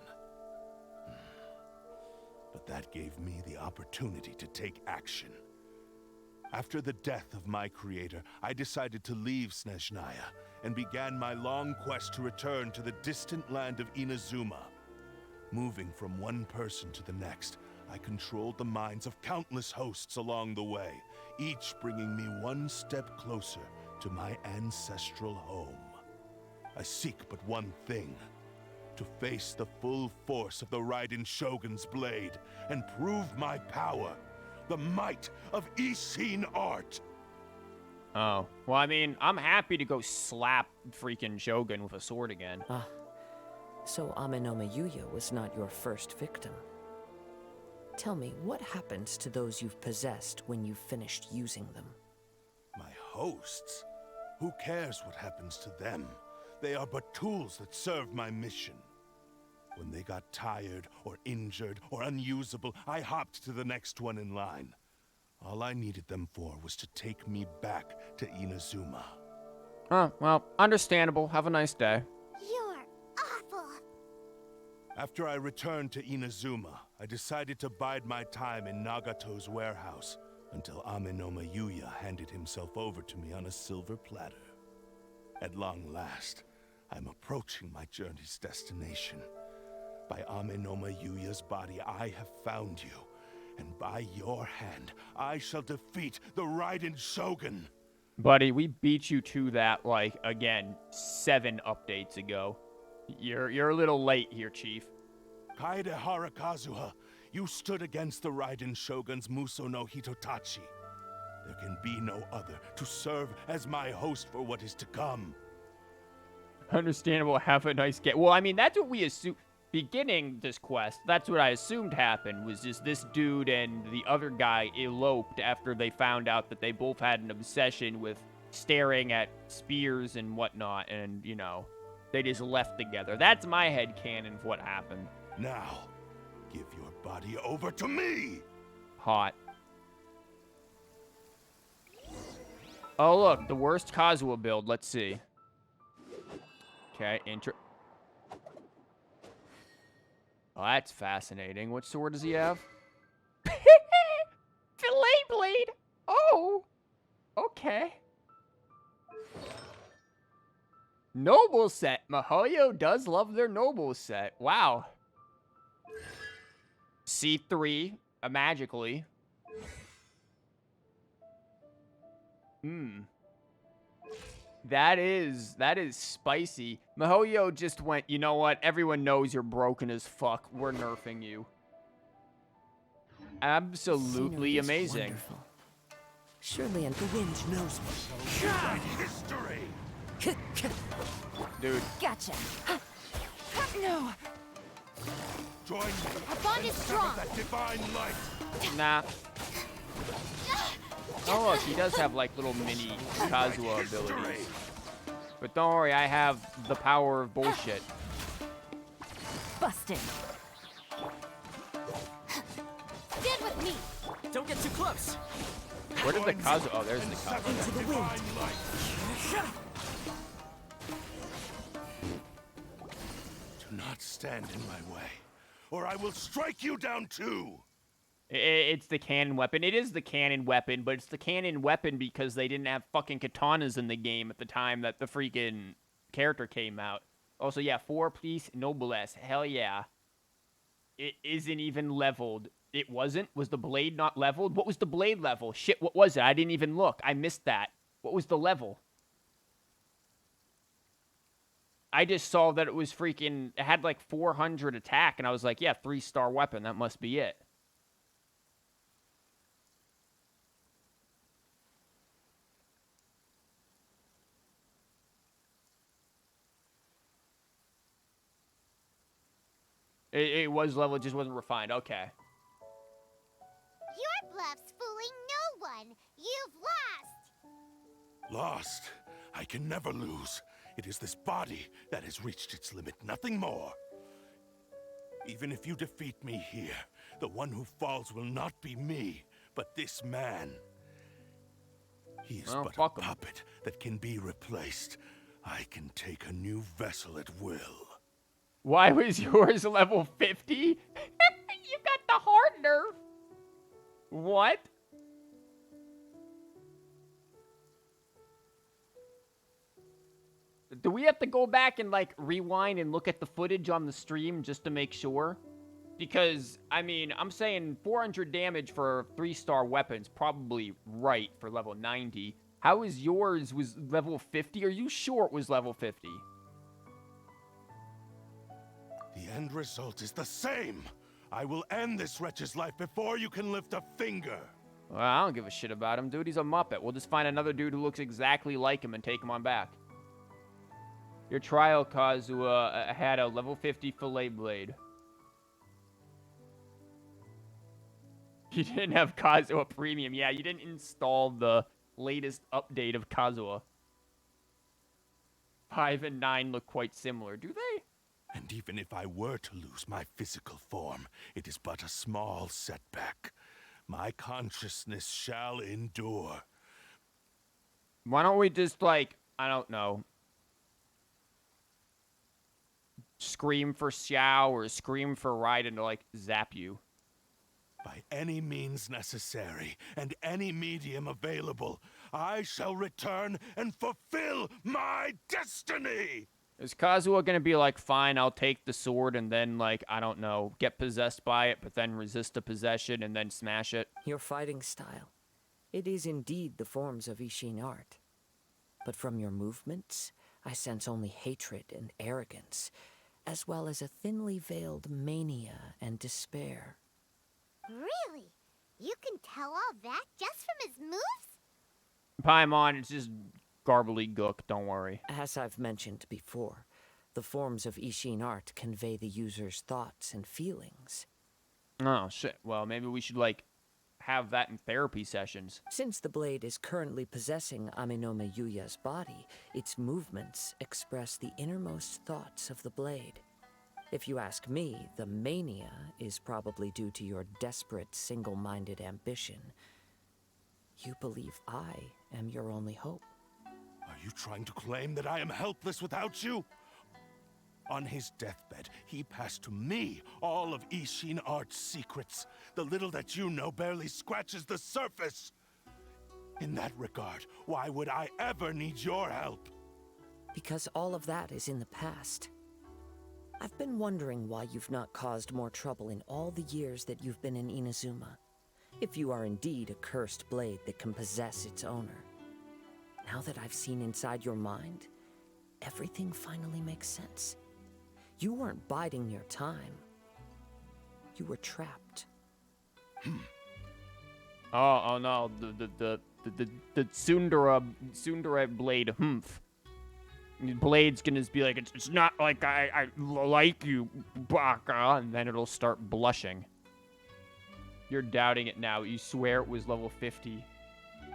But that gave me the opportunity to take action. After the death of my creator, I decided to leave Snezhnaya and began my long quest to return to the distant land of Inazuma. Moving from one person to the next, I controlled the minds of countless hosts along the way, each bringing me one step closer to my ancestral home. I seek but one thing: to face the full force of the Raiden Shogun's blade and prove my power, the might of Ishin art. Oh, well, I mean, I'm happy to go slap freaking Shogun with a sword again. So Ame no Mayuya was not your first victim. Tell me, what happens to those you've possessed when you've finished using them? My hosts? Who cares what happens to them? They are but tools that serve my mission. When they got tired, or injured, or unusable, I hopped to the next one in line. All I needed them for was to take me back to Inazuma. Oh, well, understandable. Have a nice day. You're awful. After I returned to Inazuma, I decided to bide my time in Nagato's warehouse until Ame no Mayuya handed himself over to me on a silver platter. At long last, I'm approaching my journey's destination. By Ame no Mayuya's body, I have found you. And by your hand, I shall defeat the Raiden Shogun. Buddy, we beat you to that, like, again, 7 updates ago. You're a little late here, Chief. Kaedehara Kazuha, you stood against the Raiden Shogun's Muso no Hitotachi. There can be no other to serve as my host for what is to come. Understandable. Have a nice day. Well, I mean, that's what we assumed. Beginning this quest, that's what I assumed happened, was just this dude and the other guy eloped after they found out that they both had an obsession with staring at spears and whatnot, and, you know, they just left together. That's my headcanon of what happened. Now, give your body over to me! Hot. Oh, look, the worst Kazuha build. Let's see. Okay, Oh, that's fascinating. What sword does he have? Fillet blade! Oh! Okay. Noble set. Mihoyo does love their noble set. Wow. C3, magically. That is spicy. Mihoyo just went, you know what? Everyone knows you're broken as fuck. We're nerfing you. Absolutely amazing. Wonderful. Surely and The wind knows me. History! Dude. Gotcha. No. Join me. Our bond is strong. That divine light. Nah. Oh, look, he does have, like, little mini Kazuha abilities. But don't worry, I have the power of bullshit. Busted. Stand with me. Don't get too close. Where did the Kazuha... Oh, there's the Kazuha. Into the wind. Do not stand in my way, or I will strike you down too! It's the cannon weapon. It is the cannon weapon, but it's the cannon weapon because they didn't have fucking katanas in the game at the time that the freaking character came out. Also, yeah, 4-piece noblesse. Hell yeah. It isn't even leveled. It wasn't? Was the blade not leveled? What was the blade level? Shit, what was it? I didn't even look. I missed that. What was the level? I just saw that it was freaking... It had like 400 attack, and I was like, yeah, 3-star weapon. That must be it. It was leveled, just wasn't refined. Okay. Your bluff's fooling no one. You've lost. Lost? I can never lose. It is this body that has reached its limit, nothing more. Even if you defeat me here, the one who falls will not be me, but this man. He is but a puppet that can be replaced. I can take a new vessel at will. Why was yours level 50? You got the hard nerf. What? Do we have to go back and, like, rewind and look at the footage on the stream just to make sure? Because, I mean, I'm saying 400 damage for 3-star weapons, probably right for level 90. How is yours was level 50? Are you sure it was level 50? The end result is the same. I will end this wretch's life before you can lift a finger. Well, I don't give a shit about him, dude. He's a Muppet. We'll just find another dude who looks exactly like him and take him on back. Your trial, Kazuha, had a level 50 fillet blade. You didn't have Kazuha Premium. Yeah, you didn't install the latest update of Kazuha. 5 and 9 look quite similar, do they? And even if I were to lose my physical form, it is but a small setback. My consciousness shall endure. Why don't we just, like, I don't know, scream for Xiao or scream for Raiden to, like, zap you? By any means necessary and any medium available, I shall return and fulfill my destiny! Is Kazuha gonna be like, fine, I'll take the sword and then, like, I don't know, get possessed by it, but then resist the possession and then smash it? Your fighting style. It is indeed the forms of Ishin art. But from your movements, I sense only hatred and arrogance, as well as a thinly veiled mania and despair. Really? You can tell all that just from his moves? Paimon, it's just garbly gook, don't worry. As I've mentioned before, the forms of Ishin art convey the user's thoughts and feelings. Oh, shit. Well, maybe we should, like, have that in therapy sessions. Since the blade is currently possessing Aminome Yuya's body, its movements express the innermost thoughts of the blade. If you ask me, the mania is probably due to your desperate, single-minded ambition. You believe I am your only hope. Are you trying to claim that I am helpless without you? On his deathbed, he passed to me all of Ishin Art's secrets. The little that you know barely scratches the surface. In that regard, why would I ever need your help? Because all of that is in the past. I've been wondering why you've not caused more trouble in all the years that you've been in Inazuma. If you are indeed a cursed blade that can possess its owner. Now that I've seen inside your mind, everything finally makes sense. You weren't biding your time. You were trapped. Oh no, the Tsundere blade humph. Blade's gonna be like, it's not like I like you, Baka, and then it'll start blushing. You're doubting it now. You swear it was level 50.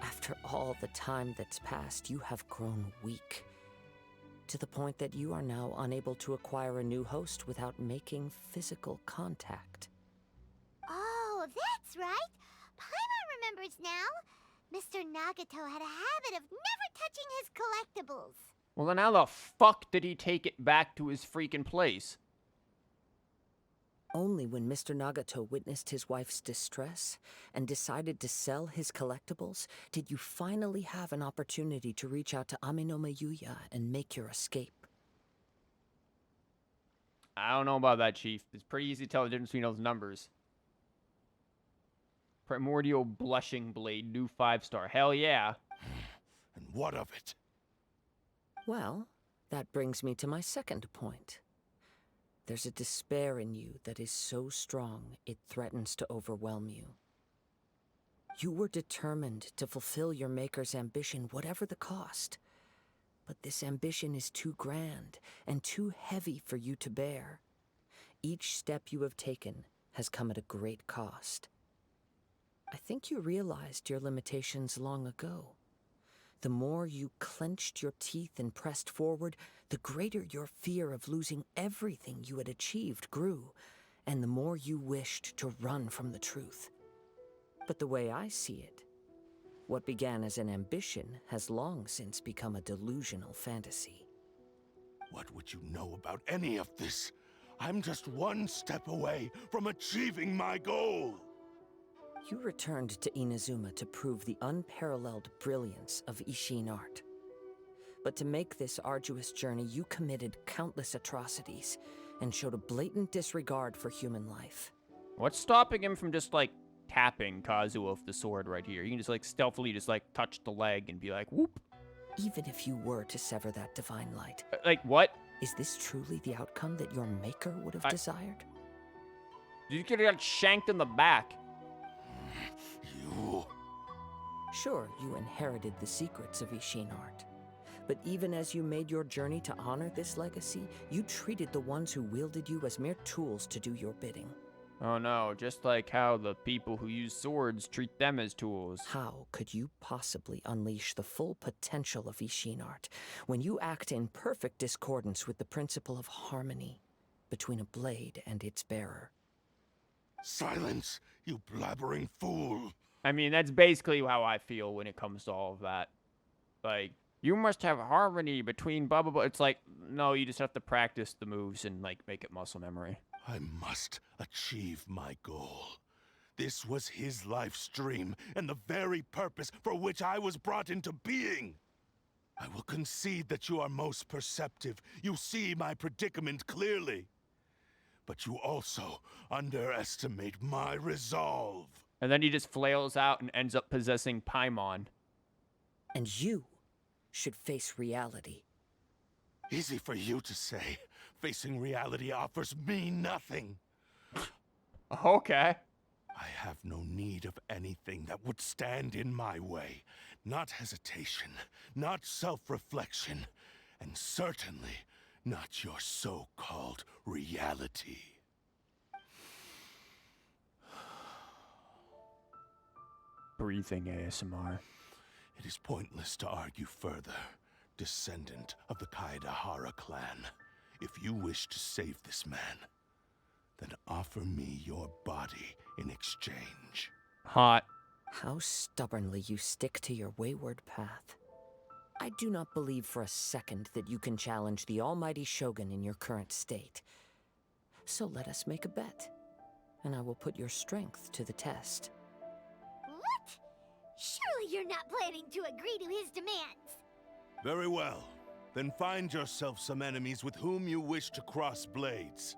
After all the time that's passed, you have grown weak. To the point that you are now unable to acquire a new host without making physical contact. Oh, that's right. Paimon remembers now. Mr. Nagato had a habit of never touching his collectibles. Well, then how the fuck did he take it back to his freaking place? Only when Mr. Nagato witnessed his wife's distress and decided to sell his collectibles did you finally have an opportunity to reach out to Aminome Yuya and make your escape. I don't know about that, Chief. It's pretty easy to tell the difference between those numbers. Primordial Blushing Blade, new 5-star. Hell yeah. And what of it? Well, that brings me to my second point. There's a despair in you that is so strong it threatens to overwhelm you. You were determined to fulfill your maker's ambition, whatever the cost. But this ambition is too grand and too heavy for you to bear. Each step you have taken has come at a great cost. I think you realized your limitations long ago. The more you clenched your teeth and pressed forward, the greater your fear of losing everything you had achieved grew, and the more you wished to run from the truth. But the way I see it, what began as an ambition has long since become a delusional fantasy. What would you know about any of this? I'm just one step away from achieving my goal. You returned to Inazuma to prove the unparalleled brilliance of Ishin art. But to make this arduous journey, you committed countless atrocities and showed a blatant disregard for human life. What's stopping him from just, like, tapping Kazuha with the sword right here? You can just, like, stealthily just, like, touch the leg and be like, whoop. Even if you were to sever that divine light. Like, what? Is this truly the outcome that your maker would have desired? You could have got shanked in the back. You... Sure, you inherited the secrets of Ishin art. But even as you made your journey to honor this legacy, you treated the ones who wielded you as mere tools to do your bidding. Oh no, just like how the people who use swords treat them as tools. How could you possibly unleash the full potential of Ishin art when you act in perfect discordance with the principle of harmony between a blade and its bearer? Silence, you blabbering fool! I mean, that's basically how I feel when it comes to all of that. Like, you must have harmony between blah, blah, blah. It's like, no, you just have to practice the moves and, like, make it muscle memory. I must achieve my goal. This was his life's dream, and the very purpose for which I was brought into being. I will concede that you are most perceptive. You see my predicament clearly. But you also underestimate my resolve. And then he just flails out and ends up possessing Paimon. And you should face reality. Easy for you to say. Facing reality offers me nothing. Okay. I have no need of anything that would stand in my way. Not hesitation, not self-reflection, and certainly not your so-called reality. breathing ASMR. It is pointless to argue further, descendant of the Kaedahara clan. If you wish to save this man, then offer me your body in exchange. Hot. How stubbornly you stick to your wayward path. I do not believe for a second that you can challenge the almighty Shogun in your current state. So let us make a bet, and I will put your strength to the test. What? Surely you're not planning to agree to his demands. Very well. Then find yourself some enemies with whom you wish to cross blades.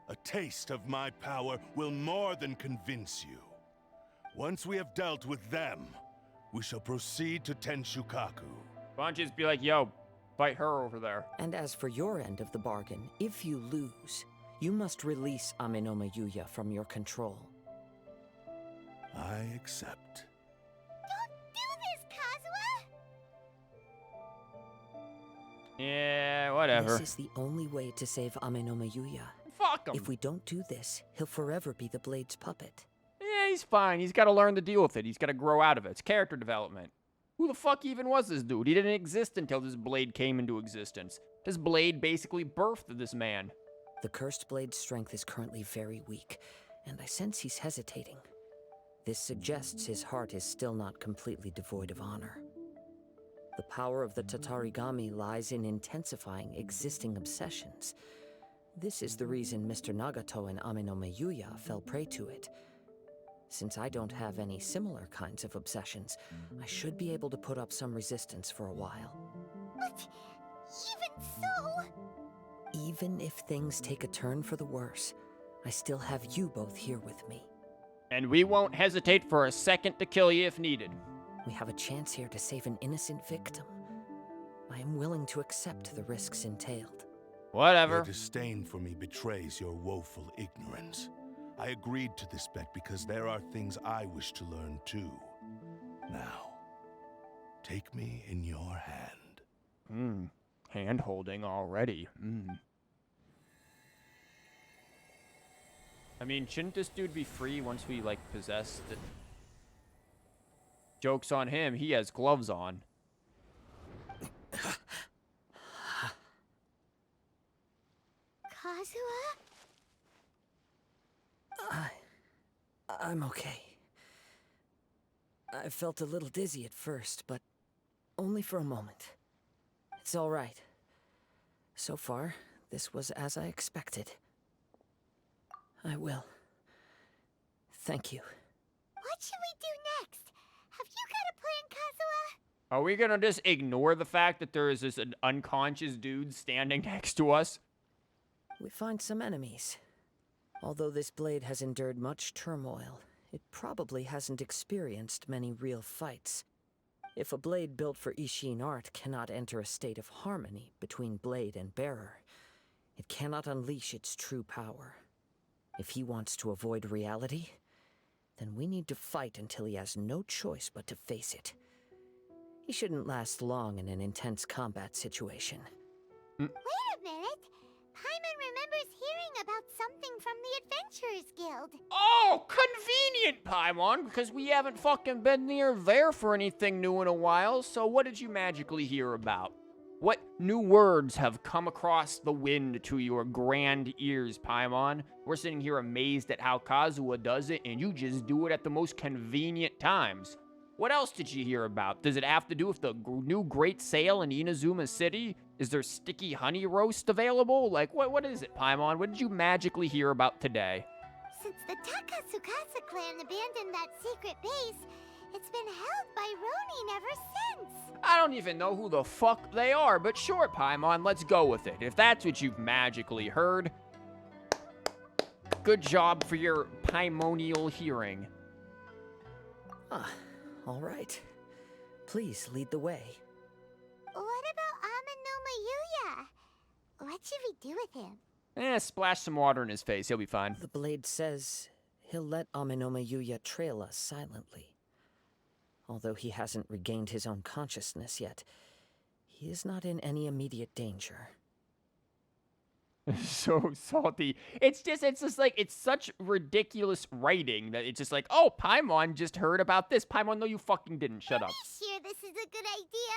A taste of my power will more than convince you. Once we have dealt with them, we shall proceed to Tenshukaku. Why don't you just be like, yo, fight her over there. And as for your end of the bargain, if you lose, you must release Amenoma Yuya from your control. I accept. Don't do this, Kazuha! Yeah, whatever. This is the only way to save Amenoma Yuya. Fuck him. If we don't do this, he'll forever be the Blade's puppet. Yeah, he's fine. He's got to learn to deal with it. He's got to grow out of it. It's character development. Who the fuck even was this dude? He didn't exist until this blade came into existence. This blade basically birthed this man. The Cursed Blade's strength is currently very weak, and I sense he's hesitating. This suggests his heart is still not completely devoid of honor. The power of the Tatarigami lies in intensifying existing obsessions. This is the reason Mr. Nagato and Amenoma Yuya fell prey to it. Since I don't have any similar kinds of obsessions, I should be able to put up some resistance for a while. But even so... Even if things take a turn for the worse, I still have you both here with me. And we won't hesitate for a second to kill you if needed. We have a chance here to save an innocent victim. I am willing to accept the risks entailed. Whatever. Your disdain for me betrays your woeful ignorance. I agreed to this bet because there are things I wish to learn too. Now, take me in your hand. Hand holding already. I mean, shouldn't this dude be free once we, like, possess the... Joke's on him. He has gloves on. Kazuha? I'm okay. I felt a little dizzy at first, but only for a moment. It's all right. So far, this was as I expected. I will. Thank you. What should we do next? Have you got a plan, Kazuha? Are we gonna just ignore the fact that there is this an unconscious dude standing next to us? We find some enemies. Although this blade has endured much turmoil, it probably hasn't experienced many real fights. If a blade built for Ishin art cannot enter a state of harmony between blade and bearer, it cannot unleash its true power. If he wants to avoid reality, then we need to fight until he has no choice but to face it. He shouldn't last long in an intense combat situation. Wait a minute! Paimon remembers hearing about something from the Adventurers Guild. Oh, convenient, Paimon, because we haven't fucking been near there for anything new in a while, so what did you magically hear about? What new words have come across the wind to your grand ears, Paimon? We're sitting here amazed at how Kazuha does it, and you just do it at the most convenient times. What else did you hear about? Does it have to do with the new Great Sale in Inazuma City? Is there sticky honey roast available? Like, what is it, Paimon? What did you magically hear about today? Since the Takasukasa clan abandoned that secret base, it's been held by Ronin ever since. I don't even know who the fuck they are, but sure, Paimon, let's go with it. If that's what you've magically heard, good job for your Paimonial hearing. All right. Please lead the way. What about Amenoma Yuya? What should we do with him? Splash some water in his face. He'll be fine. The blade says he'll let Amenoma Yuya trail us silently. Although he hasn't regained his own consciousness yet, he is not in any immediate danger. So salty. It's just like, it's such ridiculous writing that it's just like, oh, Paimon just heard about this. Paimon, no, you fucking didn't. Shut up. Sure, this is a good idea.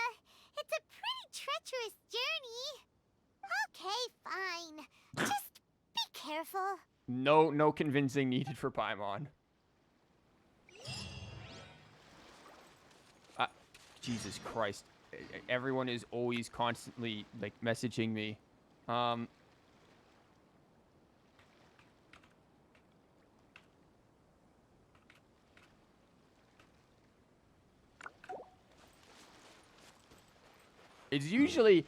It's a pretty treacherous journey. Okay, fine. Just be careful. No convincing needed for Paimon. Jesus Christ. Everyone is always constantly, like, messaging me. It's usually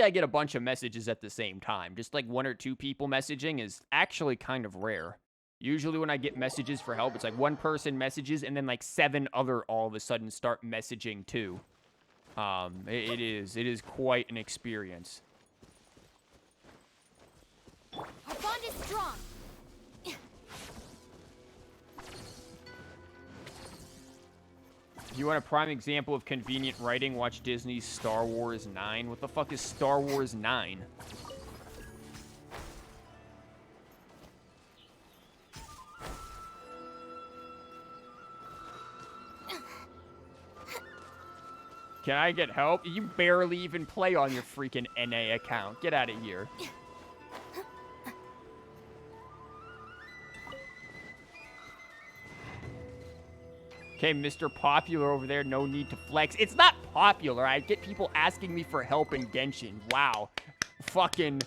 I get a bunch of messages at the same time. Just like 1 or 2 people messaging is actually kind of rare. Usually when I get messages for help, it's like 1 person messages and then like 7 other all of a sudden start messaging too. It is quite an experience. Our bond is strong. If you want a prime example of convenient writing, watch Disney's Star Wars 9. What the fuck is Star Wars 9? Can I get help? You barely even play on your freaking NA account. Get out of here. Okay, Mr. Popular over there, no need to flex. It's not popular. I get people asking me for help in Genshin. Wow. Fucking...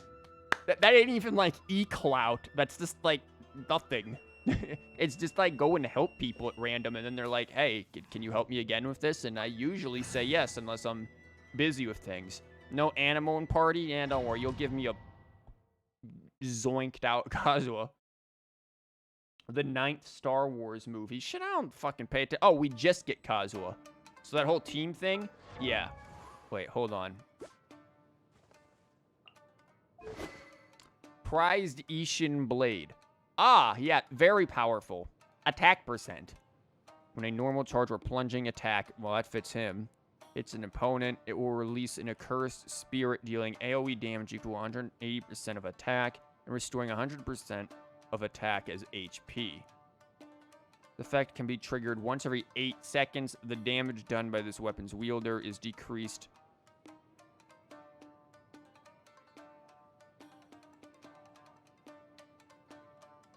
That ain't even, like, e-clout. That's just, like, nothing. It's just, like, go and help people at random, and then they're like, hey, can you help me again with this? And I usually say yes, unless I'm busy with things. No animal in party? Yeah, don't worry. You'll give me a zoinked out Kazuha. The 9th Star Wars movie. Shit, I don't fucking pay attention. Oh, we just get Kazuha. So that whole team thing? Yeah. Wait, hold on. Prized Ishin Blade. Ah, yeah, very powerful. Attack percent. When a normal charge or plunging attack, well, that fits him, hits an opponent, it will release an accursed spirit dealing AoE damage equal to 180% of attack and restoring 100% of attack as HP. The effect can be triggered once every 8 seconds. The damage done by this weapon's wielder is decreased.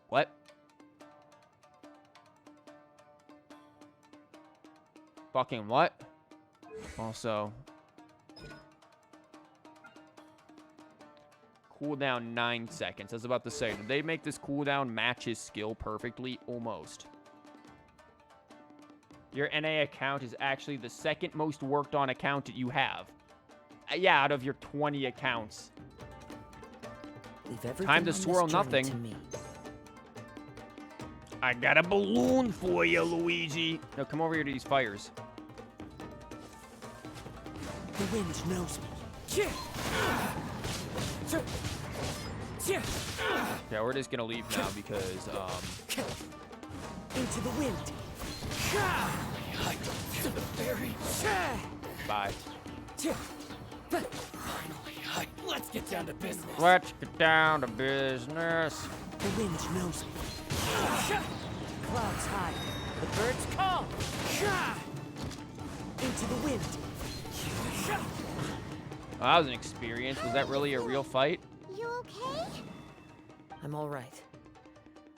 What? Fucking what? Also, cooldown 9 seconds. I was about to say, did they make this cooldown match his skill perfectly? Almost. Your NA account is actually the 2nd most worked on account that you have. Yeah, out of your 20 accounts. Time to swirl nothing. I got a balloon for you, Luigi. Now come over here to these fires. The wind knows me. Yeah, we're just gonna leave now because, Into the wind. Bye. Finally, let's get down to business. Let's get down to business. The wind knows me. Clouds high. The birds call. Into the wind. Well, that was an experience. Was that really a real fight? You okay? I'm all right.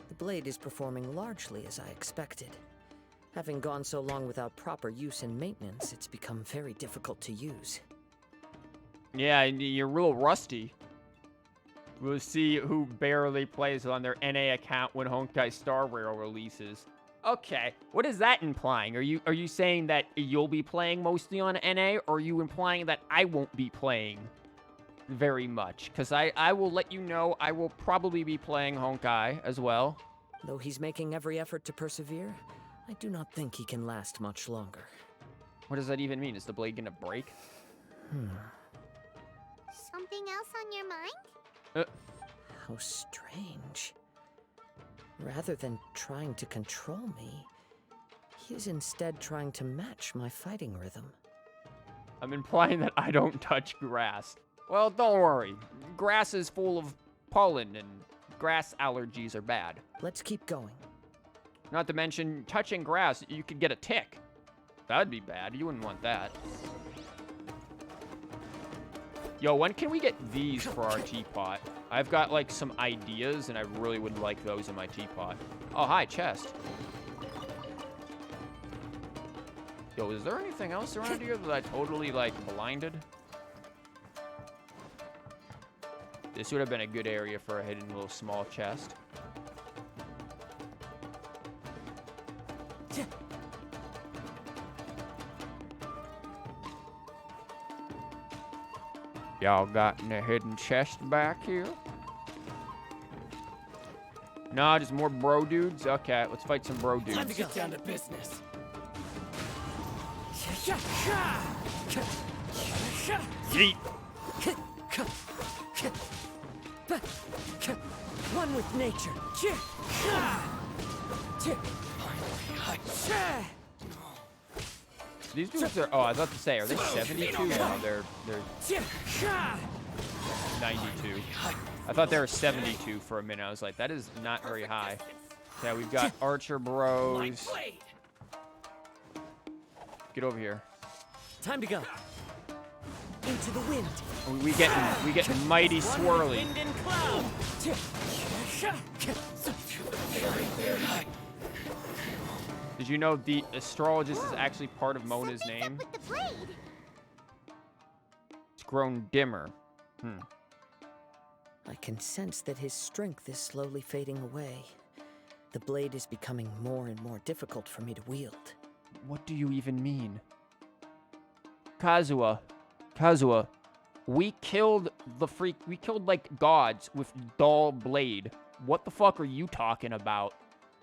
The blade is performing largely as I expected. Having gone so long without proper use and maintenance, it's become very difficult to use. Yeah, you're real rusty. We'll see who barely plays on their NA account when Honkai Star Rail releases. Okay, what is that implying? Are you saying that you'll be playing mostly on NA, or are you implying that I won't be playing very much? Because I will let you know I will probably be playing Honkai as well. Though he's making every effort to persevere, I do not think he can last much longer. What does that even mean? Is the blade gonna break? Something else on your mind? How strange. Rather than trying to control me, he is instead trying to match my fighting rhythm. I'm implying that I don't touch grass. Well, don't worry. Grass is full of pollen and grass allergies are bad. Let's keep going. Not to mention, touching grass, you could get a tick. That'd be bad. You wouldn't want that. Yo, when can we get these for our teapot? I've got, like, some ideas, and I really would like those in my teapot. Oh, hi, chest. Yo, is there anything else around here that I totally, like, blinded? This would have been a good area for a hidden little small chest. Y'all got any hidden chest back here? Nah, just more bro dudes? Okay, let's fight some bro dudes. Time to get down to business. Yeet. One with nature. These dudes are, oh, I was about to say, are they 72? No, they're 92. I thought they were 72 for a minute. I was like, that is not very high. Yeah, we've got Archer Bros. Get over here. Time to go. Into the wind. We get mighty swirly. Wind and cloud. Did you know the astrologist is actually part of Mona's name? It's grown dimmer. I can sense that his strength is slowly fading away. The blade is becoming more and more difficult for me to wield. What do you even mean? Kazuha, we killed like gods with dull blade. What the fuck are you talking about?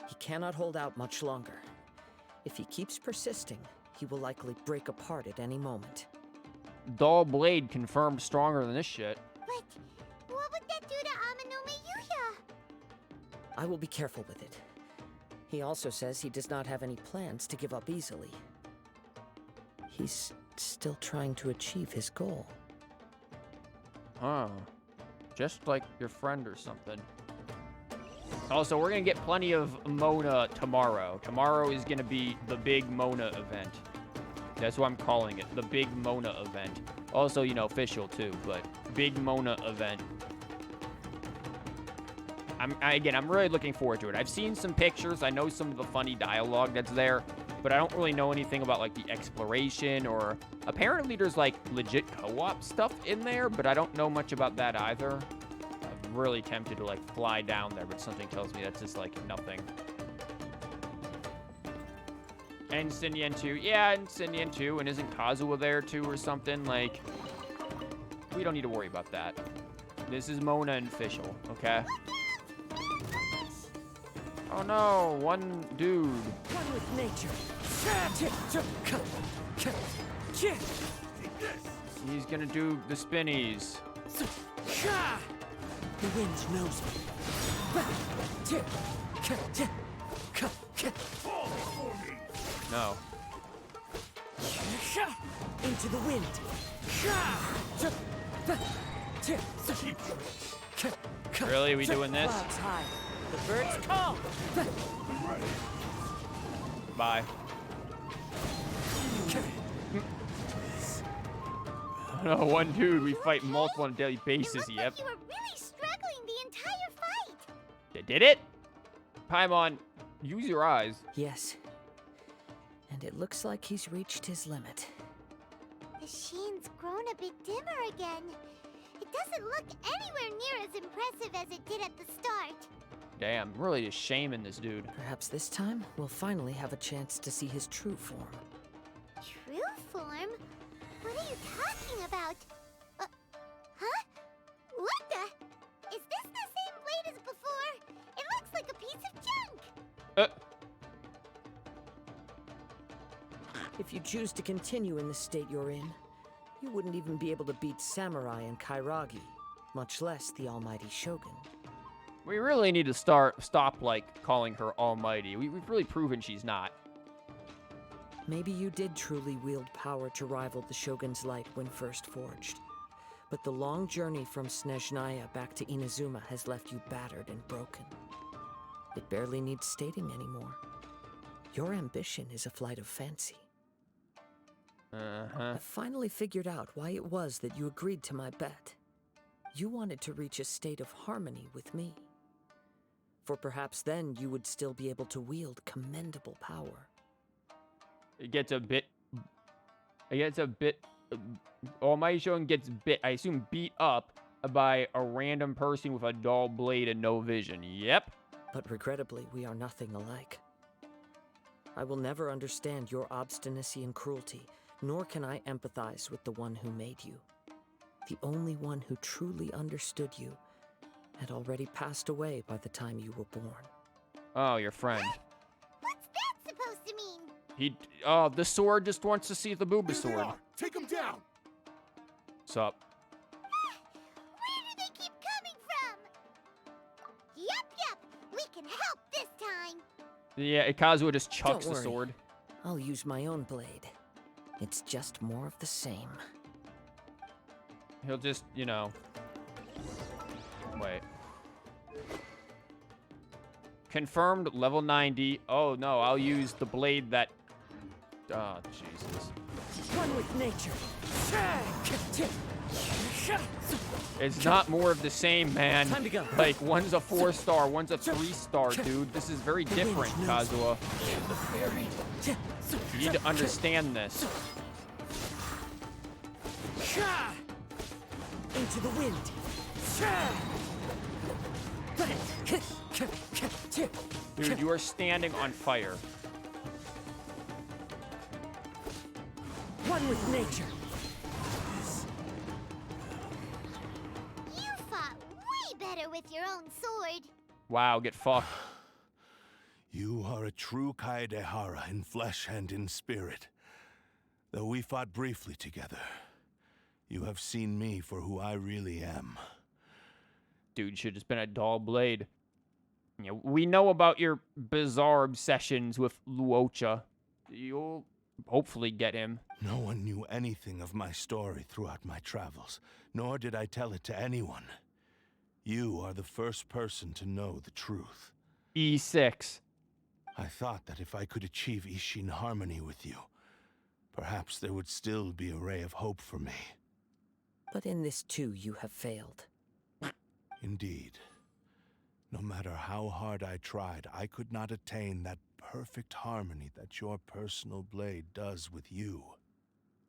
He cannot hold out much longer. If he keeps persisting, he will likely break apart at any moment. Dull blade confirmed stronger than this shit. But what would that do to Amanome Yuya? I will be careful with it. He also says he does not have any plans to give up easily. He's still trying to achieve his goal. Huh. Just like your friend or something. Also, we're going to get plenty of Mona tomorrow. Tomorrow is going to be the big Mona event. That's what I'm calling it. The big Mona event. Also, you know, official too, but big Mona event. I'm really looking forward to it. I've seen some pictures. I know some of the funny dialogue that's there, but I don't really know anything about, like, the exploration or... Apparently, there's, like, legit co-op stuff in there, but I don't know much about that either. I'm really tempted to, like, fly down there, but something tells me that's just, like, nothing. And Sinyan too. Yeah, and Sinyan too. And isn't Kazuha there, too, or something? Like, we don't need to worry about that. This is Mona and official, okay? Oh no, one dude. One with nature. He's gonna do the spinnies. The wind knows me. No. Into the wind. Really, we doing this? Clouds high. The birds call. Bye. No, one dude. We fight multiple on a daily basis. It Yep. like you were really struggling the entire fight. They did it? Paimon, use your eyes. Yes. And it looks like he's reached his limit. The sheen's grown a bit dimmer again. It doesn't look anywhere near as impressive as it did at the start. Damn, really just shaming this dude. Perhaps this time, we'll finally have a chance to see his true form. True form? What are you talking about? Huh? What the? Is this the same blade as before? It looks like a piece of junk. If you choose to continue in the state you're in, you wouldn't even be able to beat Samurai and Kairagi, much less the almighty Shogun. We really need to stop, like, calling her almighty. We've really proven she's not. Maybe you did truly wield power to rival the Shogun's light when first forged. But the long journey from Snezhnaya back to Inazuma has left you battered and broken. It barely needs stating anymore. Your ambition is a flight of fancy. Uh-huh. I finally figured out why it was that you agreed to my bet. You wanted to reach a state of harmony with me. For perhaps then you would still be able to wield commendable power. It gets a bit... All Maishon gets I assume, beat up by a random person with a dull blade and no vision. Yep. But regrettably, we are nothing alike. I will never understand your obstinacy and cruelty, nor can I empathize with the one who made you. The only one who truly understood you had already passed away by the time you were born. Oh, your friend. What's that supposed to mean? The sword just wants to see the Booba sword. Take him down! What's up? Where do they keep coming from? Yup, we can help this time. Yeah, Kazuha just chucks Don't the worry. sword. I'll use my own blade. It's just more of the same. He'll just, you know... Wait. Confirmed level 90. Oh, no, I'll use the blade that... Oh, Jesus. One with nature. It's not more of the same, man. Time to go. Like, one's a 4-star, one's a 3-star, dude. This is very different, Kazuha. You need to understand this. Into the wind. Dude, you are standing on fire. One with nature. You fought way better with your own sword. Wow, get fucked. You are a true Kaedehara in flesh and in spirit. Though we fought briefly together, you have seen me for who I really am. Dude, should have just been a dull blade. You know, we know about your bizarre obsessions with Luocha. You'll hopefully get him. No one knew anything of my story throughout my travels, nor did I tell it to anyone. You are the first person to know the truth. E6. I thought that if I could achieve Ishin harmony with you, perhaps there would still be a ray of hope for me. But in this too, you have failed. Indeed. No matter how hard I tried, I could not attain that perfect harmony that your personal blade does with you.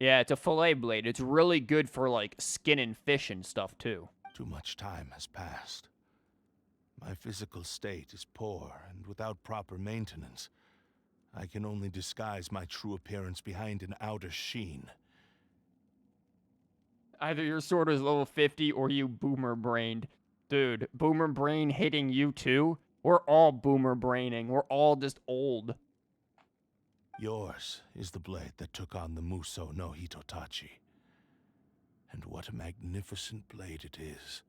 Yeah, it's a fillet blade. It's really good for, like, skinning fish and stuff, too. Too much time has passed. My physical state is poor, and without proper maintenance, I can only disguise my true appearance behind an outer sheen. Either your sword is level 50 or you boomer-brained. Dude, boomer brain hitting you too? We're all boomer braining. We're all just old. Yours is the blade that took on the Muso no Hitotachi. And what a magnificent blade it is.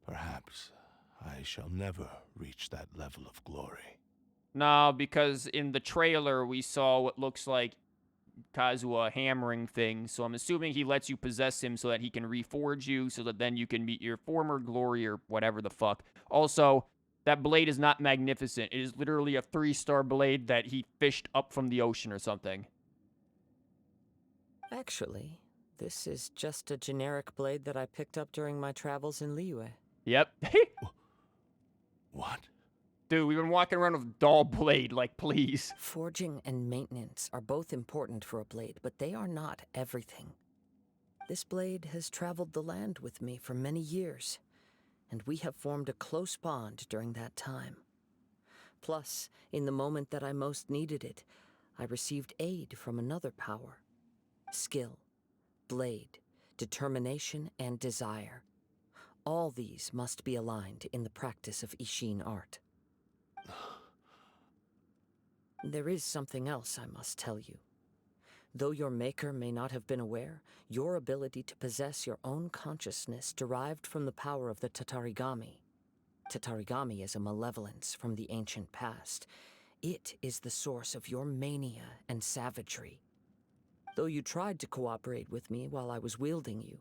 Perhaps I shall never reach that level of glory. No, because in the trailer we saw what looks like Kazuha hammering things, so I'm assuming he lets you possess him so that he can reforge you, so that then you can meet your former glory or whatever the fuck. Also, that blade is not magnificent. It is literally a 3-star blade that he fished up from the ocean or something. Actually, this is just a generic blade that I picked up during my travels in Liyue. Yep. What? Dude, we've been walking around with dull blade, like, please. Forging and maintenance are both important for a blade, but they are not everything. This blade has traveled the land with me for many years, and we have formed a close bond during that time. Plus, in the moment that I most needed it, I received aid from another power. Skill, blade, determination, and desire. All these must be aligned in the practice of Ishin art. There is something else I must tell you. Though your maker may not have been aware, your ability to possess your own consciousness derived from the power of the Tatarigami. Tatarigami is a malevolence from the ancient past. It is the source of your mania and savagery. Though you tried to cooperate with me while I was wielding you,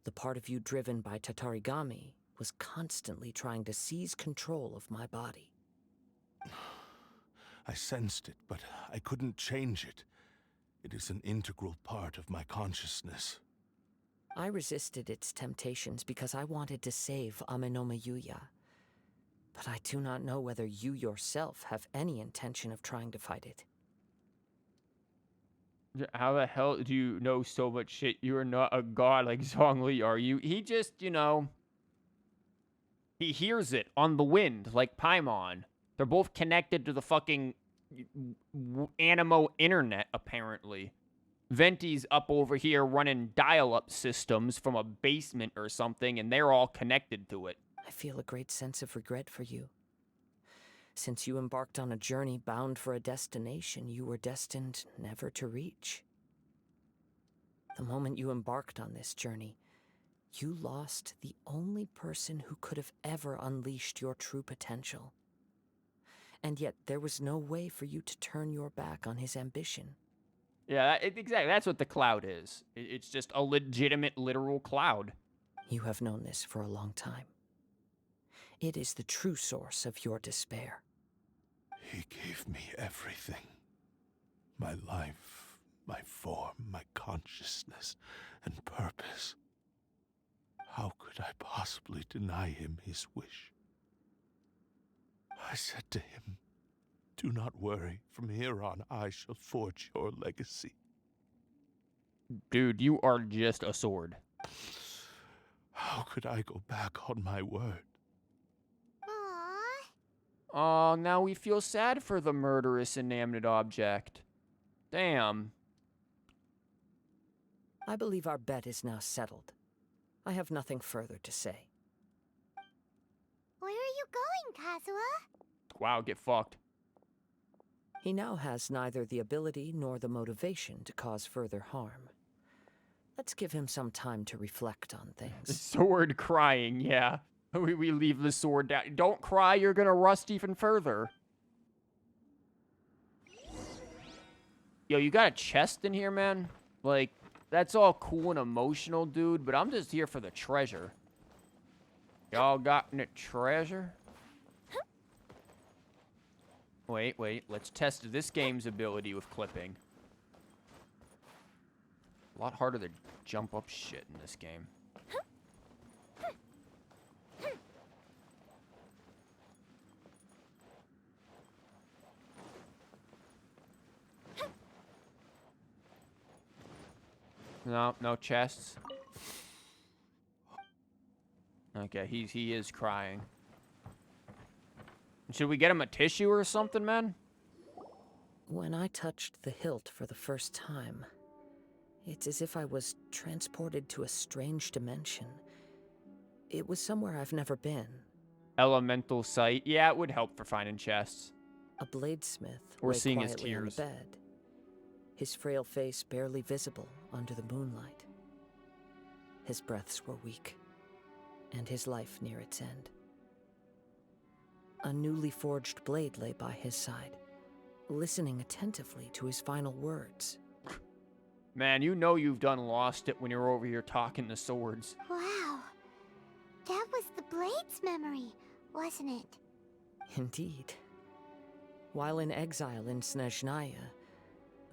The part of you driven by Tatarigami was constantly trying to seize control of my body. I sensed it, but I couldn't change it. It is an integral part of my consciousness. I resisted its temptations because I wanted to save Amenoma Yuya. But I do not know whether you yourself have any intention of trying to fight it. How the hell do you know so much shit? You are not a god like Zhongli, are you? He just, you know... He hears it on the wind, like Paimon. They're both connected to the fucking Animo internet, apparently. Venti's up over here running dial-up systems from a basement or something, and they're all connected to it. I feel a great sense of regret for you. Since you embarked on a journey bound for a destination you were destined never to reach. The moment you embarked on this journey, you lost the only person who could have ever unleashed your true potential. And yet there was no way for you to turn your back on his ambition. Yeah, exactly. That's what the cloud is. It's just a legitimate, literal cloud. You have known this for a long time. It is the true source of your despair. He gave me everything. My life, my form, my consciousness, and purpose. How could I possibly deny him his wish? I said to him, "Do not worry. From here on, I shall forge your legacy." Dude, you are just a sword. How could I go back on my word? Oh, now we feel sad for the murderous inanimate object. Damn. I believe our bet is now settled. I have nothing further to say. Where are you going, Kazuha? Wow, get fucked. He now has neither the ability nor the motivation to cause further harm. Let's give him some time to reflect on things. Sword crying, yeah. We leave the sword down. Don't cry, you're gonna rust even further. Yo, you got a chest in here, man? Like, that's all cool and emotional, dude, but I'm just here for the treasure. Y'all got any treasure? Wait, let's test this game's ability with clipping. A lot harder to jump up shit in this game. No chests. Okay, he is crying. Should we get him a tissue or something, man? When I touched the hilt for the first time, it's as if I was transported to a strange dimension. It was somewhere I've never been. Elemental sight. Yeah, it would help for finding chests. A bladesmith Or lay seeing his quietly on the tears. bed, his frail face barely visible under the moonlight. His breaths were weak, and his life near its end. A newly forged blade lay by his side, listening attentively to his final words. Man, you know you've done lost it when you're over here talking to swords. Wow. That was the Blade's memory, wasn't it? Indeed. While in exile in Snezhnaya,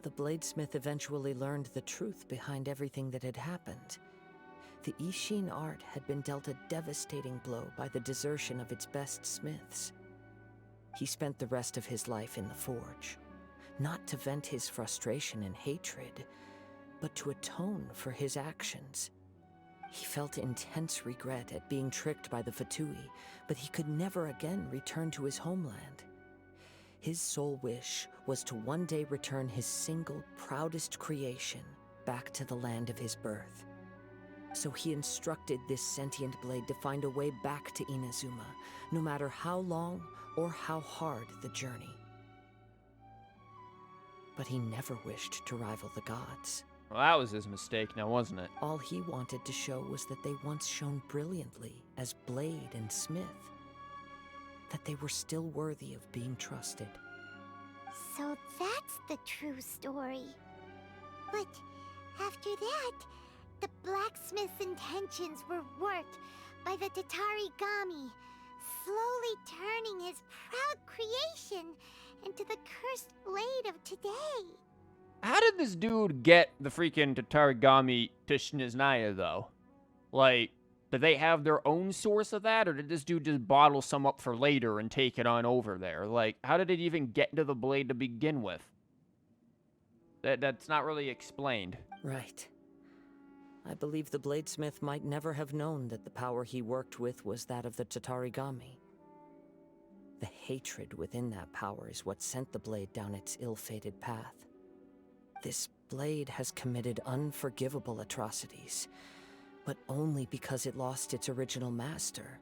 the bladesmith eventually learned the truth behind everything that had happened. The Ishin art had been dealt a devastating blow by the desertion of its best smiths. He spent the rest of his life in the forge, not to vent his frustration and hatred, but to atone for his actions. He felt intense regret at being tricked by the Fatui, but he could never again return to his homeland. His sole wish was to one day return his single, proudest creation back to the land of his birth. So he instructed this sentient blade to find a way back to Inazuma, no matter how long or how hard the journey. But he never wished to rival the gods. Well, that was his mistake now, wasn't it? All he wanted to show was that they once shone brilliantly as blade and smith, that they were still worthy of being trusted. So that's the true story. But after that, the blacksmith's intentions were worked by the Tatarigami, slowly turning his proud creation into the cursed blade of today. How did this dude get the freaking Tatarigami to Snezhnaya, though? Like, did they have their own source of that, or did this dude just bottle some up for later and take it on over there? Like, how did it even get into the blade to begin with? That's not really explained. Right. I believe the bladesmith might never have known that the power he worked with was that of the Tatarigami. The hatred within that power is what sent the blade down its ill-fated path. This blade has committed unforgivable atrocities, but only because it lost its original master.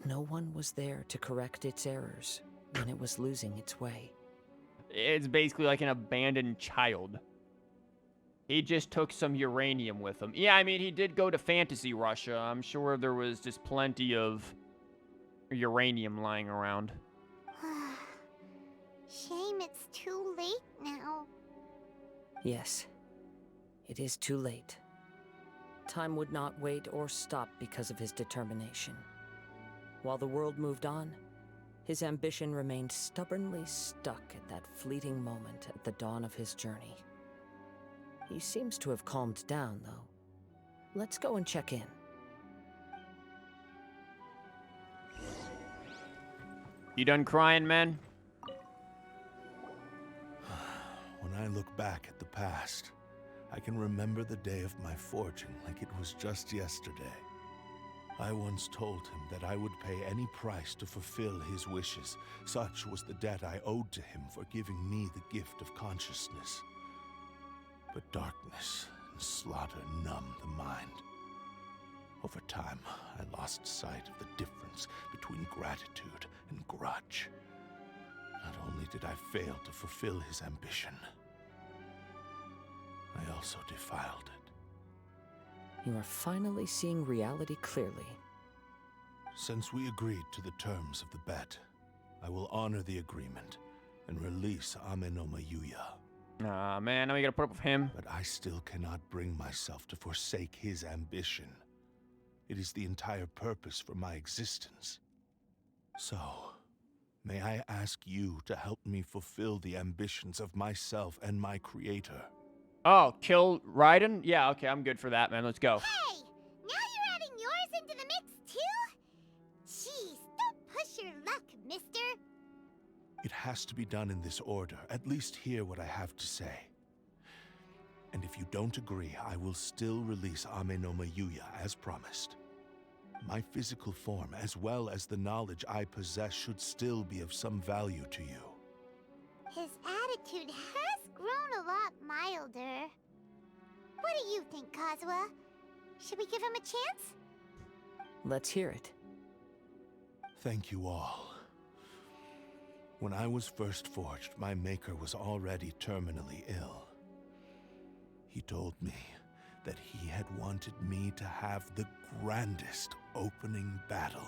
No one was there to correct its errors when it was losing its way. It's basically like an abandoned child. He just took some uranium with him. Yeah, I mean, he did go to Fantasy Russia. I'm sure there was just plenty of uranium lying around. Shame it's too late now. Yes, it is too late. Time would not wait or stop because of his determination. While the world moved on, his ambition remained stubbornly stuck at that fleeting moment at the dawn of his journey. He seems to have calmed down, though. Let's go and check in. You done crying, man? When I look back at the past, I can remember the day of my forging like it was just yesterday. I once told him that I would pay any price to fulfill his wishes. Such was the debt I owed to him for giving me the gift of consciousness. But darkness and slaughter numbed the mind. Over time, I lost sight of the difference between gratitude and grudge. Not only did I fail to fulfill his ambition, I also defiled it. You are finally seeing reality clearly. Since we agreed to the terms of the bet, I will honor the agreement and release Amenoma Yuya. Aw, man, now we gotta put up with him. But I still cannot bring myself to forsake his ambition. It is the entire purpose for my existence. So, may I ask you to help me fulfill the ambitions of myself and my creator? Oh, kill Raiden? Yeah, okay, I'm good for that, man. Let's go. Hey! Now you're adding yours into the mix, too? Jeez, don't push your luck, mister. It has to be done in this order. At least hear what I have to say. And if you don't agree, I will still release Amenoma Yuya as promised. My physical form, as well as the knowledge I possess, should still be of some value to you. His attitude has grown a lot milder. What do you think, Kazuha? Should we give him a chance? Let's hear it. Thank you all. When I was first forged, my maker was already terminally ill. He told me that he had wanted me to have the grandest opening battle.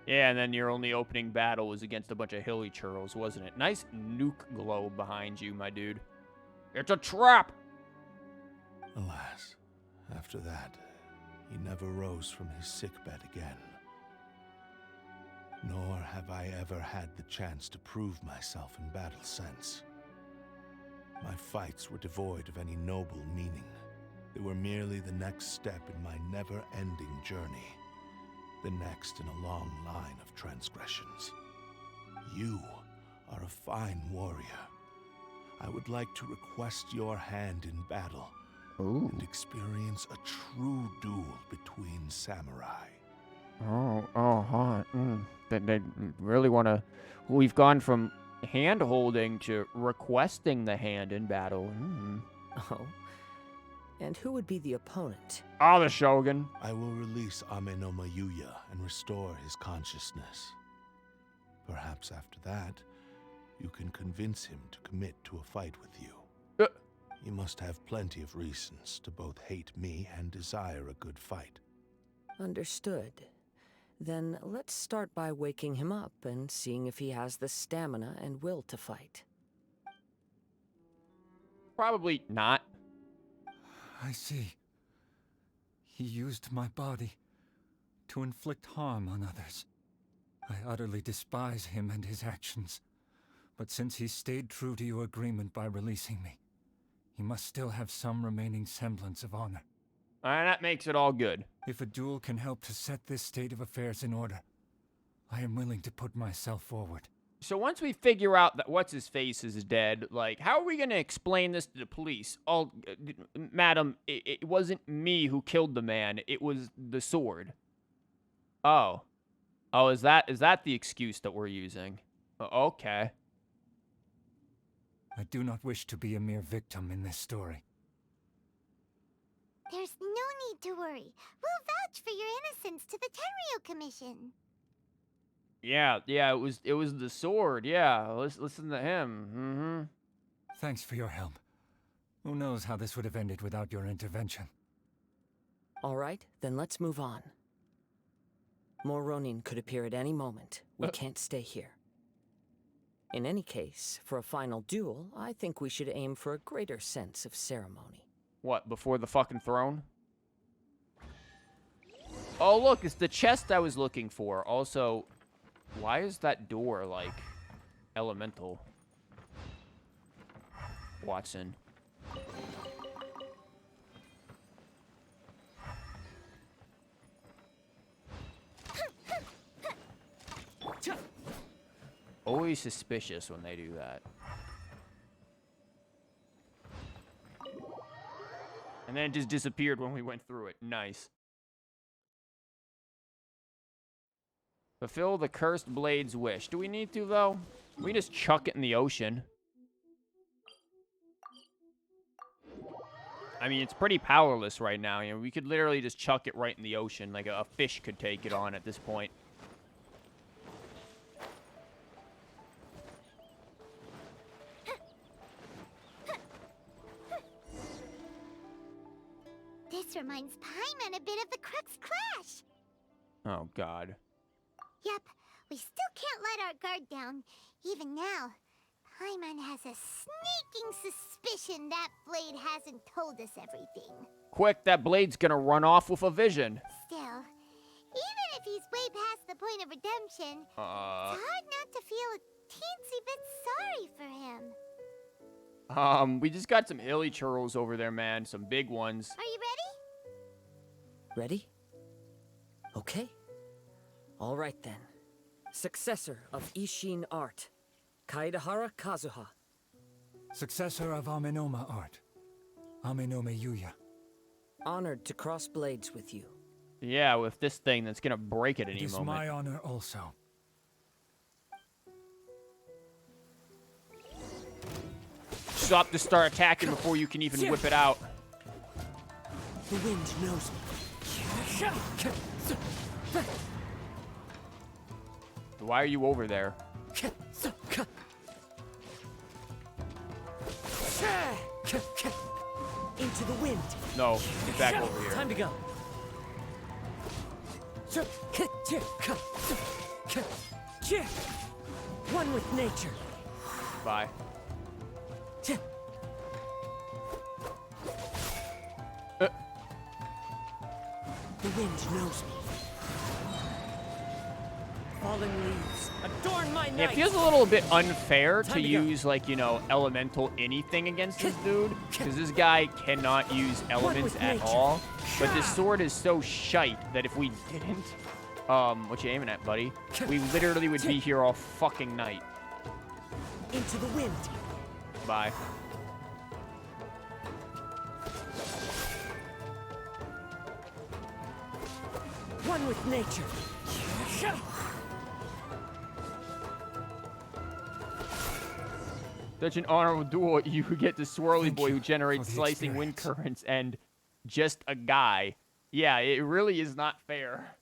Yeah, and then your only opening battle was against a bunch of hilly churls, wasn't it? Nice nuke globe behind you, my dude. It's a trap! Alas, after that, he never rose from his sickbed again. Nor have I ever had the chance to prove myself in battle since. My fights were devoid of any noble meaning. They were merely the next step in my never-ending journey. The next in a long line of transgressions. You are a fine warrior. I would like to request your hand in battle. Ooh. And experience a true duel between samurai. Huh. They really want to... We've gone from hand-holding to requesting the hand in battle. Oh. And who would be the opponent? Ah, the Shogun. I will release Amenoma Yuya and restore his consciousness. Perhaps after that, you can convince him to commit to a fight with you. He must have plenty of reasons to both hate me and desire a good fight. Understood. Then let's start by waking him up and seeing if he has the stamina and will to fight. Probably not. I see. He used my body to inflict harm on others. I utterly despise him and his actions. But since he stayed true to your agreement by releasing me, he must still have some remaining semblance of honor. Alright, that makes it all good. If a duel can help to set this state of affairs in order, I am willing to put myself forward. So once we figure out that what's-his-face is dead, like, how are we going to explain this to the police? Oh, madam, it wasn't me who killed the man. It was the sword. Oh. Oh, is that the excuse that we're using? Okay. I do not wish to be a mere victim in this story. There's no need to worry. We'll vouch for your innocence to the Tenryo Commission. Yeah, it was the sword. Yeah, listen to him. Thanks for your help. Who knows how this would have ended without your intervention? All right, then let's move on. More Ronin could appear at any moment. We can't stay here. In any case, for a final duel, I think we should aim for a greater sense of ceremony. What, before the fucking throne? Oh, look, it's the chest I was looking for. Also, why is that door, like, elemental? Watson. Always suspicious when they do that. And then it just disappeared when we went through it. Nice. Fulfill the cursed blade's wish. Do we need to, though? We just chuck it in the ocean. I mean, it's pretty powerless right now. You know, we could literally just chuck it right in the ocean. Like a fish could take it on at this point. This reminds Paimon a bit of the Crux Clash. Oh, God. Yep, we still can't let our guard down. Even now, Paimon has a sneaking suspicion that blade hasn't told us everything. Quick, that blade's gonna run off with a vision. Still, even if he's way past the point of redemption, it's hard not to feel a teensy bit sorry for him. We just got some illy churls over there, man. Some big ones. Are you ready? Ready? Okay. All right, then. Successor of Ishin art, Kaidahara Kazuha. Successor of Amenoma art, Amenome Yuya. Honored to cross blades with you. Yeah, with this thing that's gonna break at any It is moment. my honor also. Stop to start attacking before you can even whip it out. The wind knows me. Why are you over there? Into the wind. No, get back over here. Time to go. One with nature. Bye. The wind knows me. Fallen leaves adorn my night. It feels a little bit unfair to use, like, you know, elemental anything against this dude, because this guy cannot use elements at all. But this sword is so shite that if we didn't, what you aiming at, buddy? We literally would be here all fucking night. Into the wind. Bye. One with nature. Such an honorable duel. You get the swirly boy who generates for the slicing wind experience. currents and just a guy. Yeah, it really is not fair.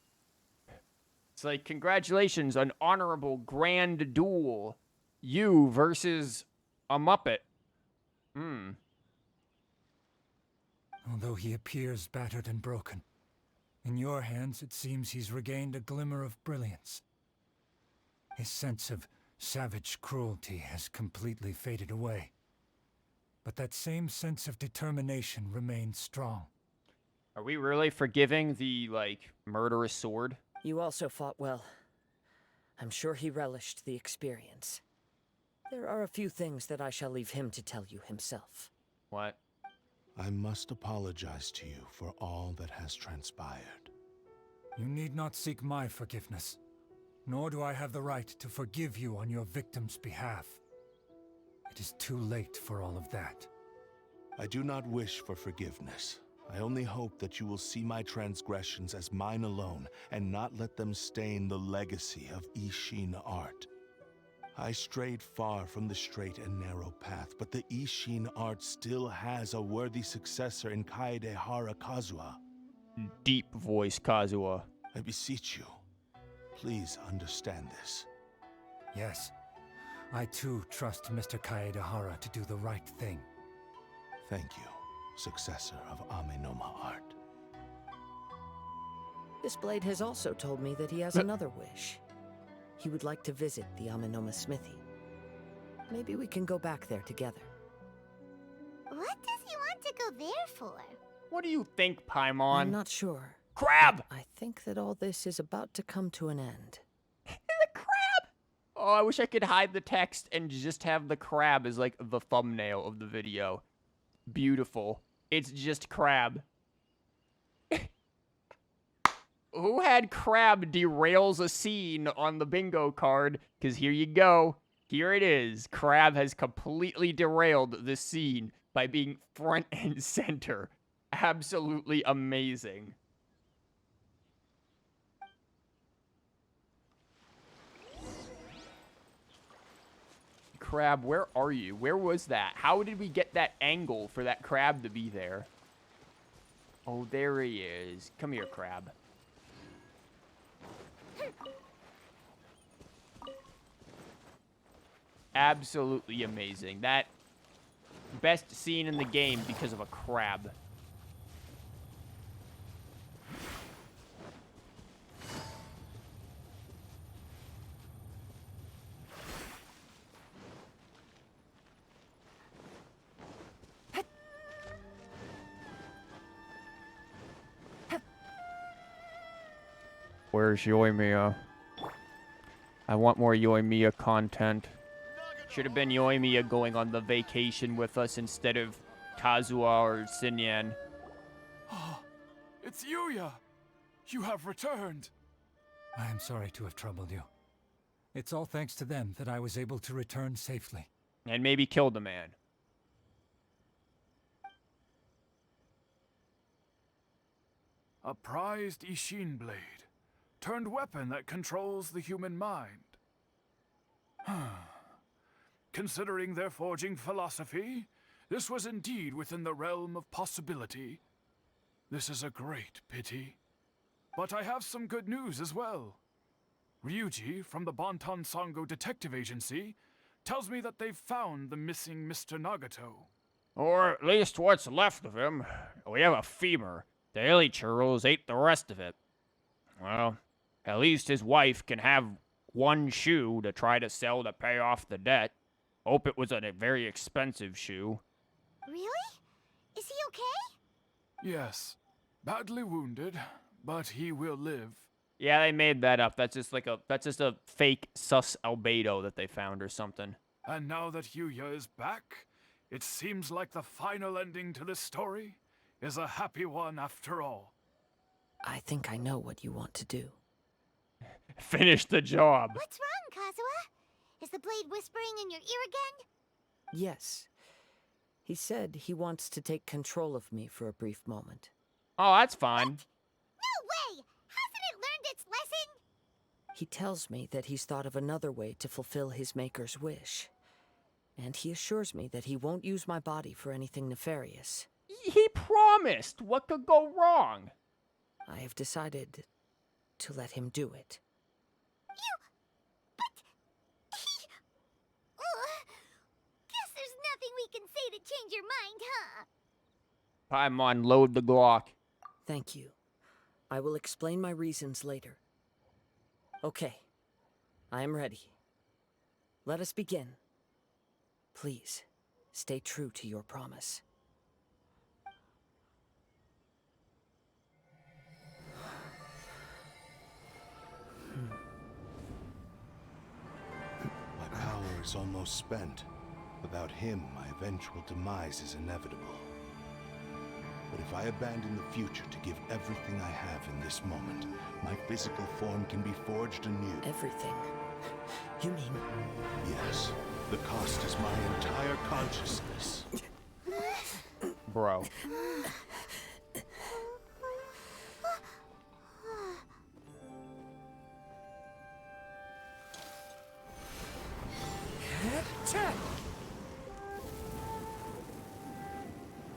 It's like, congratulations, an honorable grand duel. You versus a Muppet. Although he appears battered and broken, in your hands it seems he's regained a glimmer of brilliance. His sense of savage cruelty has completely faded away. But that same sense of determination remains strong. Are we really forgiving the, like, murderous sword? You also fought well. I'm sure he relished the experience. There are a few things that I shall leave him to tell you himself. What? I must apologize to you for all that has transpired. You need not seek my forgiveness, nor do I have the right to forgive you on your victim's behalf. It is too late for all of that. I do not wish for forgiveness. I only hope that you will see my transgressions as mine alone, and not let them stain the legacy of Ishin art. I strayed far from the straight and narrow path, but the Ishin art still has a worthy successor in Kaedehara Kazuha. Deep voice Kazuha. I beseech you, please understand this. Yes, I too trust Mr. Kaedehara to do the right thing. Thank you, successor of Amenoma art. This blade has also told me that he has another wish. He would like to visit the Amenoma smithy. Maybe we can go back there together. What does he want to go there for? What do you think, Paimon? I'm not sure. Crab! I think that all this is about to come to an end. The crab! Oh, I wish I could hide the text and just have the crab as, like, the thumbnail of the video. Beautiful. It's just crab. Who had crab derails a scene on the bingo card? Because here you go. Here it is. Crab has completely derailed the scene by being front and center. Absolutely amazing. Crab, where are you? Where was that? How did we get that angle for that crab to be there? Oh, there he is. Come here, crab. Absolutely amazing. That best scene in the game because of a crab. Where's Yoimiya? I want more Yoimiya content. Should have been Yoimiya going on the vacation with us instead of Kazuha or Sinyan. Oh, it's Yuya! You have returned! I am sorry to have troubled you. It's all thanks to them that I was able to return safely. And maybe kill the man. A prized Ishin blade. Turned weapon that controls the human mind. Considering their forging philosophy, this was indeed within the realm of possibility. This is a great pity. But I have some good news as well. Ryuji, from the Bonton Sango Detective Agency, tells me that they've found the missing Mr. Nagato. Or at least what's left of him. We have a femur. The illy churros ate the rest of it. Well, at least his wife can have one shoe to try to sell to pay off the debt. Hope it was a very expensive shoe. Really? Is he okay? Yes. Badly wounded, but he will live. Yeah, they made that up. That's just a fake sus albedo that they found or something. And now that Yuya is back, it seems like the final ending to this story is a happy one after all. I think I know what you want to do. Finish the job. What's wrong, Kazuha? Is the blade whispering in your ear again? Yes. He said he wants to take control of me for a brief moment. Oh, that's fine. What? No way! Hasn't it learned its lesson? He tells me that he's thought of another way to fulfill his maker's wish. And he assures me that he won't use my body for anything nefarious. He promised. What could go wrong? I have decided to let him do it. Guess there's nothing we can say to change your mind, huh? Paimon, load the Glock. Thank you. I will explain my reasons later. Okay. I am ready. Let us begin. Please, stay true to your promise. strength's almost spent. Without him, my eventual demise is inevitable. But if I abandon the future to give everything I have in this moment, my physical form can be forged anew. Everything? You mean... Yes. The cost is my entire consciousness. Bro.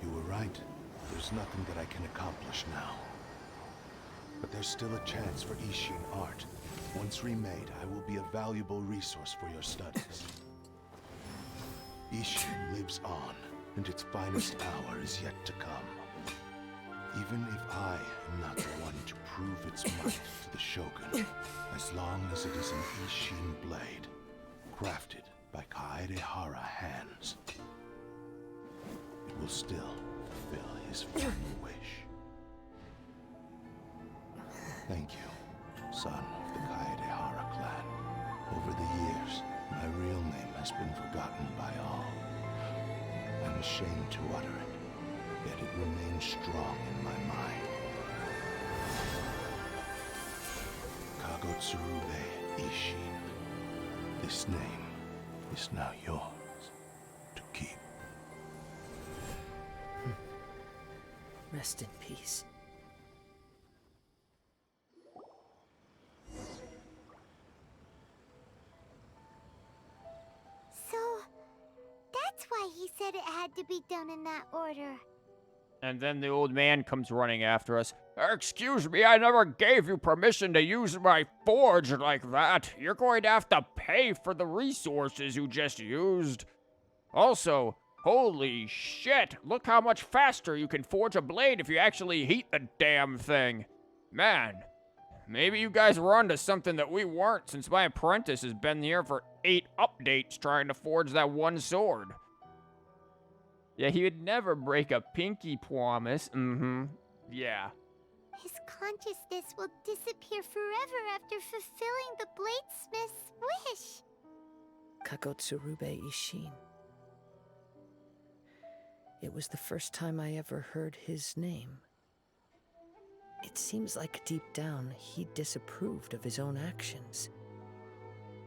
You were right. There's nothing that I can accomplish now. But there's still a chance for Ishin art. Once remade, I will be a valuable resource for your studies. Ishin lives on, and its finest hour is yet to come. Even if I am not the one to prove its might to the Shogun, as long as it is an Ishin blade, crafted by Kaedehara hands, it will still fulfill his final wish. Thank you, son of the Kaedehara clan. Over the years, my real name has been forgotten by all. I'm ashamed to utter it, yet it remains strong in my mind. Kagotsurube Ishin. This name is now yours to keep. Rest in peace. So, that's why he said it had to be done in that order. And then the old man comes running after us. Excuse me, I never gave you permission to use my forge like that. You're going to have to pay for the resources you just used. Also, holy shit, look how much faster you can forge a blade if you actually heat the damn thing. Man, maybe you guys were onto something that we weren't, since my apprentice has been here for 8 updates trying to forge that one sword. Yeah, he would never break a pinky promise. Yeah. His consciousness will disappear forever after fulfilling the bladesmith's wish. Kagotsurube Ishin. It was the first time I ever heard his name. It seems like deep down he disapproved of his own actions,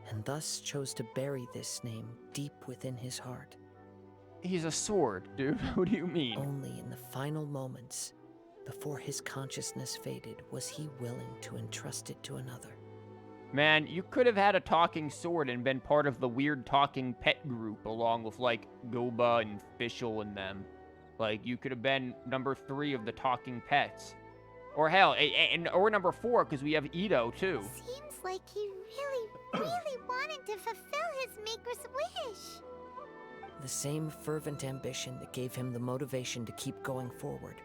and thus chose to bury this name deep within his heart. He's a sword, dude. What do you mean? Only in the final moments, before his consciousness faded, was he willing to entrust it to another. Man, you could have had a talking sword and been part of the weird talking pet group along with, like, Goba and Fischl and them. Like, you could have been number 3 of the talking pets. Or hell, or number 4, because we have Ito, too. Seems like he really wanted to fulfill his maker's wish. The same fervent ambition that gave him the motivation to keep going forward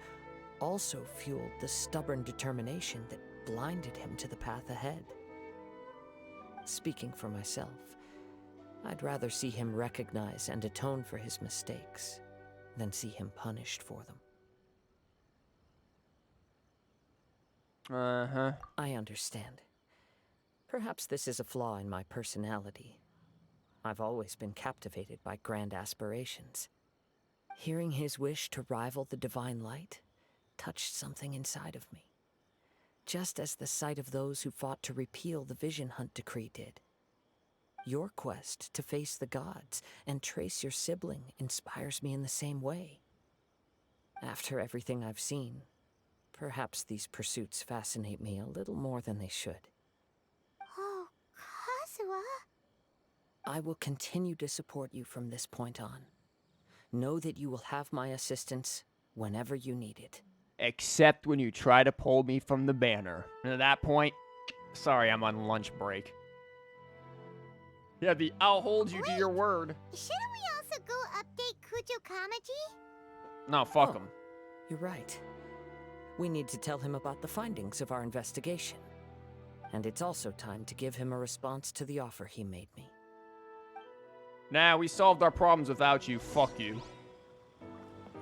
also fueled the stubborn determination that blinded him to the path ahead. Speaking for myself, I'd rather see him recognize and atone for his mistakes than see him punished for them. I understand. Perhaps this is a flaw in my personality. I've always been captivated by grand aspirations. Hearing his wish to rival the divine light touched something inside of me, just as the sight of those who fought to repeal the Vision Hunt decree did. Your quest to face the gods and trace your sibling inspires me in the same way. After everything I've seen, perhaps these pursuits fascinate me a little more than they should. Oh, Kazuha. I will continue to support you from this point on. Know that you will have my assistance whenever you need it. Except when you try to pull me from the banner. And at that point, sorry, I'm on lunch break. Yeah, I'll hold you to your word. Shouldn't we also go update Kujo Kamaji? No, fuck him. You're right. We need to tell him about the findings of our investigation. And it's also time to give him a response to the offer he made me. Nah, we solved our problems without you. Fuck you.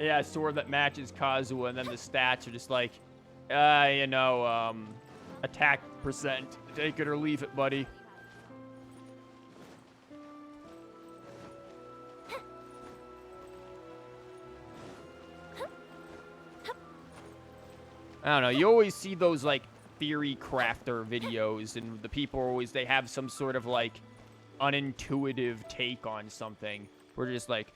Yeah, a sword that matches Kazuha, and then the stats are just like, attack percent. Take it or leave it, buddy. I don't know. You always see those, like, theory crafter videos, and the people are always, they have some sort of, like, unintuitive take on something. We're just like,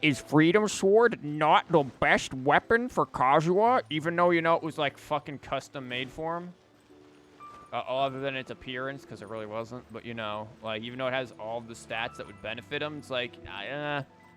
is Freedom Sword not the best weapon for Kazuha, even though, you know, it was, like, fucking custom made for him? Other than its appearance, because it really wasn't. But, you know, like, even though it has all the stats that would benefit him, it's like,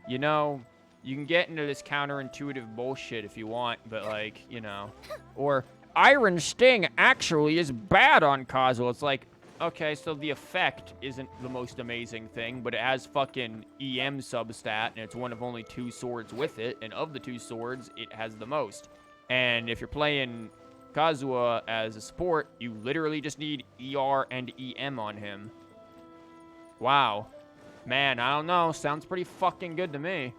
you know, you can get into this counterintuitive bullshit if you want, but, like, you know. Or, Iron Sting actually is bad on Kazuha. It's like, okay, so the effect isn't the most amazing thing, but it has fucking EM substat, and it's one of only 2 swords with it, and of the 2 swords, it has the most. And if you're playing Kazuha as a support, you literally just need ER and EM on him. Wow. Man, I don't know. Sounds pretty fucking good to me.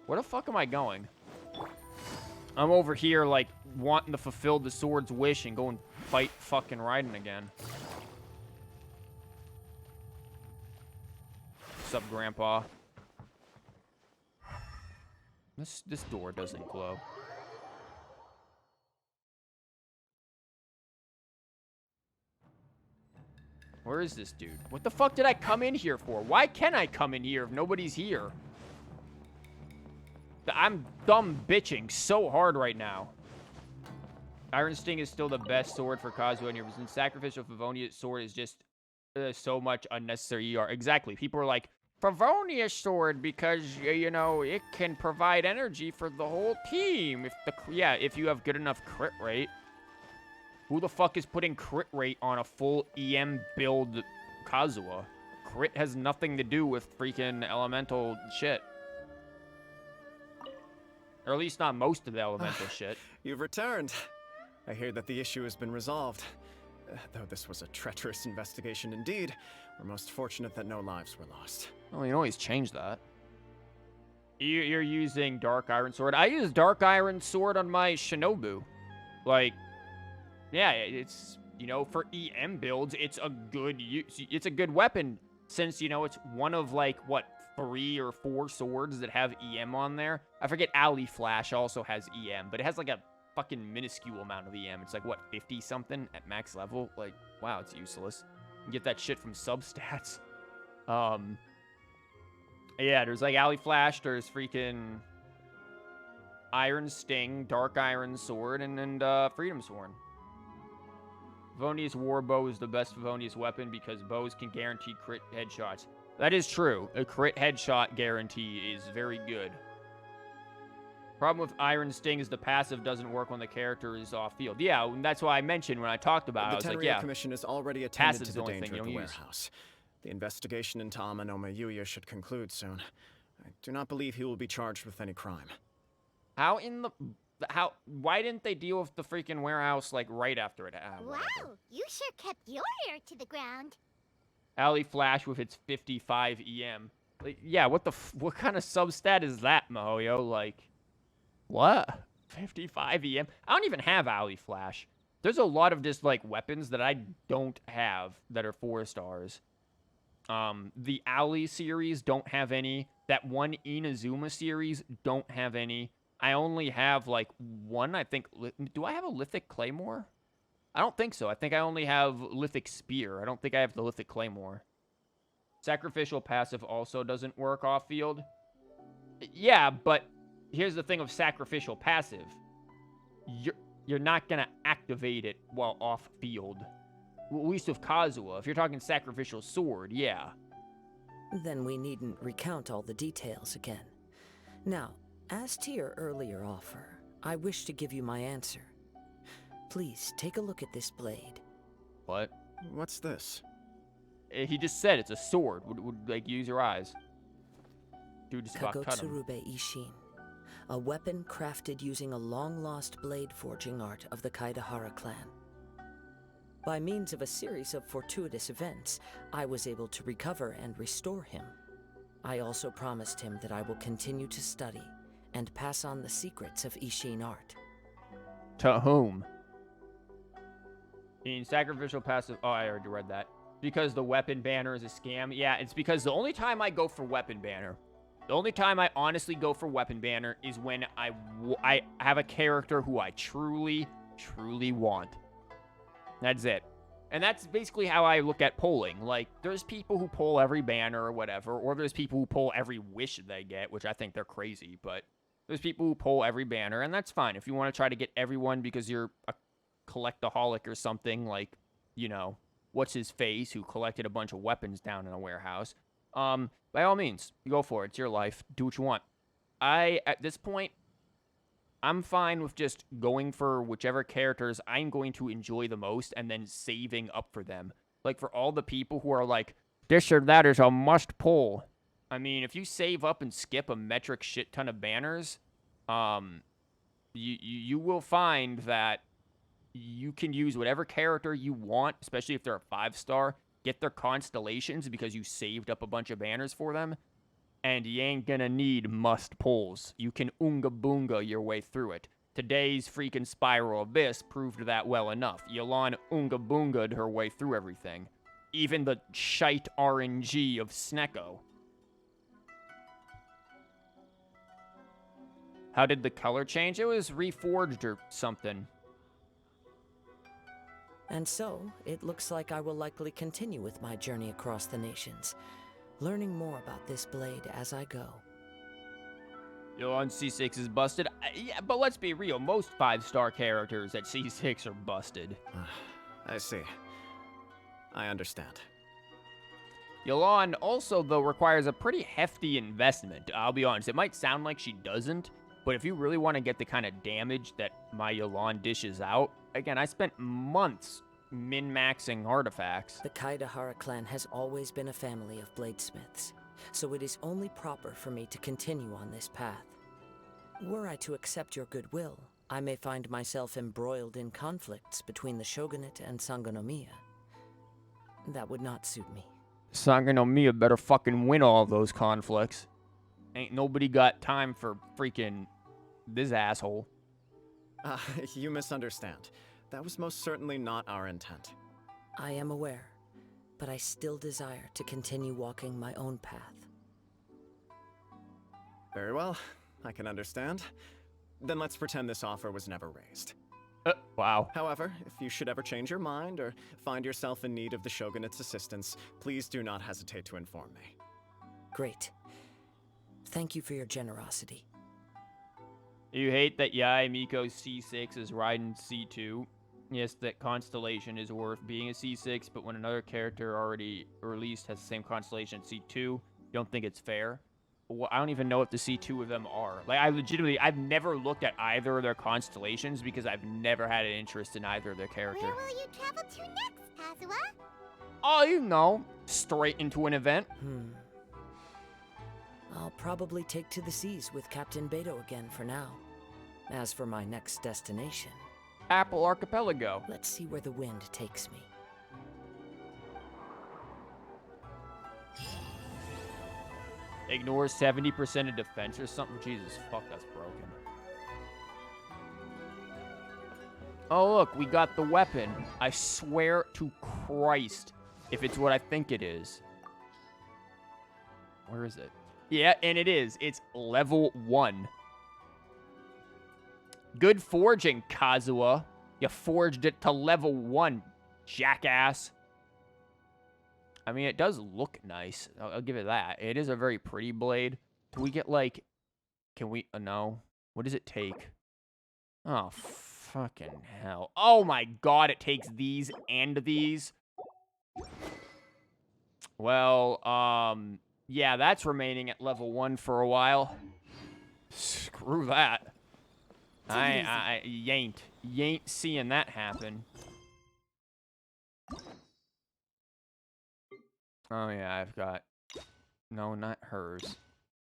Where the fuck am I going? I'm over here, like, wanting to fulfill the sword's wish and go and fight fucking Raiden again. What's up, Grandpa? This door doesn't glow. Where is this dude? What the fuck did I come in here for? Why can't I come in here if nobody's here? I'm dumb bitching so hard right now. Iron Sting is still the best sword for Kazuha, and Sacrificial Favonia's sword is just so much unnecessary ER. Exactly. People are like, Favonia's sword because, you know, it can provide energy for the whole team. If you have good enough crit rate. Who the fuck is putting crit rate on a full EM build Kazuha? Crit has nothing to do with freaking elemental shit. Or at least not most of the elemental shit. You've returned. I hear that the issue has been resolved. Though this was a treacherous investigation indeed, we're most fortunate that no lives were lost. Well, you can always change that. You're using Dark Iron Sword. I use Dark Iron Sword on my Shinobu. Like, yeah, it's, you know, for EM builds, it's a good weapon since, you know, it's one of, like, what, 3 or 4 swords that have EM on there. I forget Ali Flash also has EM, but it has, like, a fucking minuscule amount of EM. It's, like, what, 50-something at max level? Like, wow, it's useless. You can get that shit from substats. Yeah, there's, like, Ali Flash, there's freaking Iron Sting, Dark Iron Sword, and Freedom Sword. Favonius Warbow is the best Favonius weapon because bows can guarantee crit headshots. That is true. A crit headshot guarantee is very good. Problem with Iron Sting is the passive doesn't work when the character is off field. Yeah, and that's why I mentioned when I talked about it. I was like, yeah. The Commission has already attended to the only danger of the warehouse. The investigation into Amanoma Yuya should conclude soon. I do not believe he will be charged with any crime. Why didn't they deal with the freaking warehouse, like, right after it happened? Wow, you sure kept your ear to the ground. Ali Flash with its 55 EM. Like, yeah, what kind of substat is that, Mahoyo? Like, what? 55 EM? I don't even have Ali Flash. There's a lot of just, like, weapons that I don't have that are 4 stars. The Ali series don't have any. That one Inazuma series don't have any. I only have, like, one, I think. Do I have a Lithic Claymore? I don't think so. I think I only have Lithic Spear. I don't think I have the Lithic Claymore. Sacrificial passive also doesn't work off-field. Yeah, but here's the thing of Sacrificial passive. You're not going to activate it while off-field. Well, at least with Kazuha. If you're talking Sacrificial Sword, yeah. Then we needn't recount all the details again. Now, as to your earlier offer, I wish to give you my answer. Please, take a look at this blade. What? What's this? He just said it's a sword. Would like, use your eyes. Dude, just about cut him. Kagotsurube Ishin. A weapon crafted using a long-lost blade forging art of the Kaidahara clan. By means of a series of fortuitous events, I was able to recover and restore him. I also promised him that I will continue to study and pass on the secrets of Ishin art. To whom? In Sacrificial passive... Oh, I already read that. Because the weapon banner is a scam? Yeah, it's because the only time I go for weapon banner... The only time I honestly go for weapon banner is when I have a character who I truly truly want. That's it. And that's basically how I look at polling. Like, there's people who poll every banner or whatever, or there's people who poll every wish they get, which I think they're crazy, but there's people who poll every banner, and that's fine. If you want to try to get everyone because you're a collectaholic or something, like, you know, what's his face, who collected a bunch of weapons down in a warehouse, by all means, go for it. It's your life. Do what you want. At this point, I'm fine with just going for whichever characters I'm going to enjoy the most and then saving up for them. Like, for all the people who are like, this or that is a must pull. I mean, if you save up and skip a metric shit ton of banners, you will find that you can use whatever character you want, especially if they're a 5-star, get their constellations because you saved up a bunch of banners for them, and you ain't gonna need must pulls. You can Oonga Boonga your way through it. Today's freaking Spiral Abyss proved that well enough. Yelan Oonga Boonga'd her way through everything. Even the shite RNG of Snecko. How did the color change? It was reforged or something. And so, it looks like I will likely continue with my journey across the nations, learning more about this blade as I go. Yelan C6 is busted. Yeah, but let's be real. Most 5-star characters at C6 are busted. I see. I understand. Yelan also, though, requires a pretty hefty investment. I'll be honest. It might sound like she doesn't, but if you really want to get the kind of damage that my Yelan dishes out, again, I spent months min-maxing artifacts. The Kaidahara clan has always been a family of bladesmiths, so it is only proper for me to continue on this path. Were I to accept your goodwill, I may find myself embroiled in conflicts between the shogunate and Sangonomiya. That would not suit me. Sangonomiya better fucking win all those conflicts. Ain't nobody got time for freaking this asshole. You misunderstand. That was most certainly not our intent. I am aware, but I still desire to continue walking my own path. Very well. I can understand. Then let's pretend this offer was never raised. Wow. However, if you should ever change your mind or find yourself in need of the Shogunate's assistance, please do not hesitate to inform me. Great. Thank you for your generosity. You hate that Yae Miko's C6 is riding C2. Yes, that constellation is worth being a C6, but when another character already released has the same constellation as C2, you don't think it's fair? Well, I don't even know what the C2 of them are. Like, I've never looked at either of their constellations because I've never had an interest in either of their character. Where will you travel to next, Kazuha? Oh, you know, straight into an event. I'll probably take to the seas with Captain Beto again for now. As for my next destination... Apple Archipelago. Let's see where the wind takes me. Ignores 70% of defense or something. Jesus, fuck, that's broken. Oh, look, we got the weapon. I swear to Christ, if it's what I think it is. Where is it? Yeah, and it is. It's level 1. Good forging, Kazuha. You forged it to level 1, jackass. I mean, it does look nice. I'll give it that. It is a very pretty blade. Do we get, like... Can we... no. What does it take? Oh, fucking hell. Oh, my God. It takes these and these. Well, yeah, that's remaining at level 1 for a while. Screw that. I ain't seeing that happen. Oh yeah, I've got... No, not hers.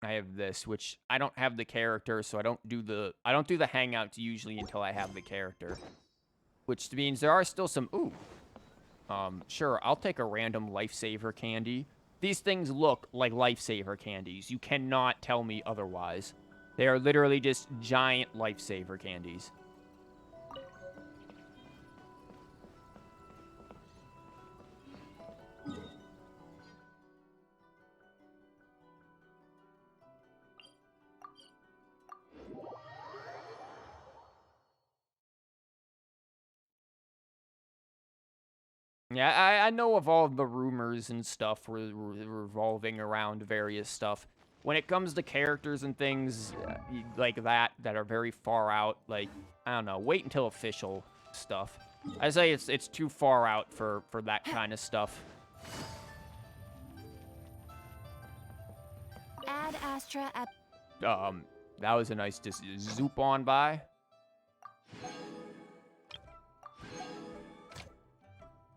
I have this, which I don't have the character, so I don't do the hangouts usually until I have the character. Which means there are still some... Ooh. Sure, I'll take a random lifesaver candy. These things look like lifesaver candies. You cannot tell me otherwise. They are literally just giant lifesaver candies. Yeah, I know of all the rumors and stuff revolving around various stuff. When it comes to characters and things like that are very far out, like, I don't know, wait until official stuff. I say it's too far out for that kind of stuff. Ad Astra at That was a nice just zoop on by.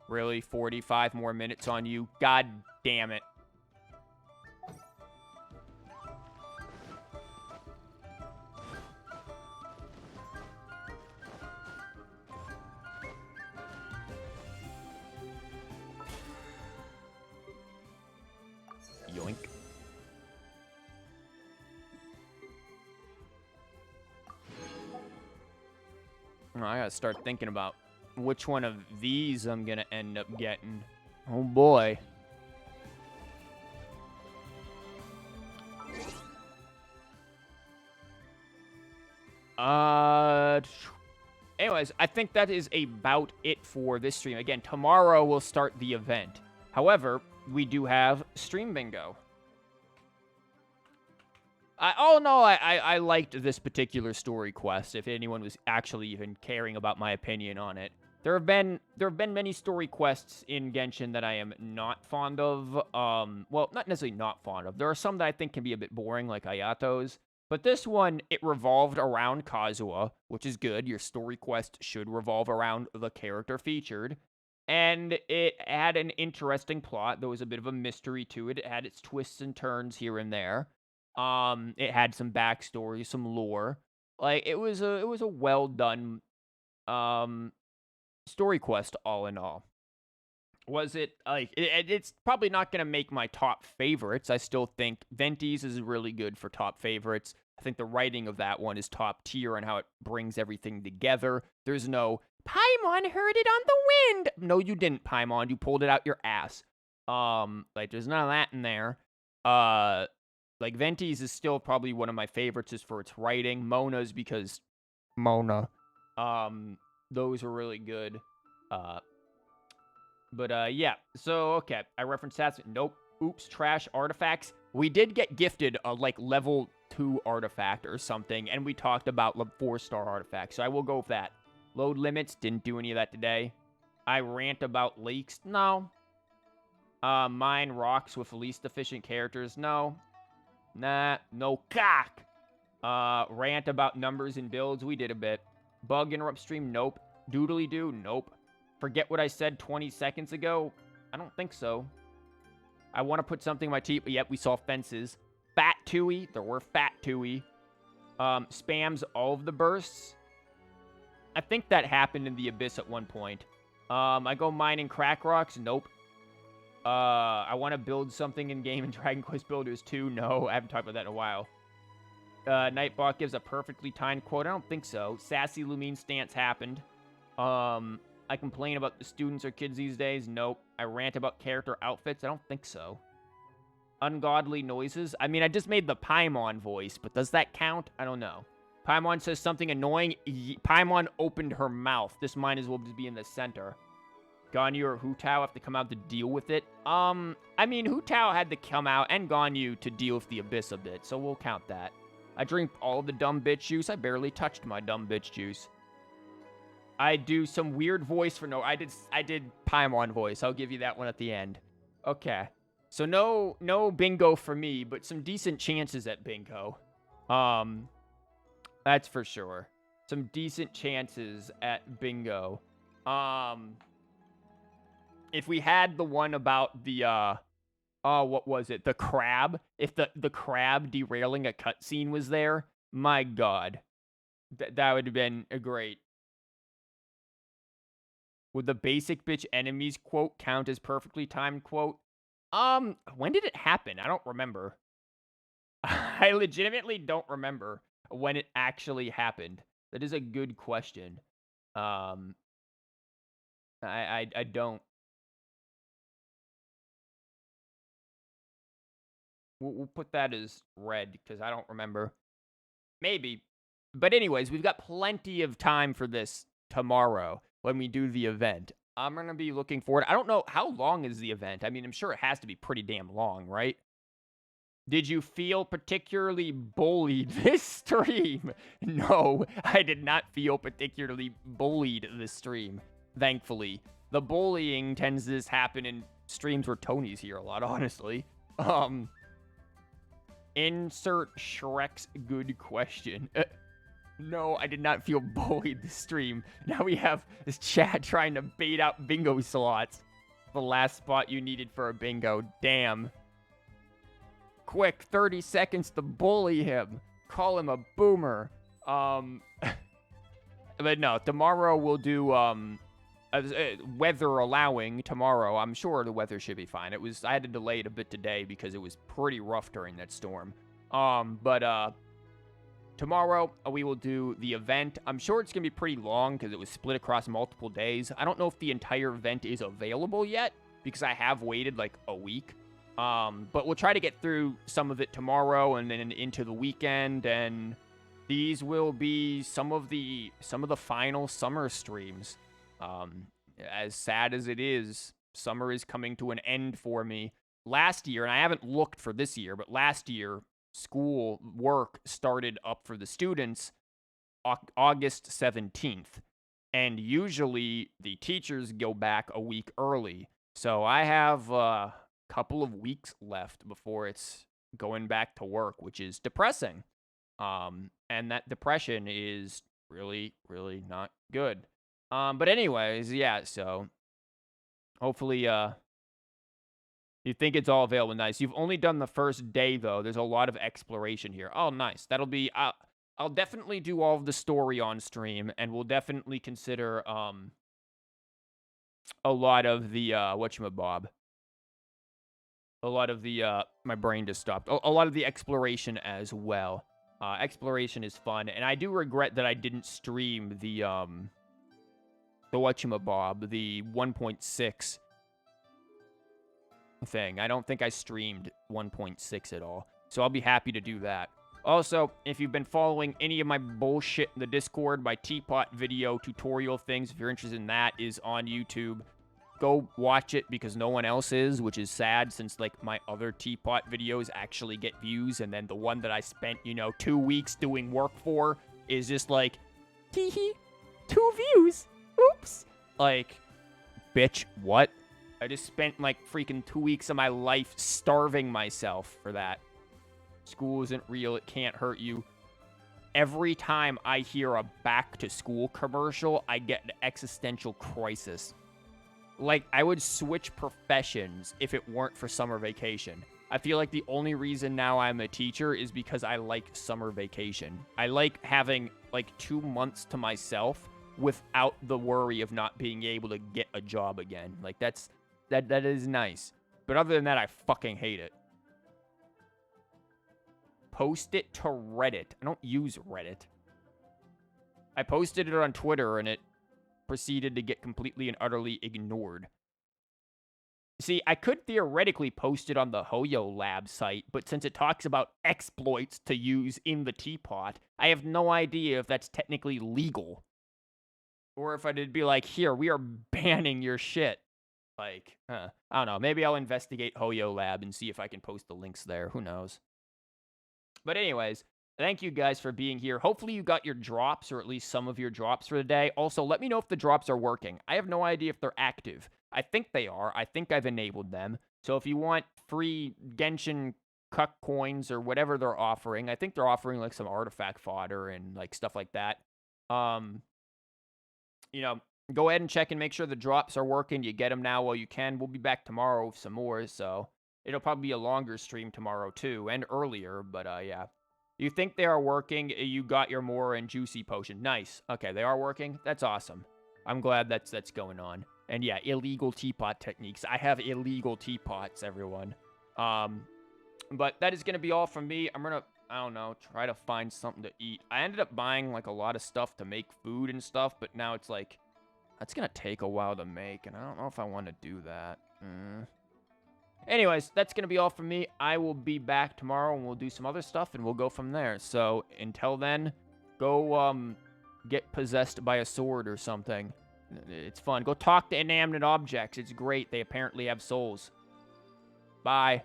Really, 45 more minutes on you? God damn it. Yoink. I gotta start thinking about which one of these I'm gonna end up getting. Oh boy. Anyways, I think that is about it for this stream. Again, tomorrow we'll start the event. However, we do have stream bingo. All in all, I liked this particular story quest, if anyone was actually even caring about my opinion on it. There have been many story quests in Genshin that I am not fond of. Well, not necessarily not fond of. There are some that I think can be a bit boring, like Ayato's. But this one, it revolved around Kazuha, which is good. Your story quest should revolve around the character featured. And it had an interesting plot. There was a bit of a mystery to it. It had its twists and turns here and there. It had some backstory, some lore. Like, it was a well done story quest, all in all. Was it, like, it's probably not going to make my top favorites. I still think Venti's is really good for top favorites. I think the writing of that one is top tier and how it brings everything together. There's no, Paimon heard it on the wind. No, you didn't, Paimon. You pulled it out your ass. Like, there's none of that in there. Like, Venti's is still probably one of my favorites just for its writing. Mona's because Mona. Those were really good. Yeah. So, okay. I referenced stats. Nope. Oops. Trash artifacts. We did get gifted a, like, level 2 artifact or something, and we talked about 4-star artifacts, so I will go with that. Load limits. Didn't do any of that today. I rant about leaks. No. Mine rocks with least efficient characters. No. Nah. No cock. Rant about numbers and builds. We did a bit. Bug interrupt stream. Nope. Doodly doo. Nope. Forget what I said 20 seconds ago? I don't think so. I want to put something in my teeth. Yep, we saw fences. Fat Tui. There were Fat Tui. Spams all of the bursts. I think that happened in the Abyss at one point. I go mining crack rocks. Nope. I want to build something in game in Dragon Quest Builders 2. No, I haven't talked about that in a while. Nightbot gives a perfectly timed quote. I don't think so. Sassy Lumine stance happened. I complain about the students or kids these days. Nope. I rant about character outfits. I don't think so. Ungodly noises. I mean, I just made the Paimon voice, but does that count? I don't know. Paimon says something annoying. Paimon opened her mouth. This might as well just be in the center. Ganyu or Hu Tao have to come out to deal with it. I mean, Hu Tao had to come out and Ganyu to deal with the Abyss a bit, so we'll count that. I drink all the dumb bitch juice. I barely touched my dumb bitch juice. I do some weird voice for no. I did Paimon voice. I'll give you that one at the end. Okay. So no bingo for me, but some decent chances at bingo. That's for sure. Some decent chances at bingo. If we had the one about the what was it? The crab. If the crab derailing a cutscene was there, my god. That would have been a great. Would the basic bitch enemies quote count as perfectly timed quote? When did it happen? I don't remember. I legitimately don't remember when it actually happened. That is a good question. I don't. We'll put that as red because I don't remember. Maybe. But anyways, we've got plenty of time for this tomorrow when we do the event. I'm going to be looking forward. I don't know, how long is the event? I mean, I'm sure it has to be pretty damn long, right? Did you feel particularly bullied this stream? No, I did not feel particularly bullied this stream, thankfully. The bullying tends to just happen in streams where Tony's here a lot, honestly. Insert Shrek's good question. No, I did not feel bullied this stream. Now we have this chat trying to bait out bingo slots. The last spot you needed for a bingo. Damn. Quick, 30 seconds to bully him. Call him a boomer. But no, tomorrow we'll do, weather allowing tomorrow. I'm sure the weather should be fine. I had to delay it a bit today because it was pretty rough during that storm. Tomorrow, we will do the event. I'm sure it's going to be pretty long because it was split across multiple days. I don't know if the entire event is available yet because I have waited like a week. But we'll try to get through some of it tomorrow and then into the weekend. And these will be some of the final summer streams. As sad as it is, summer is coming to an end for me. Last year, and I haven't looked for this year, but last year, school work started up for the students August 17th. And usually the teachers go back a week early. So I have a couple of weeks left before it's going back to work, which is depressing. And that depression is really, really not good. But anyways, yeah, so hopefully, you think it's all available. Nice. You've only done the first day, though. There's a lot of exploration here. Oh, nice. That'll be... I'll definitely do all of the story on stream, and we'll definitely consider, a lot of the, whatchamabob. A lot of the, my brain just stopped. A lot of the exploration as well. Exploration is fun, and I do regret that I didn't stream the whatchamabob, the 1.6 thing. I don't think I streamed 1.6 at all. So I'll be happy to do that. Also, if you've been following any of my bullshit in the Discord, my teapot video tutorial things, if you're interested in that, is on YouTube. Go watch it because no one else is, which is sad since, like, my other teapot videos actually get views, and then the one that I spent, 2 weeks doing work for is just like, tee-hee, 2 views. Oops. Like, bitch, what? I just spent, like, freaking 2 weeks of my life starving myself for that. School isn't real. It can't hurt you. Every time I hear a back-to-school commercial, I get an existential crisis. Like, I would switch professions if it weren't for summer vacation. I feel like the only reason now I'm a teacher is because I like summer vacation. I like having, like, 2 months to myself without the worry of not being able to get a job again. Like, that is nice. But other than that, I fucking hate it. Post it to Reddit. I don't use Reddit. I posted it on Twitter, and it proceeded to get completely and utterly ignored. See, I could theoretically post it on the Hoyo Lab site, but since it talks about exploits to use in the teapot, I have no idea if that's technically legal. Or if I'd be like, here, we are banning your shit. Like, I don't know. Maybe I'll investigate Hoyo Lab and see if I can post the links there. Who knows? But anyways, thank you guys for being here. Hopefully you got your drops, or at least some of your drops for the day. Also, let me know if the drops are working. I have no idea if they're active. I think they are. I think I've enabled them. So if you want free Genshin Cuck coins or whatever they're offering, I think they're offering like some artifact fodder and like stuff like that. Go ahead and check and make sure the drops are working. You get them now while you can. We'll be back tomorrow with some more, so it'll probably be a longer stream tomorrow too, and earlier, but yeah. You think they are working? You got your more and juicy potion. Nice. Okay, they are working. That's awesome. I'm glad that's going on. And yeah, illegal teapot techniques. I have illegal teapots, everyone. But that is going to be all from me. I'm going to, I don't know, try to find something to eat. I ended up buying like a lot of stuff to make food and stuff, but now it's like, that's going to take a while to make, and I don't know if I want to do that. Anyways, that's going to be all from me. I will be back tomorrow, and we'll do some other stuff, and we'll go from there. So, until then, go, get possessed by a sword or something. It's fun. Go talk to inanimate objects. It's great. They apparently have souls. Bye.